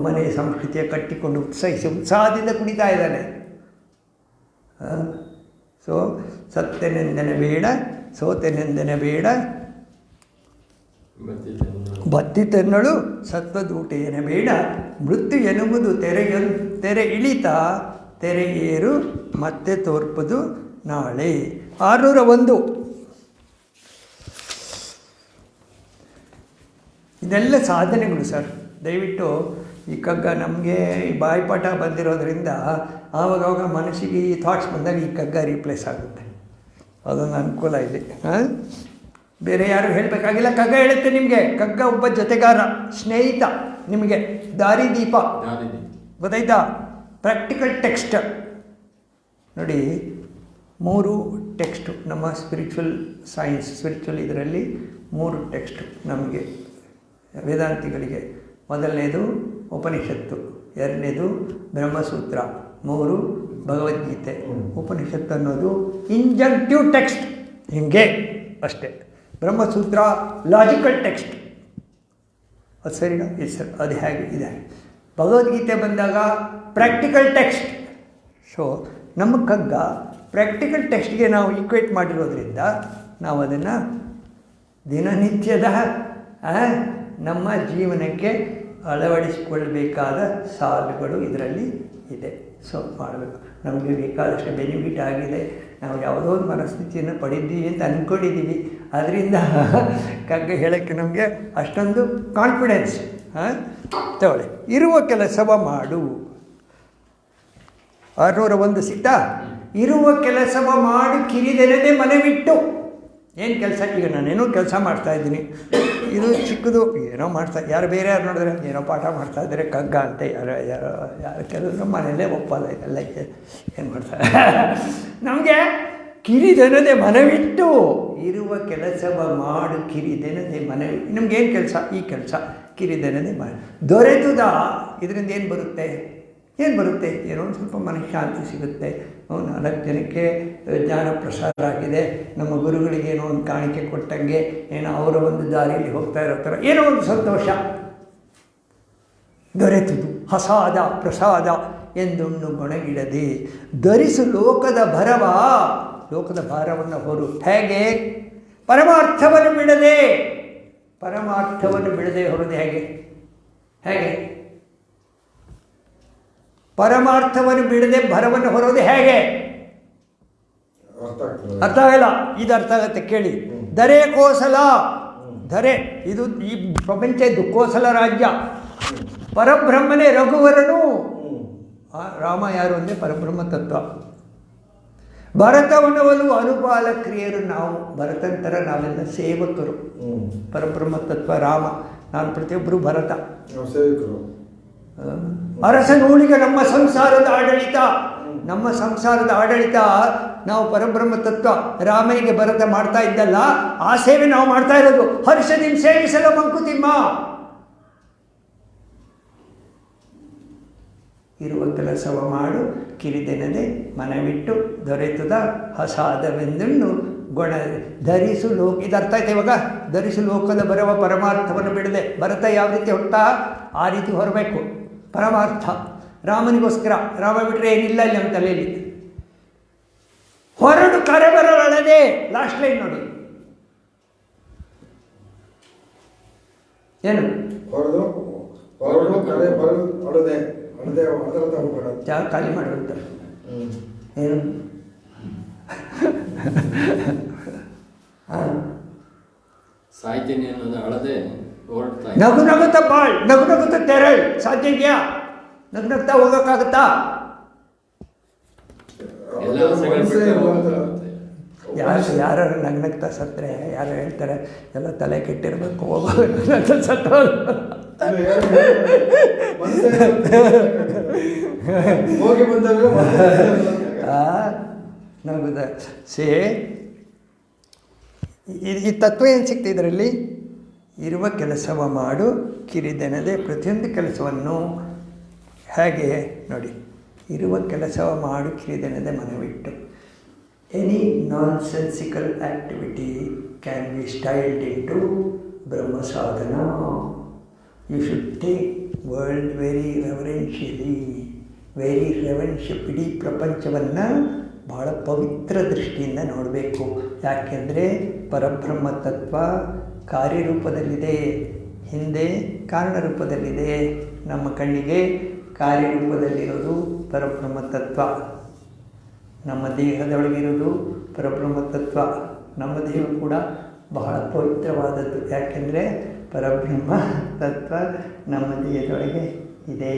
ಮನೆ ಸಂಸ್ಕೃತಿಯ ಕಟ್ಟಿಕೊಂಡು ಉತ್ಸಾಹದಿಂದ ಕುಣಿತಾ ಇದ್ದಾನೆ. ಸೊ ಸತ್ಯನೆಂದೆನ ಬೇಡ ಸೋತೆನೆಂದೆನ ಬೇಡ ಬತ್ತಿ ತೆನ್ನಳು ಸತ್ವದೂಟೆಯನ ಬೇಡ. ಮೃತ್ಯು ಎನ್ನುವುದು ತೆರೆ ಇಳಿತ, ತೆರೆ ಏರು ಮತ್ತೆ ತೋರ್ಪದು ನಾಳೆ. 601. ಇದೆಲ್ಲ ಸಾಧನೆಗಳು ಸರ್. ದಯವಿಟ್ಟು ಈ ಕಗ್ಗ ನಮಗೆ ಈ ಬಾಯಿಪಾಠ ಬಂದಿರೋದ್ರಿಂದ ಆವಾಗವಾಗ ಮನಸ್ಸಿಗೆ ಈ ಥಾಟ್ಸ್ ಬಂದಾಗ ಈ ಕಗ್ಗ ರೀಪ್ಲೇಸ್ ಆಗುತ್ತೆ. ಅದೊಂದು ಅನುಕೂಲ ಇದೆ. ಬೇರೆ ಯಾರು ಹೇಳಬೇಕಾಗಿಲ್ಲ, ಕಗ್ಗ ಹೇಳುತ್ತೆ ನಿಮಗೆ. ಕಗ್ಗ ಒಬ್ಬ ಜೊತೆಗಾರ, ಸ್ನೇಹಿತ, ನಿಮಗೆ ದಾರಿದೀಪ. ಗೊತ್ತಾಯ್ತಾ? ಪ್ರಾಕ್ಟಿಕಲ್ ಟೆಕ್ಸ್ಟ್ ನೋಡಿ. 3 ಟೆಕ್ಸ್ಟು ನಮ್ಮ ಸ್ಪಿರಿಚುವಲ್ ಸೈನ್ಸ್, ಸ್ಪಿರಿಚುವಲ್ ಇದರಲ್ಲಿ 3 ಟೆಕ್ಸ್ಟು ನಮಗೆ ವೇದಾಂತಿಗಳಿಗೆ. ಮೊದಲನೇದು ಉಪನಿಷತ್ತು, ಎರಡನೇದು ಬ್ರಹ್ಮಸೂತ್ರ, 3 ಭಗವದ್ಗೀತೆ. ಉಪನಿಷತ್ತು ಅನ್ನೋದು ಇಂಜಂಕ್ಟಿವ್ ಟೆಕ್ಸ್ಟ್, ಹಿಂಗೆ ಅಷ್ಟೇ. ಬ್ರಹ್ಮಸೂತ್ರ ಲಾಜಿಕಲ್ ಟೆಕ್ಸ್ಟ್. ಅದು ಸರಿನಾ? ಇದು ಸರ್, ಅದು ಹೇಗೆ ಇದೆ. ಭಗವದ್ಗೀತೆ ಬಂದಾಗ ಪ್ರಾಕ್ಟಿಕಲ್ ಟೆಕ್ಸ್ಟ್. ಸೊ ನಮ್ಮ ಕಗ್ಗ ಪ್ರಾಕ್ಟಿಕಲ್ ಟೆಕ್ಸ್ಟ್ಗೆ ನಾವು ಈಕ್ವೇಟ್ ಮಾಡಿರೋದ್ರಿಂದ ನಾವು ಅದನ್ನು ದಿನನಿತ್ಯದ ನಮ್ಮ ಜೀವನಕ್ಕೆ ಅಳವಡಿಸಿಕೊಳ್ಳಬೇಕಾದ ಸಾಲುಗಳು ಇದರಲ್ಲಿ ಇದೆ. ಸೊ ಮಾಡಬೇಕು. ನಮಗೆ ಬೇಕಾದಷ್ಟು ಬೆನಿಫಿಟ್ ಆಗಿದೆ, ನಾವು ಯಾವುದೋ ಒಂದು ಮನಸ್ಥಿತಿಯನ್ನು ಪಡೆದಿದ್ದೀವಿ ಅಂತ ಅಂದ್ಕೊಂಡಿದ್ದೀವಿ. ಅದರಿಂದ ಕಗ್ಗ ಹೇಳೋಕ್ಕೆ ನಮಗೆ ಅಷ್ಟೊಂದು ಕಾನ್ಫಿಡೆನ್ಸ್. ತಗೊಳ್ಳಿ. ಇರುವ ಕೆಲಸವ ಮಾಡು. 601 ಸಿಗ್ತಾ? ಇರುವ ಕೆಲಸವ ಮಾಡು ಕಿರಿದೆನದೆ ಮನೆಬಿಟ್ಟು. ಏನು ಕೆಲಸ? ಈಗ ನಾನೇನೋ ಕೆಲಸ ಮಾಡ್ತಾಯಿದ್ದೀನಿ, ಇದು ಚಿಕ್ಕದು ಏನೋ ಯಾರು ಬೇರೆ ಯಾರು ನೋಡಿದ್ರೆ ಏನೋ ಪಾಠ ಮಾಡ್ತಾಯಿದ್ದಾರೆ ಕಗ್ಗ ಅಂತ ಯಾರು ಕೆಲವರು ಮನೆಯಲ್ಲೇ ಒಪ್ಪಲ್ಲ. ಇದೆಲ್ಲ ಏನು ಮಾಡ್ತಾರೆ? ನಮಗೆ ಕಿರಿದೆನದೆ ಮನವಿಟ್ಟು ಇರುವ ಕೆಲಸವ ಮಾಡು ಕಿರಿದೆನದೆ ಮನವಿಟ್ಟು. ನಮಗೇನು ಕೆಲಸ? ಈ ಕೆಲಸ ಕಿರಿದೆನದೆ ದೊರೆತುದ. ಇದರಿಂದ ಏನು ಬರುತ್ತೆ? ಏನೋ ಒಂದು ಸ್ವಲ್ಪ ಮನಃಶಾಂತಿ ಸಿಗುತ್ತೆ. 4 ಜನಕ್ಕೆ ಜ್ಞಾನ ಪ್ರಸಾರ ಆಗಿದೆ, ನಮ್ಮ ಗುರುಗಳಿಗೆ ಏನೋ ಒಂದು ಕಾಣಿಕೆ ಕೊಟ್ಟಂಗೆ, ಏನೋ ಅವರ ಒಂದು ದಾರಿಯಲ್ಲಿ ಹೋಗ್ತಾ ಇರೋ ಥರ ಏನೋ ಒಂದು ಸಂತೋಷ ದೊರೆತುದು. ಹಸಾದ ಪ್ರಸಾದ ಎಂದುಣ್ಣು ಗೊಣಗಿಡದೆ ಧರಿಸು ಲೋಕದ ಭರವ. ಲೋಕದ ಭಾರವನ್ನು ಹೊರು. ಹೇಗೆ? ಪರಮಾರ್ಥವನ್ನು ಬಿಡದೆ, ಪರಮಾರ್ಥವನ್ನು ಬಿಡದೆ ಹೊರದು ಹೇಗೆ? ಹೇಗೆ ಪರಮಾರ್ಥವನ್ನು ಬಿಡದೆ ಭರವನ್ನು ಹೊರೋದು ಹೇಗೆ? ಅರ್ಥ ಆಗಲ್ಲ. ಇದು ಅರ್ಥ ಆಗತ್ತೆ ಕೇಳಿ. ಧರೆ ಕೋಸಲ, ಧರೆ ಇದು ಈ ಪ್ರಪಂಚ ಇದು ಕೋಸಲ ರಾಜ್ಯ. ಪರಬ್ರಹ್ಮನೇ ರಘುವರನು. ರಾಮ ಯಾರು ಅಂದರೆ ಪರಬ್ರಹ್ಮ ತತ್ವ. ಭರತವನವಲು ಅನುಪಾಲ ಕ್ರಿಯರು ನಾವು, ಭರತಂತರ ನಾವೆಲ್ಲ ಸೇವಕರು. ಪರಬ್ರಹ್ಮ ತತ್ವ ರಾಮ, ನಾನು ಪ್ರತಿಯೊಬ್ಬರು ಭರತ ಸೇವಕರು. ಅರಸನೂಳಿಗೆ ನಮ್ಮ ಸಂಸಾರದ ಆಡಳಿತ, ನಮ್ಮ ಸಂಸಾರದ ಆಡಳಿತ ನಾವು ಪರಬ್ರಹ್ಮ ತತ್ವ ರಾಮನಿಗೆ ಭರತ ಮಾಡ್ತಾ ಇದ್ದಲ್ಲ, ಆ ಸೇವೆ ನಾವು ಮಾಡ್ತಾ ಇರೋದು. ಹರ್ಷದಿಂದ ಸೇವಿಸಲು ಮಂಕುತಿಮ್ಮ. ಇರುವ ಕೆಲಸವ ಮಾಡು ಕಿರಿದೆನದೆ ಮನವಿಟ್ಟು ದೊರೆತದ ಹಸಾದವೆಂದನ್ನು ಗೊಣ ಧರಿಸು ಲೋಕ. ಇದು ಅರ್ಥ ಆಯ್ತಾ ಇವಾಗ? ಧರಿಸು ಲೋಕದ ಬರುವ ಪರಮಾರ್ಥವನ್ನು ಬಿಡದೆ. ಭರತ ಯಾವ ರೀತಿ ಹೊರಟ ಆ ರೀತಿ ಹೊರಬೇಕು. ಪರಮಾರ್ಥ ರಾಮನಿಗೋಸ್ಕರ, ರಾಮ ಬಿಟ್ಟರೆ ಏನಿಲ್ಲ ಇಲ್ಲಿ ನಮ್ಮ ತಲೆಯಲ್ಲಿ. ಹೊರಡು ಕರೆಬರಳದೆ, ಲಾಸ್ಟ್ ಲೈನ್ ನೋಡಿ ಏನು? ಜಾಗ ಖಾಲಿ ಮಾಡುವಂತ ಏನು? ಸಾಯ್ತೀನಿ ಅನ್ನೋದು ಅಳದೆ ಹೊರಡ್ತಾ ನಗು ನಗುತ್ತಾ ಬಾಳ್, ನಗು ನಗುತ್ತಾ ತೆರಳ್. ಸಾಧ್ಯ ಇದೆಯಾ? ನಗು ನಗ್ತಾ ಹೋಗೋಕ್ಕಾಗತ್ತಾ? ಯಾರು ನಗ್ನಗ್ತಾ ಸತ್ತರೆ ಯಾರು ಹೇಳ್ತಾರೆ ಎಲ್ಲ ತಲೆ ಕೆಟ್ಟಿರ್ಬೇಕು, ಹೋಗೋ ಸತ್ತ ನಗುದ ಸೇ. ಈ ತತ್ವ ಏನು ಸಿಗ್ತದೆ ಇದರಲ್ಲಿ? ಇರುವ ಕೆಲಸವ ಮಾಡು ಕಿರಿದೆನದೆ. ಪ್ರತಿಯೊಂದು ಕೆಲಸವನ್ನು ಹೇಗೆ ನೋಡಿ, ಇರುವ ಕೆಲಸವ ಮಾಡು ಕಿರಿದೆನದೆ ಮನವಿಟ್ಟು. Any nonsensical activity can be styled into Brahma sadhana. You should take world very reverentially, very reverential. ಇಡೀ ಪ್ರಪಂಚವನ್ನು ಬಹಳ ಪವಿತ್ರ ದೃಷ್ಟಿಯಿಂದ ನೋಡಬೇಕು. ಯಾಕೆಂದರೆ ಪರಬ್ರಹ್ಮ ತತ್ವ ಕಾರ್ಯರೂಪದಲ್ಲಿದೆ, ಹಿಂದೆ ಕಾರಣ ರೂಪದಲ್ಲಿದೆ. ನಮ್ಮ ಕಣ್ಣಿಗೆ ಕಾರ್ಯರೂಪದಲ್ಲಿರೋದು ಪರಬ್ರಹ್ಮ ತತ್ವ. ನಮ್ಮ ದೇಹದೊಳಗಿರೋದು ಪರಬ್ರಹ್ಮ ತತ್ವ. ನಮ್ಮ ದೇಹ ಕೂಡ ಬಹಳ ಪವಿತ್ರವಾದದ್ದು. ಯಾಕೆಂದರೆ ಪರಬ್ರಹ್ಮ ತತ್ವ ನಮ್ಮ ದೇಹದೊಳಗೆ ಇದೆ.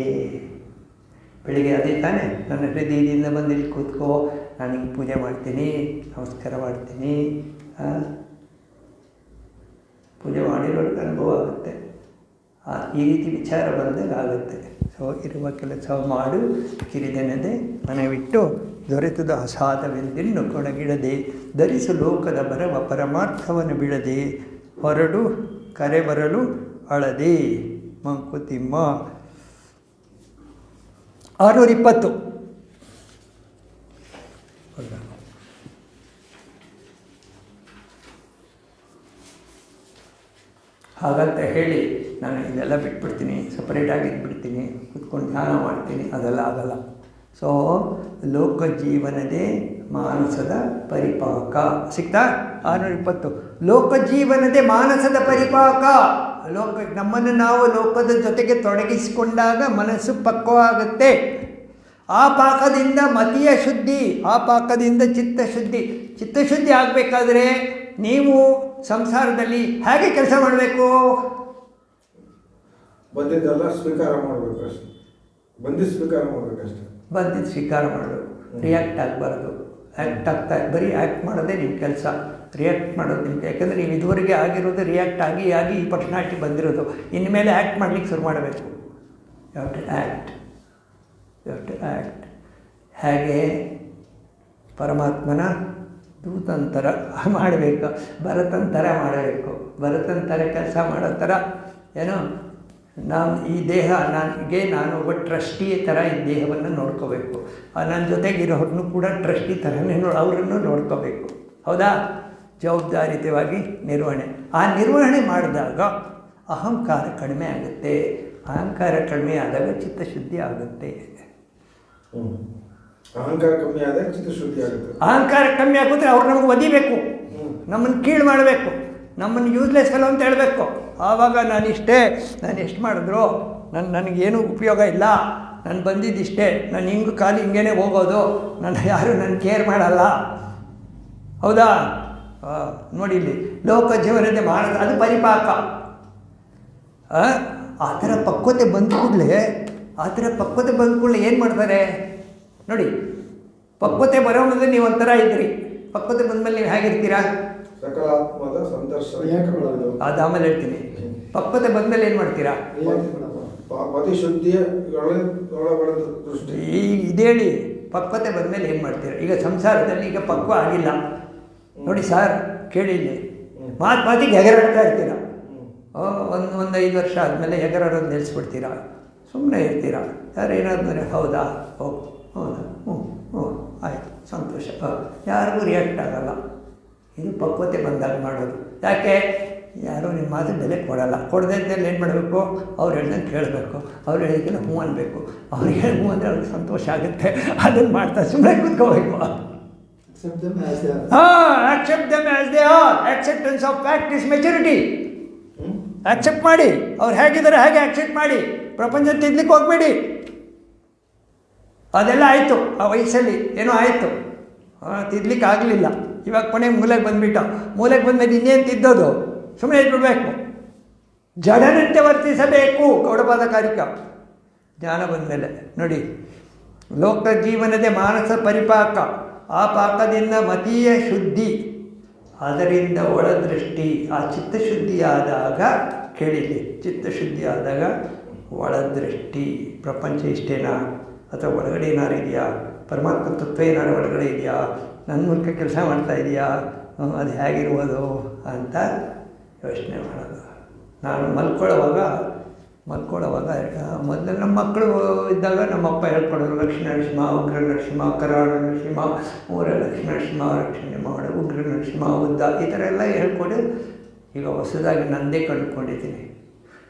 ಬೆಳಿಗ್ಗೆ ಅದೇ ತಾನೇ ನನ್ನ ಹೃದಯದಿಂದ ಬಂದು ಇಲ್ಲಿ ಕೂತ್ಕೋ, ನಾನಿಗೆ ಪೂಜೆ ಮಾಡ್ತೀನಿ, ನಮಸ್ಕಾರ ಮಾಡ್ತೀನಿ. ಪೂಜೆ ಮಾಡಿರೋರಿಗೆ ಅನುಭವ ಆಗುತ್ತೆ. ಈ ರೀತಿ ವಿಚಾರ ಬಂದಾಗ ಆಗುತ್ತೆ. ಸೊ ಇರುವ ಕೆಲಸ ಮಾಡು ಕಿರಿದೆನದೆ ಮನವಿಟ್ಟು ದೊರೆತದ ಅಸಾಧವೆಂದಿನ್ನು ಕೊಣಗಿಡದೆ. ಧರಿಸು ಲೋಕದ ಬರವ ಪರಮಾರ್ಥವನ್ನು ಬಿಡದೆ. ಹೊರಡು ಕರೆ ಬರಲು ಅಳದೆ ಮಂಕುತಿಮ್ಮ. 620. ಹಾಗಂತ ಹೇಳಿ ನಾನು ಇದೆಲ್ಲ ಬಿಟ್ಬಿಡ್ತೀನಿ, ಸಪ್ರೇಟಾಗಿ ಇದ್ಬಿಡ್ತೀನಿ, ಕೂತ್ಕೊಂಡು ಧ್ಯಾನ ಮಾಡ್ತೀನಿ, ಅದೆಲ್ಲ ಆಗಲ್ಲ. ಸೊ ಲೋಕ ಜೀವನದೇ ಮಾನಸದ ಪರಿಪಾಕ ಸಿಗ್ತಾ? 620. ಲೋಕ ಜೀವನದೇ ಮಾನಸದ ಪರಿಪಾಕ. ನಮ್ಮನ್ನು ನಾವು ಲೋಕದ ಜೊತೆಗೆ ತೊಡಗಿಸಿಕೊಂಡಾಗ ಮನಸ್ಸು ಪಕ್ವವಾಗುತ್ತೆ. ಆ ಪಾಕದಿಂದ ಮತಿಯ ಶುದ್ಧಿ, ಆ ಪಾಕದಿಂದ ಚಿತ್ತಶುದ್ಧಿ. ಚಿತ್ತಶುದ್ಧಿ ಆಗಬೇಕಾದ್ರೆ ನೀವು ಸಂಸಾರದಲ್ಲಿ ಹೇಗೆ ಕೆಲಸ ಮಾಡಬೇಕು? ಬಂದಿದ್ದೆಲ್ಲ ಸ್ವೀಕಾರ ಮಾಡಬೇಕು ಅಷ್ಟೇ. ಬಂದಿದ್ದು ಸ್ವೀಕಾರ ಮಾಡಬೇಕಷ್ಟೆ. ಬಂದಿದ್ದು ಸ್ವೀಕಾರ ಮಾಡಬೇಕು. ರಿಯಾಕ್ಟ್ ಆಗಬಾರ್ದು. ಆ್ಯಕ್ಟ್ ಆಗ್ತಾ ಬರೀ ಆ್ಯಕ್ಟ್ ಮಾಡೋದೇ ನಿಮ್ಮ ಕೆಲಸ, ರಿಯಾಕ್ಟ್ ಮಾಡೋದು ನಿಮ್ಗೆ. ಯಾಕಂದರೆ ನೀವು ಇದುವರೆಗೆ ಆಗಿರೋದು ರಿಯಾಕ್ಟ್ ಆಗಿ ಈ ಪರ್ಸ್ನಾಲಿಟಿ ಬಂದಿರೋದು. ಇನ್ಮೇಲೆ ಆ್ಯಕ್ಟ್ ಮಾಡಲಿಕ್ಕೆ ಶುರು ಮಾಡಬೇಕು. You have to act, you have to act. ಹೇಗೆ ಪರಮಾತ್ಮನ ದೂತಂತರ ಮಾಡಬೇಕು, ಭರತಂತರ ಮಾಡಬೇಕು. ಭರತಂತರ ಕೆಲಸ ಮಾಡೋ ಥರ ಏನೋ ನಾನು ಈ ದೇಹ ನಾನು ಒಬ್ಬ ಟ್ರಸ್ಟಿ ಥರ ಈ ದೇಹವನ್ನು ನೋಡ್ಕೋಬೇಕು. ನನ್ನ ಜೊತೆಗಿರೋರನ್ನು ಕೂಡ ಟ್ರಸ್ಟಿ ಥರನೇ ಅವರನ್ನು ನೋಡ್ಕೋಬೇಕು. ಹೌದಾ? ಜವಾಬ್ದಾರಿತವಾಗಿ ನಿರ್ವಹಣೆ. ಆ ನಿರ್ವಹಣೆ ಮಾಡಿದಾಗ ಅಹಂಕಾರ ಕಡಿಮೆ ಆಗುತ್ತೆ. ಅಹಂಕಾರ ಕಡಿಮೆ ಆದಾಗ ಚಿತ್ತಶುದ್ಧಿ ಆಗುತ್ತೆ. ಅಹಂಕಾರ ಕಮ್ಮಿ ಆದಾಗ ಚಿತ್ತಶುದ್ಧಿ ಆಗುತ್ತೆ. ಅಹಂಕಾರ ಕಮ್ಮಿ ಆಗುತ್ತೆ. ಅವ್ರು ನಮಗೆ ಒದಿಬೇಕು. ನಮ್ಮನ್ನು ಕೀಳು ಮಾಡಬೇಕು, ನಮ್ಮನ್ನು ಯೂಸ್ಲೆಸ್ ಫೆಲೋ ಅಂತ ಹೇಳಬೇಕು. ಆವಾಗ ನಾನು ಎಷ್ಟು ಮಾಡಿದ್ರು ನನಗೇನು ಉಪಯೋಗ ಇಲ್ಲ, ನಾನು ಬಂದಿದ್ದಿಷ್ಟೇ, ನಾನು ಹಿಂಗೆ ಖಾಲಿ ಹಿಂಗೇ ಹೋಗೋದು, ಯಾರು ನನ್ನ ಕೇರ್ ಮಾಡಲ್ಲ. ಹೌದಾ? ನೋಡಿ ಇಲ್ಲಿ ಲೋಕ ಜೀವನದ ಮಾನಸ ಅದು ಪರಿಪಾಕ. ಆ ಥರ ಪಕ್ವತೆ ಬಂದ ಕೂಡಲೇ ಏನು ಮಾಡ್ತಾರೆ ನೋಡಿ, ಪಕ್ವತೆ ಬರೋ ಮುಂದೆ ನೀವು ಒಂಥರ ಇದ್ರಿ, ಪಕ್ವತೆ ಬಂದಮೇಲೆ ನೀವು ಹೇಗಿರ್ತೀರಾ? ಸಕಾರಾತ್ಮಕ ಸಂದರ್ಶ ಅದು ಆಮೇಲೆ ಹೇಳ್ತೀನಿ. ಪಕ್ವತೆ ಬಂದಮೇಲೆ ಏನು ಮಾಡ್ತೀರಾ? ಈಗ ಇದೇಳಿ ಪಕ್ವತೆ ಬಂದಮೇಲೆ ಏನು ಮಾಡ್ತೀರಾ? ಈಗ ಸಂಸಾರದಲ್ಲಿ ಈಗ ಪಕ್ವ ಆಗಿಲ್ಲ ನೋಡಿ ಸರ್, ಕೇಳಿ ಇಲ್ಲಿ, ಮಾತಿಗೆ ಹೆಗರಾಡ್ತಾ ಇರ್ತೀರ. ಒಂದು 5 ವರ್ಷ ಆದಮೇಲೆ ಹೆಗರಾಡೋದು ನಿಲ್ಲಿಸ್ಬಿಡ್ತೀರಾ, ಸುಮ್ಮನೆ ಇರ್ತೀರಾ. ಯಾರು ಏನಾದ್ಮೇಲೆ ಹೌದಾ, ಹೌದಾ, ಹ್ಞೂ ಆಯಿತು, ಸಂತೋಷ, ಯಾರಿಗೂ ರಿಯಾಕ್ಟ್ ಆಗಲ್ಲ. ಇದು ಪಕ್ವತೆ ಬಂದಾಗ ಮಾಡೋದು. ಯಾಕೆ? ಯಾರೂ ನಿಮ್ಮ ಮಾತು ಬೆಲೆ ಕೊಡಲ್ಲ. ಕೊಡದೇ ಇದ್ದಲ್ಲಿ ಏನು ಮಾಡಬೇಕು? ಅವ್ರು ಹೇಳ್ದಂಗೆ ಕೇಳಬೇಕು, ಅವ್ರು ಹೇಳಿದ್ದೆಲ್ಲ ಹ್ಞೂ ಅನ್ನಬೇಕು. ಅವ್ರಿಗೆ ಹೇಳಿ ಹ್ಞೂ ಅಂದರೆ ಅವ್ರಿಗೆ ಸಂತೋಷ ಆಗುತ್ತೆ, ಅದನ್ನು ಮಾಡ್ತಾ ಸುಮ್ಮನೆ ಕೂತ್ಕೋಬೇಕು. Accept them as they are. Acceptance of fact is maturity. Accept ಮಾಡಿ, ಅವ್ರು ಹೇಗಿದ್ದಾರೆ ಹಾಗೆ ಆಕ್ಸೆಪ್ಟ್ ಮಾಡಿ, ಪ್ರಪಂಚ ತಿದ್ಲಿಕ್ಕೆ ಹೋಗಬೇಡಿ. ಅದೆಲ್ಲ ಆಯಿತು, ಆ ವಯಸ್ಸಲ್ಲಿ ಏನೋ ಆಯಿತು, ತಿದ್ಲಿಕ್ಕೆ ಆಗಲಿಲ್ಲ. ಇವಾಗ ಕೊನೆಗೆ ಮೂಲೆಗೆ ಬಂದುಬಿಟ್ಟು, ಮೂಲೆಗೆ ಬಂದಮೇಲೆ ಇನ್ನೇನು ತಿದ್ದೋದು? ಸುಮ್ಮನೆ ಇದ್ಬಿಡ್ಬೇಕು, ಜಡನಂತೆ ವರ್ತಿಸಬೇಕು. ಗೌಡಪಾದ ಕಾರಿಕ ಜ್ಞಾನ ಬಂದಮೇಲೆ ನೋಡಿ, ಲೋಕ ಜೀವನದ ಮಾನಸ ಪರಿಪಾಕ, ಆ ಪಾಕದಿಂದ ಮತೀಯ ಶುದ್ಧಿ, ಅದರಿಂದ ಒಳದೃಷ್ಟಿ. ಆ ಚಿತ್ತಶುದ್ಧಿಯಾದಾಗ ಕೇಳಿಲಿ, ಚಿತ್ತಶುದ್ಧಿಯಾದಾಗ ಒಳದೃಷ್ಟಿ. ಪ್ರಪಂಚ ಇಷ್ಟೇನಾ ಅಥವಾ ಒಳಗಡೆ ಏನಾರು ಇದೆಯಾ? ಪರಮಾತ್ಮ ತತ್ವ ಏನಾರು ಒಳಗಡೆ ಇದೆಯಾ? ನನ್ನ ಮೂಲಕ ಕೆಲಸ ಮಾಡ್ತಾ ಇದೆಯಾ? ಅದು ಹೇಗಿರ್ಬೋದು ಅಂತ ಯೋಚನೆ ಮಾಡೋದು. ನಾನು ಮಲ್ಕೊಳ್ಳೋವಾಗ ಮೊದಲು ನಮ್ಮ ಮಕ್ಕಳು ಇದ್ದಾಗ ನಮ್ಮಪ್ಪ ಹೇಳ್ಕೊಡೋರು, ಲಕ್ಷ್ಮೀ ನರಸಿಂಹ, ಉಗ್ರ ನರಸಿಂಹ, ಕರಾಳ ನರಸಿಂಹ, ಮೂರ ಲಕ್ಷ್ಮೀ ನರಸಿಂಹ, ರಕ್ಷಣೆ ಮಾಡು, ಉಗ್ರ ನರಸಿಂಹ, ಉದ್ದ, ಈ ಥರ ಎಲ್ಲ ಹೇಳ್ಕೊಡು. ಈಗ ಹೊಸದಾಗಿ ನಂದೇ ಕಂಡುಕೊಂಡಿದ್ದೀನಿ.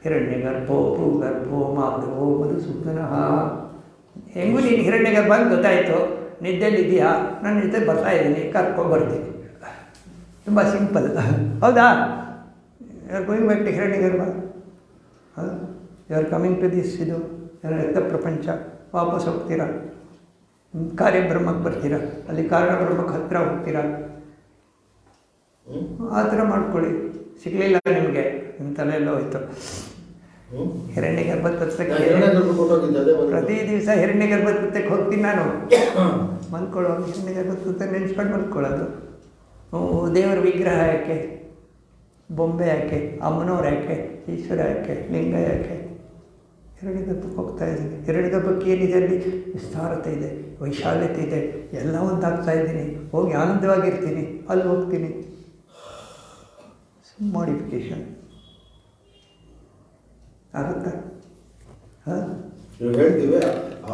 ಹಿರಣ್ಯಗರ್ಭೋ, ಭೂಗರ್ಭೋ, ಮಾಧವೋ, ಮಧುಸೂದನ. ಹೆಂಗೂ ನೀನು ಹಿರಣ್ಯಗರ್ಭ ಅಂತ ಗೊತ್ತಾಯಿತು, ನಿದ್ದೆಲಿದೆಯಾ? ನನ್ನ ಜೊತೆ ಬರ್ತಾಯಿದ್ದೀನಿ, ಕರ್ಕೊಂಡ್ಬರ್ತೀನಿ. ತುಂಬ ಸಿಂಪಲ್, ಹೌದಾ? You are going back to Hiranyagarbha. You are coming to this ಇದು ರಕ್ತ ಪ್ರಪಂಚ. ವಾಪಸ್ ಹೋಗ್ತೀರಾ, ಕಾರ್ಯಬ್ರಹ್ಮಕ್ಕೆ ಬರ್ತೀರಾ, ಅಲ್ಲಿ ಕಾರಣ ಬ್ರಹ್ಮಕ್ಕೆ ಹತ್ತಿರ ಹೋಗ್ತೀರಾ. ಆ ಥರ ಮಾಡ್ಕೊಳ್ಳಿ. ಸಿಗಲಿಲ್ಲ ನಿಮಗೆ, ನಿಮ್ಮ ತಲೆಯಲ್ಲೋ ಹೋಯ್ತು. ಹಿರಣ್ಯಗರ್ಭ ತತ್ವಕ್ಕೆ ಪ್ರತಿ ದಿವಸ ಹಿರಣ್ಯಗರ್ಭ ತತ್ವಕ್ಕೆ ಹೋಗ್ತೀನಿ ನಾನು. ಮಲ್ಕೊಳ್ಳೋದು ಹಿರಣ್ಯಗರ್ಭ ತತ್ವ ನೆನೆಸ್ಕೊಂಡು ಮಲ್ಕೊಳ್ಳೋದು. ದೇವರ ವಿಗ್ರಹ ಯಾಕೆ, ಬೊಂಬೆ ಯಾಕೆ, ಅಮ್ಮನವ್ರು ಯಾಕೆ, ಈಶ್ವರ ಯಾಕೆ, ಲಿಂಗ ಯಾಕೆ? ಹಿರಣ್ಯಗರ್ಭಕ್ಕೆ ಹೋಗ್ತಾ ಇದ್ದೀನಿ. ಹಿರಣ್ಯಗರ್ಭಕ್ಕೆ ಏನಿದೆ ಅಲ್ಲಿ? ವಿಸ್ತಾರತೆ ಇದೆ, ವೈಶಾಲ್ಯತೆ ಇದೆ, ಎಲ್ಲ ಒಂದಾಗ್ತಾ ಇದ್ದೀನಿ. ಹೋಗಿ ಆನಂದವಾಗಿರ್ತೀನಿ, ಅಲ್ಲಿ ಹೋಗ್ತೀನಿ. ಮಾಡಿಫಿಕೇಶನ್ ಆಗುತ್ತಾ? ಹೇಳ್ತೀವಿ,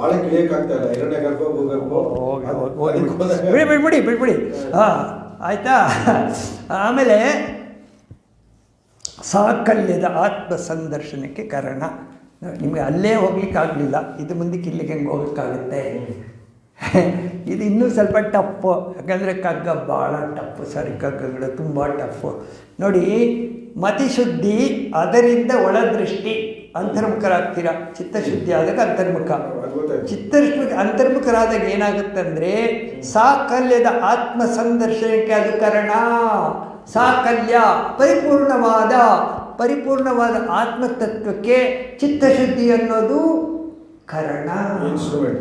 ಆಳೆ ಕಿಳಿಯಕ್ಕಾಗ್ತಾ ಇಲ್ಲ. ಹಿರಣ್ಯಗರ್ಭ, ಭೂಗರ್ಭ ಬಿಡ್ಬಿಡಿ. ಹಾಂ, ಆಯಿತಾ? ಆಮೇಲೆ ಸಾಕಲ್ಯದ ಆತ್ಮ ಸಂದರ್ಶನಕ್ಕೆ ಕಾರಣ. ನಿಮಗೆ ಅಲ್ಲೇ ಹೋಗ್ಲಿಕ್ಕಾಗಲಿಲ್ಲ, ಇದು ಮುಂದಕ್ಕೆ ಇಲ್ಲಿಗೆ ಹೆಂಗೆ ಹೋಗೋಕ್ಕಾಗುತ್ತೆ? ಇದು ಇನ್ನೂ ಸ್ವಲ್ಪ ಟಫು, ಯಾಕಂದರೆ ಕಗ್ಗ ಭಾಳ ಟಫು. ಸರಿ, ಕಗ್ಗಗಳು ತುಂಬ ಟಫು. ನೋಡಿ, ಮತಿಶುದ್ಧಿ, ಅದರಿಂದ ಒಳದೃಷ್ಟಿ, ಅಂತರ್ಮುಖರಾಗ್ತೀರ. ಚಿತ್ತಶುದ್ಧಿ ಆದಾಗ ಅಂತರ್ಮುಖ. ಚಿತ್ತಶುದ್ಧಿ ಅಂತರ್ಮುಖರಾದಾಗ ಏನಾಗುತ್ತಂದರೆ ಸಾಕಲ್ಯದ ಆತ್ಮ ಸಂದರ್ಶನಕ್ಕೆ ಅದು ಕಾರಣ. ಸಾಕಲ್ಯ ಪರಿಪೂರ್ಣವಾದ ಆತ್ಮತತ್ವಕ್ಕೆ ಚಿತ್ತಶುದ್ಧಿ ಅನ್ನೋದು ಕಾರಣ, ಇನ್ಸ್ಟ್ರೂಮೆಂಟ್.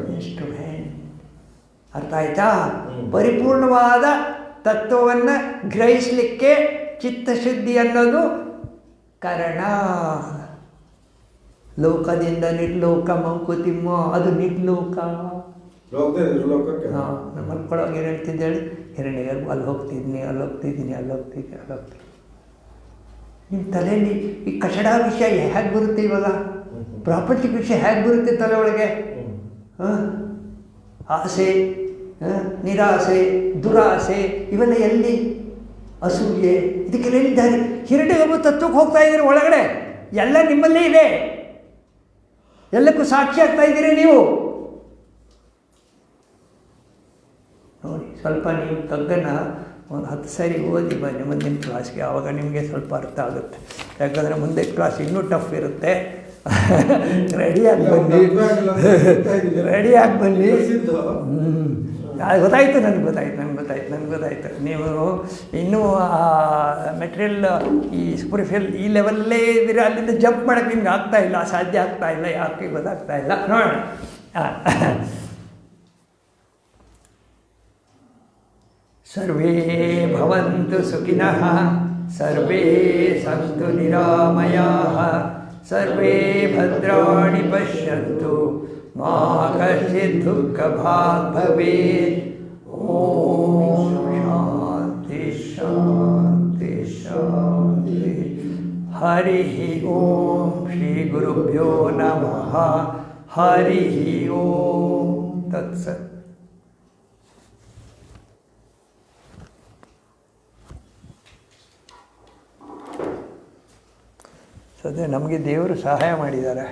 ಅರ್ಥ ಆಯ್ತಾ? ಪರಿಪೂರ್ಣವಾದ ತತ್ವವನ್ನು ಗ್ರಹಿಸಲಿಕ್ಕೆ ಚಿತ್ತಶುದ್ಧಿ ಅನ್ನೋದು ಕಾರಣ. ಲೋಕದಿಂದ ನಿರ್ಲೋಕ ಮಂಕುತಿಮ್ಮ, ಅದು ನಿರ್ಲೋಕ. ಹಾಂ, ಮಲ್ಕೊಳ್ಳೋವಾಗ ಏನು ಹೇಳ್ತಿದ್ದೆ ಹೇಳಿ? ಹಿರಣ್ಯಗರ್ಭ, ಅಲ್ಲಿ ಹೋಗ್ತಿದ್ದೀನಿ. ನಿಮ್ಮ ತಲೆಯಲ್ಲಿ ಈ ಕಷಡ ವಿಷಯ ಹೇಗೆ ಬರುತ್ತೆ? ಇವಾಗ ಪ್ರಾಪರ್ಟಿಕ್ ವಿಷಯ ಹೇಗೆ ಬರುತ್ತೆ ತಲೆ ಒಳಗೆ? ಆಸೆ, ನಿರಾಸೆ, ದುರಾಸೆ, ಇವೆಲ್ಲ ಎಲ್ಲಿ? ಅಸೂಯೆ, ಇದಕ್ಕೆಲ್ಲ ಎಲ್ಲಿದ್ದಾರೆ? ಹಿರಣ್ಯಗರ್ಭ ತತ್ವಕ್ಕೆ ಹೋಗ್ತಾ ಇದ್ದೀರಿ ಒಳಗಡೆ, ಎಲ್ಲ ನಿಮ್ಮಲ್ಲೇ ಇದೆ. ಎಲ್ಲಕ್ಕೂ ಸಾಕ್ಷಿ ಆಗ್ತಾ ಇದ್ದೀರಿ ನೀವು. ನೋಡಿ, ಸ್ವಲ್ಪ ನೀವು ಕಗ್ಗನ್ನು ಒಂದು 10 ಸಾರಿ ಓದಿ ಬನ್ನಿ ಮುಂದಿನ ಕ್ಲಾಸ್ಗೆ. ಆವಾಗ ನಿಮಗೆ ಸ್ವಲ್ಪ ಅರ್ಥ ಆಗುತ್ತೆ. ಯಾಕಂದರೆ ಮುಂದೆ ಕ್ಲಾಸ್ ಇನ್ನೂ ಟಫ್ ಇರುತ್ತೆ. ರೆಡಿಯಾಗಿ ಬನ್ನಿ, ರೆಡಿಯಾಗಿ ಬನ್ನಿ. ಗೊತ್ತಾಯಿತು, ನನಗೆ ಗೊತ್ತಾಯಿತು. ನೀವು ಇನ್ನೂ ಮೆಟೀರಿಯಲ್ ಈ ಸ್ಪುರಿಫಿಯಲ್ ಈ ಲೆವೆಲ್ಲೇ ಇದ್ದೀರಾ, ಅಲ್ಲಿಂದ ಜಂಪ್ ಮಾಡೋಕ್ಕೆ ನಿಮ್ಗೆ ಆಗ್ತಾಯಿಲ್ಲ, ಸಾಧ್ಯ ಆಗ್ತಾಯಿಲ್ಲ. ಯಾಕೆ ಗೊತ್ತಾಗ್ತಾಯಿಲ್ಲ ನೋಡೋಣ. ಸರ್ವೇ ಭವಂತು ಸುಖಿನಃ, ಸರ್ವೇ ಸಂತು ನಿರಾಮಯಾಃ, ಸರ್ವೇ ಭದ್ರಾಣಿ ಪಶ್ಯಂತು, ಮಾ ಕಶ್ಚಿತ್ ದುಃಖಭಾಗ್ ಭವೇತ್. ಓಂ ಶಾಂತಿ ಶಾಂತಿ ಶಾಂತಿ. ಹರಿ ಓಂ. ಶ್ರೀ ಗುರುಭ್ಯೋ ನಮಃ. ಹರಿ ಓಂ. ತತ್ಸತ್. ಸದ್ಯ ನಮಗೆ ದೇವರು ಸಹಾಯ ಮಾಡಿದ್ದಾರೆ.